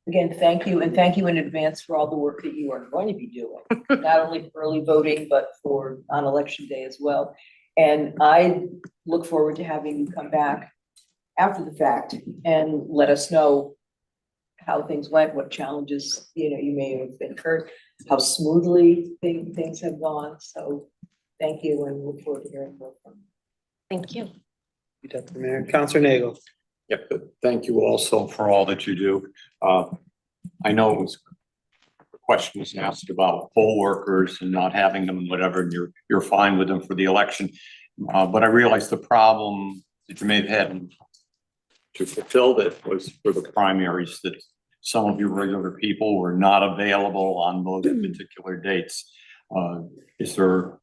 Again, thank you, and thank you in advance for all the work that you are going to be doing, not only for early voting, but for on election day as well. And I look forward to having you come back after the fact and let us know how things went, what challenges, you may have incurred, how smoothly things have gone. So thank you, and look forward to hearing more from you. Thank you. Deputy Mayor, Councilor Nagel. Yep, thank you also for all that you do. I know it was, the question was asked about poll workers and not having them and whatever, and you're fine with them for the election. But I realized the problem that you may have had to fulfill that was for the primaries, that some of your regular people were not available on those particular dates. Do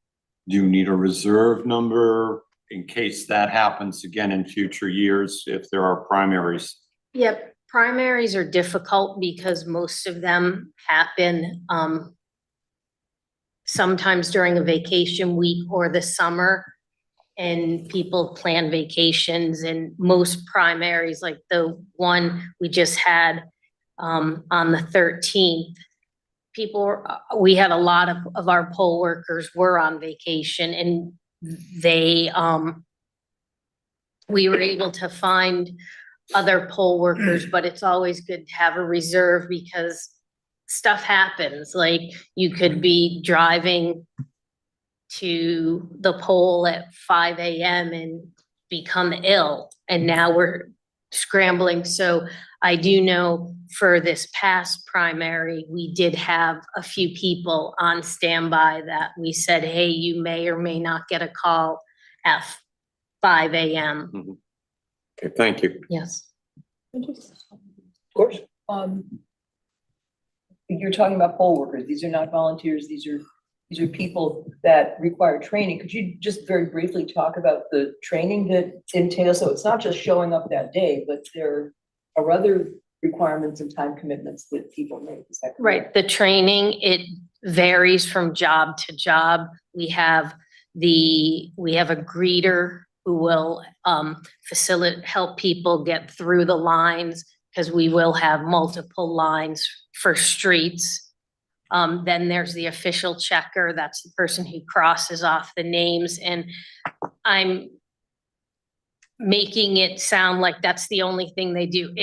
you need a reserve number in case that happens again in future years if there are primaries? Yep, primaries are difficult because most of them happen sometimes during a vacation week or the summer, and people plan vacations. And most primaries, like the one we just had on the 13th, we had a lot of our poll workers were on vacation, and they we were able to find other poll workers, but it's always good to have a reserve because stuff happens. Like, you could be driving to the poll at 5 a.m. and become ill, and now we're scrambling. So I do know for this past primary, we did have a few people on standby that we said, hey, you may or may not get a call at 5 a.m. Okay, thank you. Yes. Of course. You're talking about poll workers. These are not volunteers. These are people that require training. Could you just very briefly talk about the training that entails? So it's not just showing up that day, but there are other requirements and time commitments that people make. Is that correct? Right. The training, it varies from job to job. We have a greeter who will help people get through the lines, because we will have multiple lines for streets. Then there's the official checker. That's the person who crosses off the names. And I'm making it sound like that's the only thing they do.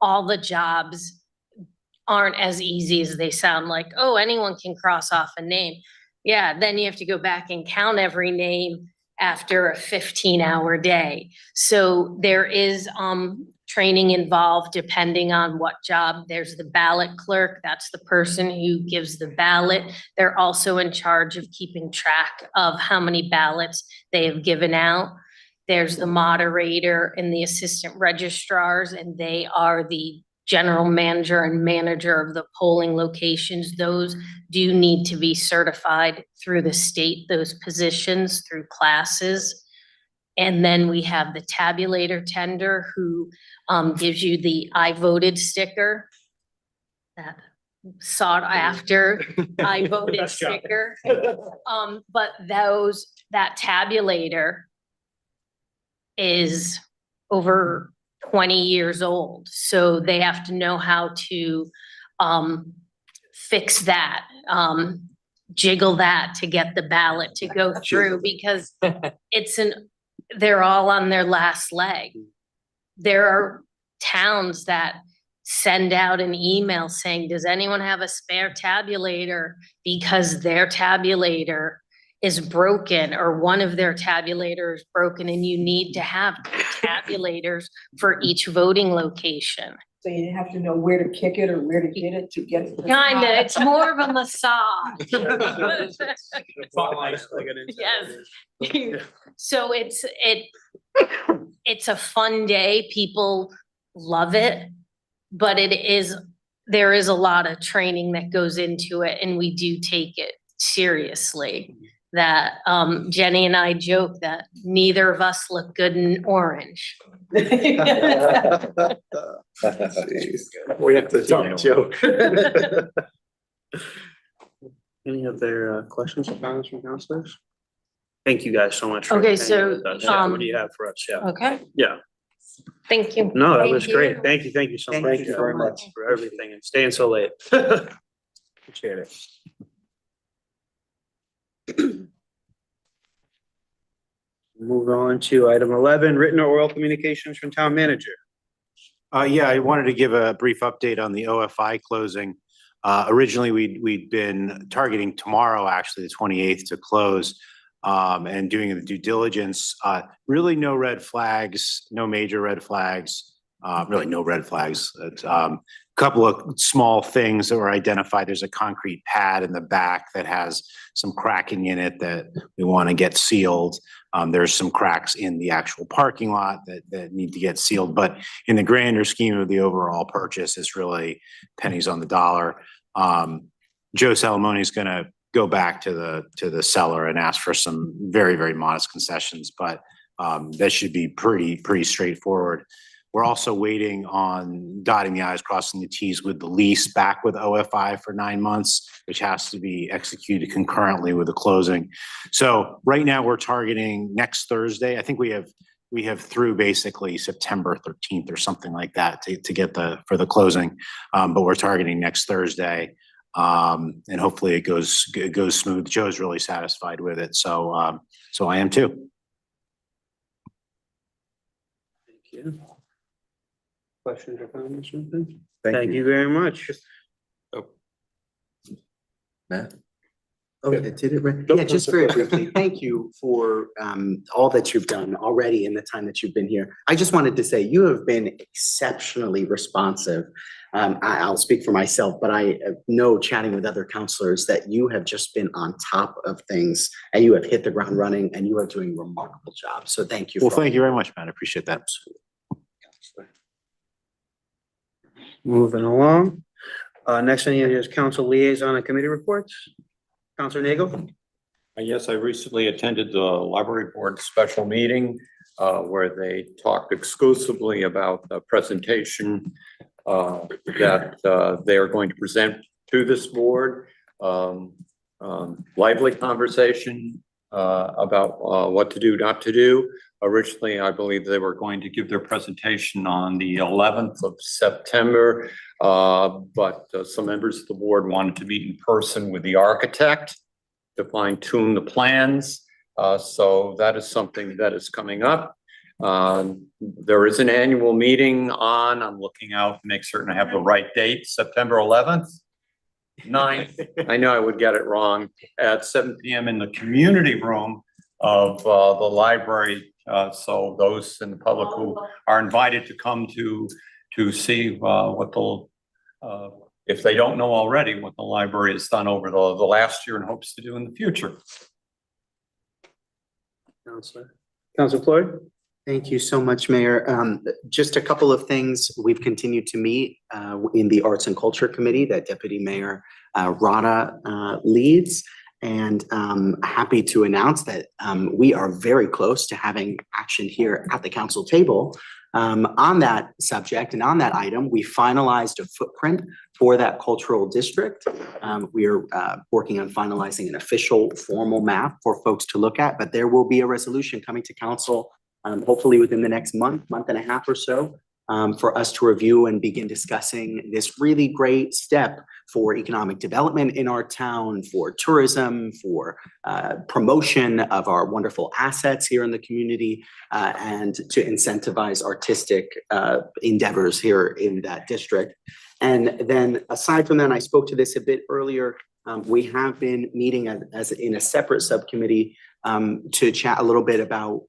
All the jobs aren't as easy as they sound. Like, oh, anyone can cross off a name. Yeah, then you have to go back and count every name after a 15-hour day. So there is training involved depending on what job. There's the ballot clerk. That's the person who gives the ballot. They're also in charge of keeping track of how many ballots they have given out. There's the moderator and the assistant registrars, and they are the general manager and manager of the polling locations. Those do need to be certified through the state, those positions through classes. And then we have the tabulator tender who gives you the I voted sticker. That sought after I voted Best job. sticker. But that tabulator is over 20 years old. So they have to know how to fix that, jiggle that to get the ballot to go through because they're all on their last leg. There are towns that send out an email saying, does anyone have a spare tabulator? Because their tabulator is broken or one of their tabulators is broken and you need to have tabulators for each voting location. So you have to know where to kick it or where to get it to get it. Kinda, it's more of a massage. Yes. So it's a fun day. People love it, but there is a lot of training that goes into it and we do take it seriously. That Jenny and I joke that neither of us look good in orange. We have to talk joke. Any other questions or comments from councilors? Thank you guys so much. for Okay, hanging so, with us. Yeah, what do you have for us? Yeah. Okay, Yeah. thank you. No, that Thank was you. great. Thank you. Thank you so much. Thank you very much. For everything and staying so late. Appreciate it. Move on to item 11, written or oral communications from town manager. Yeah, I wanted to give a brief update on the OFI closing. Originally, we'd been targeting tomorrow, actually, the 28th to close, and doing the due diligence. Really no red flags, no major red flags, really no red flags. It's, couple of small things that were identified. There's a concrete pad in the back that has some cracking in it that we want to get sealed. There's some cracks in the actual parking lot that need to get sealed, but in the grander scheme of the overall purchase, it's really pennies on the dollar. Joe Salamone is going to go back to the seller and ask for some very, very modest concessions, but that should be pretty straightforward. We're also waiting on dotting the i's, crossing the t's with the lease back with OFI for 9 months, which has to be executed concurrently with the closing. So right now we're targeting next Thursday. I think we have through basically September 13th or something like that to get for the closing. But we're targeting next Thursday. And hopefully it goes smooth. Joe's really satisfied with it. So I am too. Thank you. Questions or comments? Thank Thank you very much. Matt? Oh, it did it right? Yeah, just very briefly, thank you for all that you've done already in the time that you've been here. I just wanted to say you have been exceptionally responsive. I'll speak for myself, but I know chatting with other counselors that you have just been on top of things and you have hit the ground running and you are doing a remarkable job. So thank you. Well, thank you very much, Matt. I appreciate that. Moving along. Next on the agenda is council liaison and committee reports. Counselor Nagel? Yes, I recently attended the library board special meeting where they talked exclusively about the presentation that they are going to present to this board. Lively conversation about what to do, not to do. Originally, I believe they were going to give their presentation on the 11th of September, but some members of the board wanted to meet in person with the architect to fine tune the plans. So that is something that is coming up. There is an annual meeting on, I'm looking out to make certain I have the right date, September 11th. 9th, I know I would get it wrong, at 7 p.m. in the community room of the library. So those in the public who are invited to come to see what if they don't know already, what the library has done over the last year and hopes to do in the future. Counselor Floyd? Thank you so much, Mayor. Just a couple of things. We've continued to meet in the Arts and Culture Committee that Deputy Mayor Rada leads. And happy to announce that we are very close to having action here at the council table on that subject. And on that item, we finalized a footprint for that cultural district. We are working on finalizing an official formal map for folks to look at, but there will be a resolution coming to council hopefully within the next month and a half or so, for us to review and begin discussing this really great step for economic development in our town, for tourism, for promotion of our wonderful assets here in the community, and to incentivize artistic endeavors here in that district. And then aside from that, I spoke to this a bit earlier, we have been meeting as in a separate subcommittee to chat a little bit about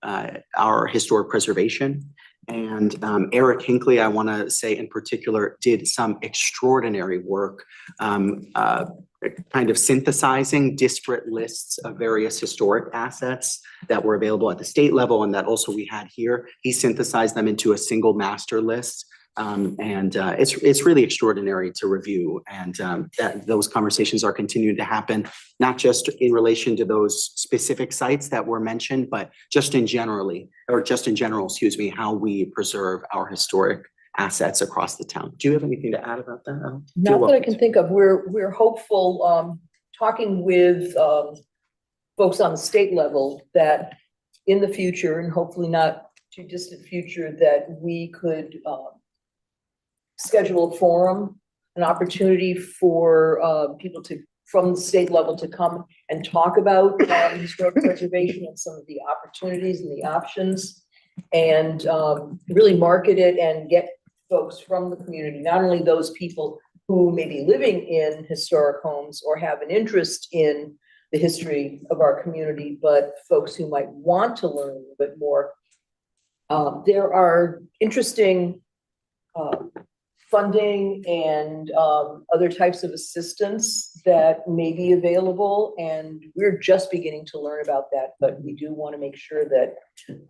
our historic preservation. And Eric Hinckley, I want to say in particular, did some extraordinary work kind of synthesizing disparate lists of various historic assets that were available at the state level and that also we had here. He synthesized them into a single master list. It's really extraordinary to review, and that those conversations are continuing to happen, not just in relation to those specific sites that were mentioned, but just in general, excuse me, how we preserve our historic assets across the town. Do you have anything to add about that? Not that I can think of. We're hopeful, talking with folks on the state level, that in the future, and hopefully not too distant future, that we could schedule a forum, an opportunity for people from the state level to come and talk about historic preservation and some of the opportunities and the options, and really market it and get folks from the community, not only those people who may be living in historic homes or have an interest in the history of our community, but folks who might want to learn a little bit more. There are interesting funding and other types of assistance that may be available, and we're just beginning to learn about that, but we do want to make sure that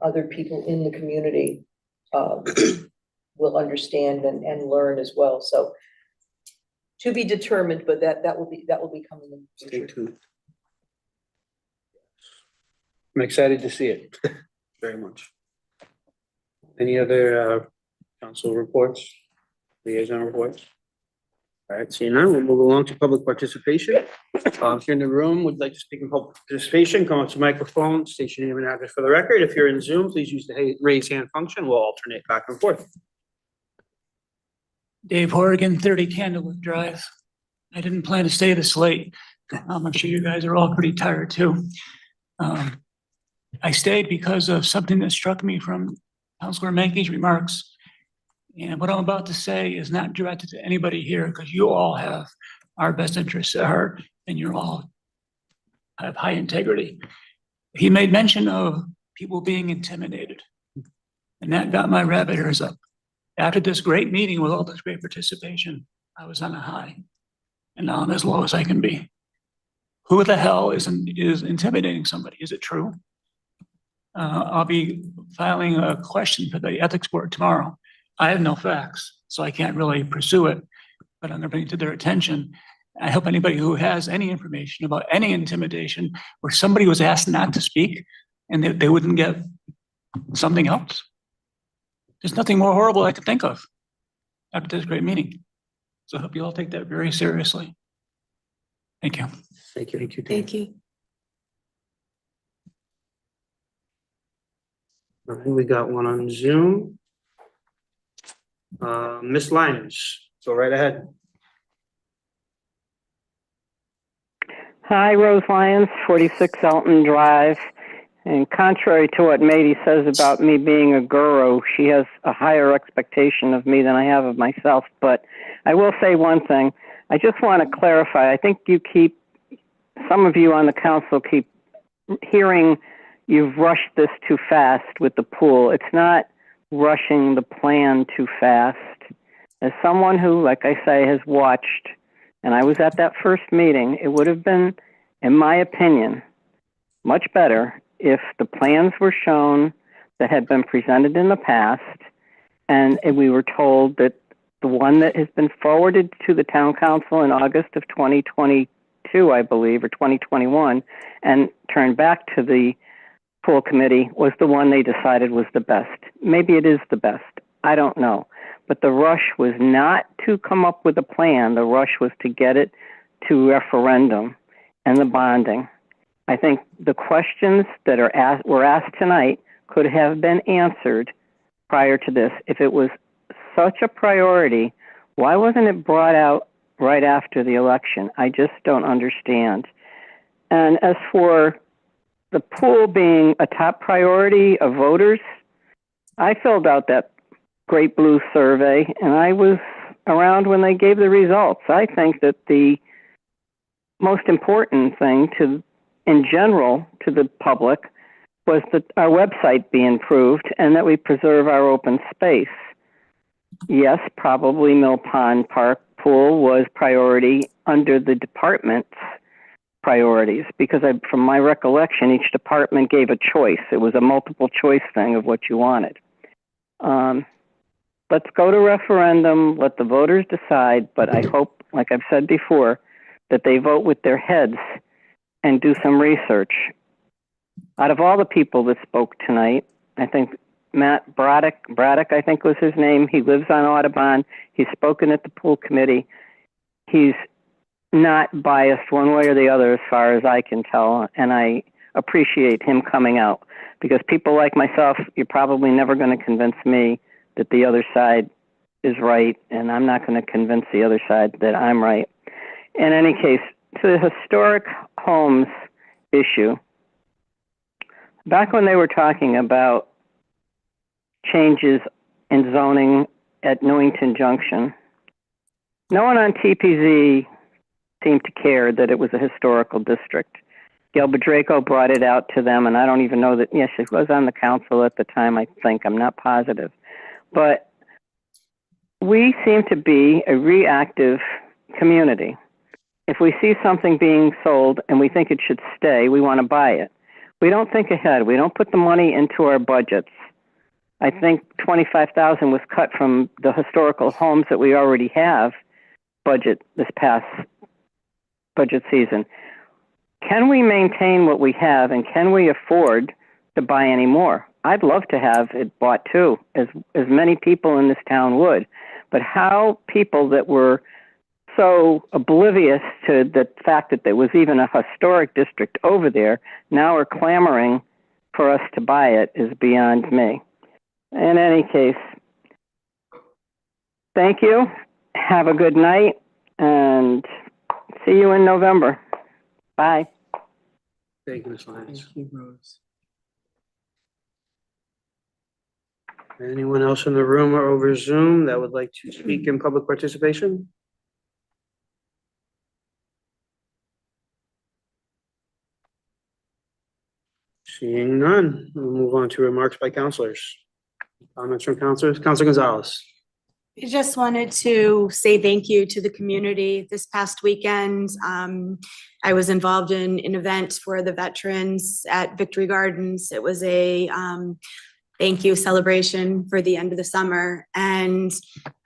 other people in the community will understand and learn as well. So to be determined, but that will be coming in the future. Stay tuned. I'm excited to see it very much. Any other council reports? Liaison reports? All right, seeing none, we'll move along to public participation. If you're in the room, would like to speak in public participation, come up to the microphone, state your name and address for the record. If you're in Zoom, please use the raise hand function. We'll alternate back and forth. Dave Horrigan, 30 Candlewood Drive. I didn't plan to stay this late. I'm sure you guys are all pretty tired too. I stayed because of something that struck me from Councilor Mankey's remarks. And what I'm about to say is not directed to anybody here, because you all have our best interests at heart and you all have high integrity. He made mention of people being intimidated, and that got my rabbit ears up. After this great meeting with all this great participation, I was on a high, and now I'm as low as I can be. Who the hell is intimidating somebody? Is it true? I'll be filing a question for the ethics board tomorrow. I have no facts, so I can't really pursue it, but I'm gonna bring it to their attention. I hope anybody who has any information about any intimidation where somebody was asked not to speak and they wouldn't get something else. There's nothing more horrible I could think of after this great meeting. So I hope you all take that very seriously. Thank you. Thank you. Thank you. All right, we got one on Zoom. Ms. Lyons, go right ahead. Hi, Rose Lyons, 46 Elton Drive. And contrary to what Mady says about me being a guru, she has a higher expectation of me than I have of myself. But I will say one thing. I just want to clarify. I think some of you on the council keep hearing you've rushed this too fast with the pool. It's not rushing the plan too fast. As someone who, like I say, has watched, and I was at that first meeting, it would have been, in my opinion, much better if the plans were shown, that had been presented in the past. And we were told that the one that has been forwarded to the town council in August of 2022, I believe, or 2021, and turned back to the pool committee was the one they decided was the best. Maybe it is the best. I don't know. But the rush was not to come up with a plan. The rush was to get it to referendum and the bonding. I think the questions that were asked tonight could have been answered prior to this. If it was such a priority, why wasn't it brought out right after the election? I just don't understand. And as for the pool being a top priority of voters, I filled out that Great Blue survey, and I was around when they gave the results. I think that the most important thing in general to the public was that our website be improved and that we preserve our open space. Yes, probably Mill Pond Park Pool was priority under the department's priorities, because from my recollection, each department gave a choice. It was a multiple choice thing of what you wanted. Let's go to referendum, let the voters decide, but I hope, like I've said before, that they vote with their heads and do some research. Out of all the people that spoke tonight, I think Matt Braddock, I think was his name. He lives on Audubon. He's spoken at the pool committee. He's not biased one way or the other as far as I can tell, and I appreciate him coming out, because people like myself, you're probably never going to convince me that the other side is right, and I'm not going to convince the other side that I'm right. In any case, to the historic homes issue, back when they were talking about changes in zoning at Newington Junction, no one on TPZ seemed to care that it was a historical district. Gail Bedraco brought it out to them, and I don't even know that, yes, she was on the council at the time, I think, I'm not positive. But we seem to be a reactive community. If we see something being sold and we think it should stay, we want to buy it. We don't think ahead. We don't put the money into our budgets. I think $25,000 was cut from the historical homes that we already have budget this past budget season. Can we maintain what we have, and can we afford to buy any more? I'd love to have it bought too, as many people in this town would. But how people that were so oblivious to the fact that there was even a historic district over there now are clamoring for us to buy it is beyond me. In any case, thank you. Have a good night, and see you in November. Bye. Thank you, Ms. Lyons. Anyone else in the room or over Zoom that would like to speak in public participation? Seeing none, we'll move on to remarks by counselors. Comments from counselors? Counselor Gonzalez. I just wanted to say thank you to the community. This past weekend, I was involved in an event for the veterans at Victory Gardens. It was a thank you celebration for the end of the summer. And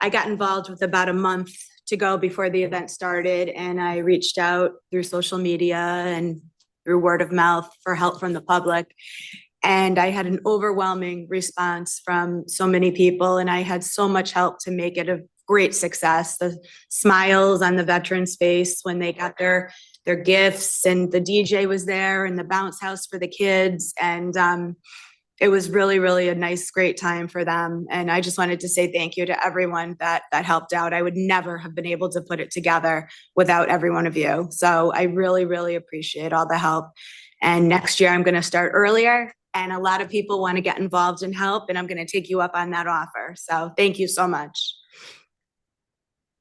I got involved with about a month to go before the event started. And I reached out through social media and through word of mouth for help from the public. And I had an overwhelming response from so many people, and I had so much help to make it a great success. The smiles on the veterans' face when they got their gifts, and the DJ was there, and the bounce house for the kids. And it was really, really a nice, great time for them. And I just wanted to say thank you to everyone that helped out. I would never have been able to put it together without every one of you. So I really, really appreciate all the help. And next year I'm going to start earlier. And a lot of people want to get involved and help, and I'm going to take you up on that offer. So thank you so much.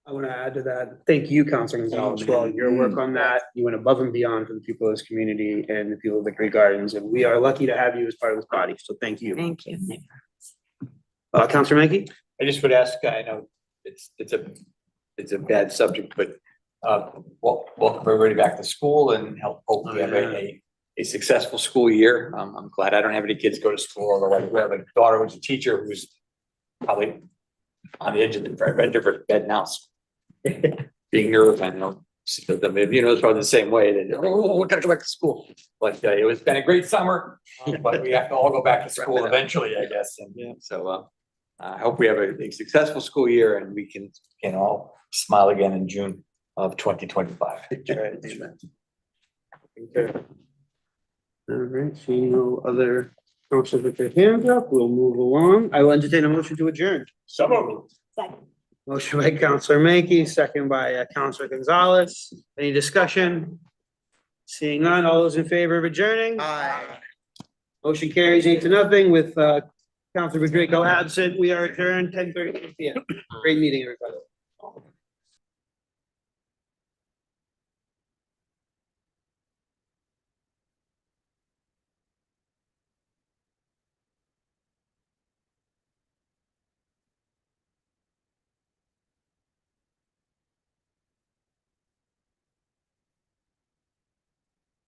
I want to add to that. Thank you, Counselor Gonzalez, for all your work on that. You went above and beyond for the people of this community and the people of Victory Gardens, and we are lucky to have you as part of this body. So thank you. Thank you. Counselor Mackey? I just would ask, I know it's a bad subject, but welcome everybody back to school, and hope we have a a successful school year. I'm glad I don't have any kids go to school, although I do have a daughter who's a teacher who's probably on the edge of the bed now. Being nervous, I know. It's probably the same way that, oh, we gotta go back to school. But it was been a great summer, but we have to all go back to school eventually, I guess. And so I hope we have a successful school year and we can all smile again in June of 2025. All right, seeing no other councilors with their hands up, we'll move along. I will entertain a motion to adjourn. So moved. Motion by Counselor Mankey, second by Counselor Gonzalez. Any discussion? Seeing none, all those in favor of adjourning? Aye. Motion carries 8-0 with Counselor Rodrigo absent. We are adjourned 10:30 PM. Great meeting, everybody.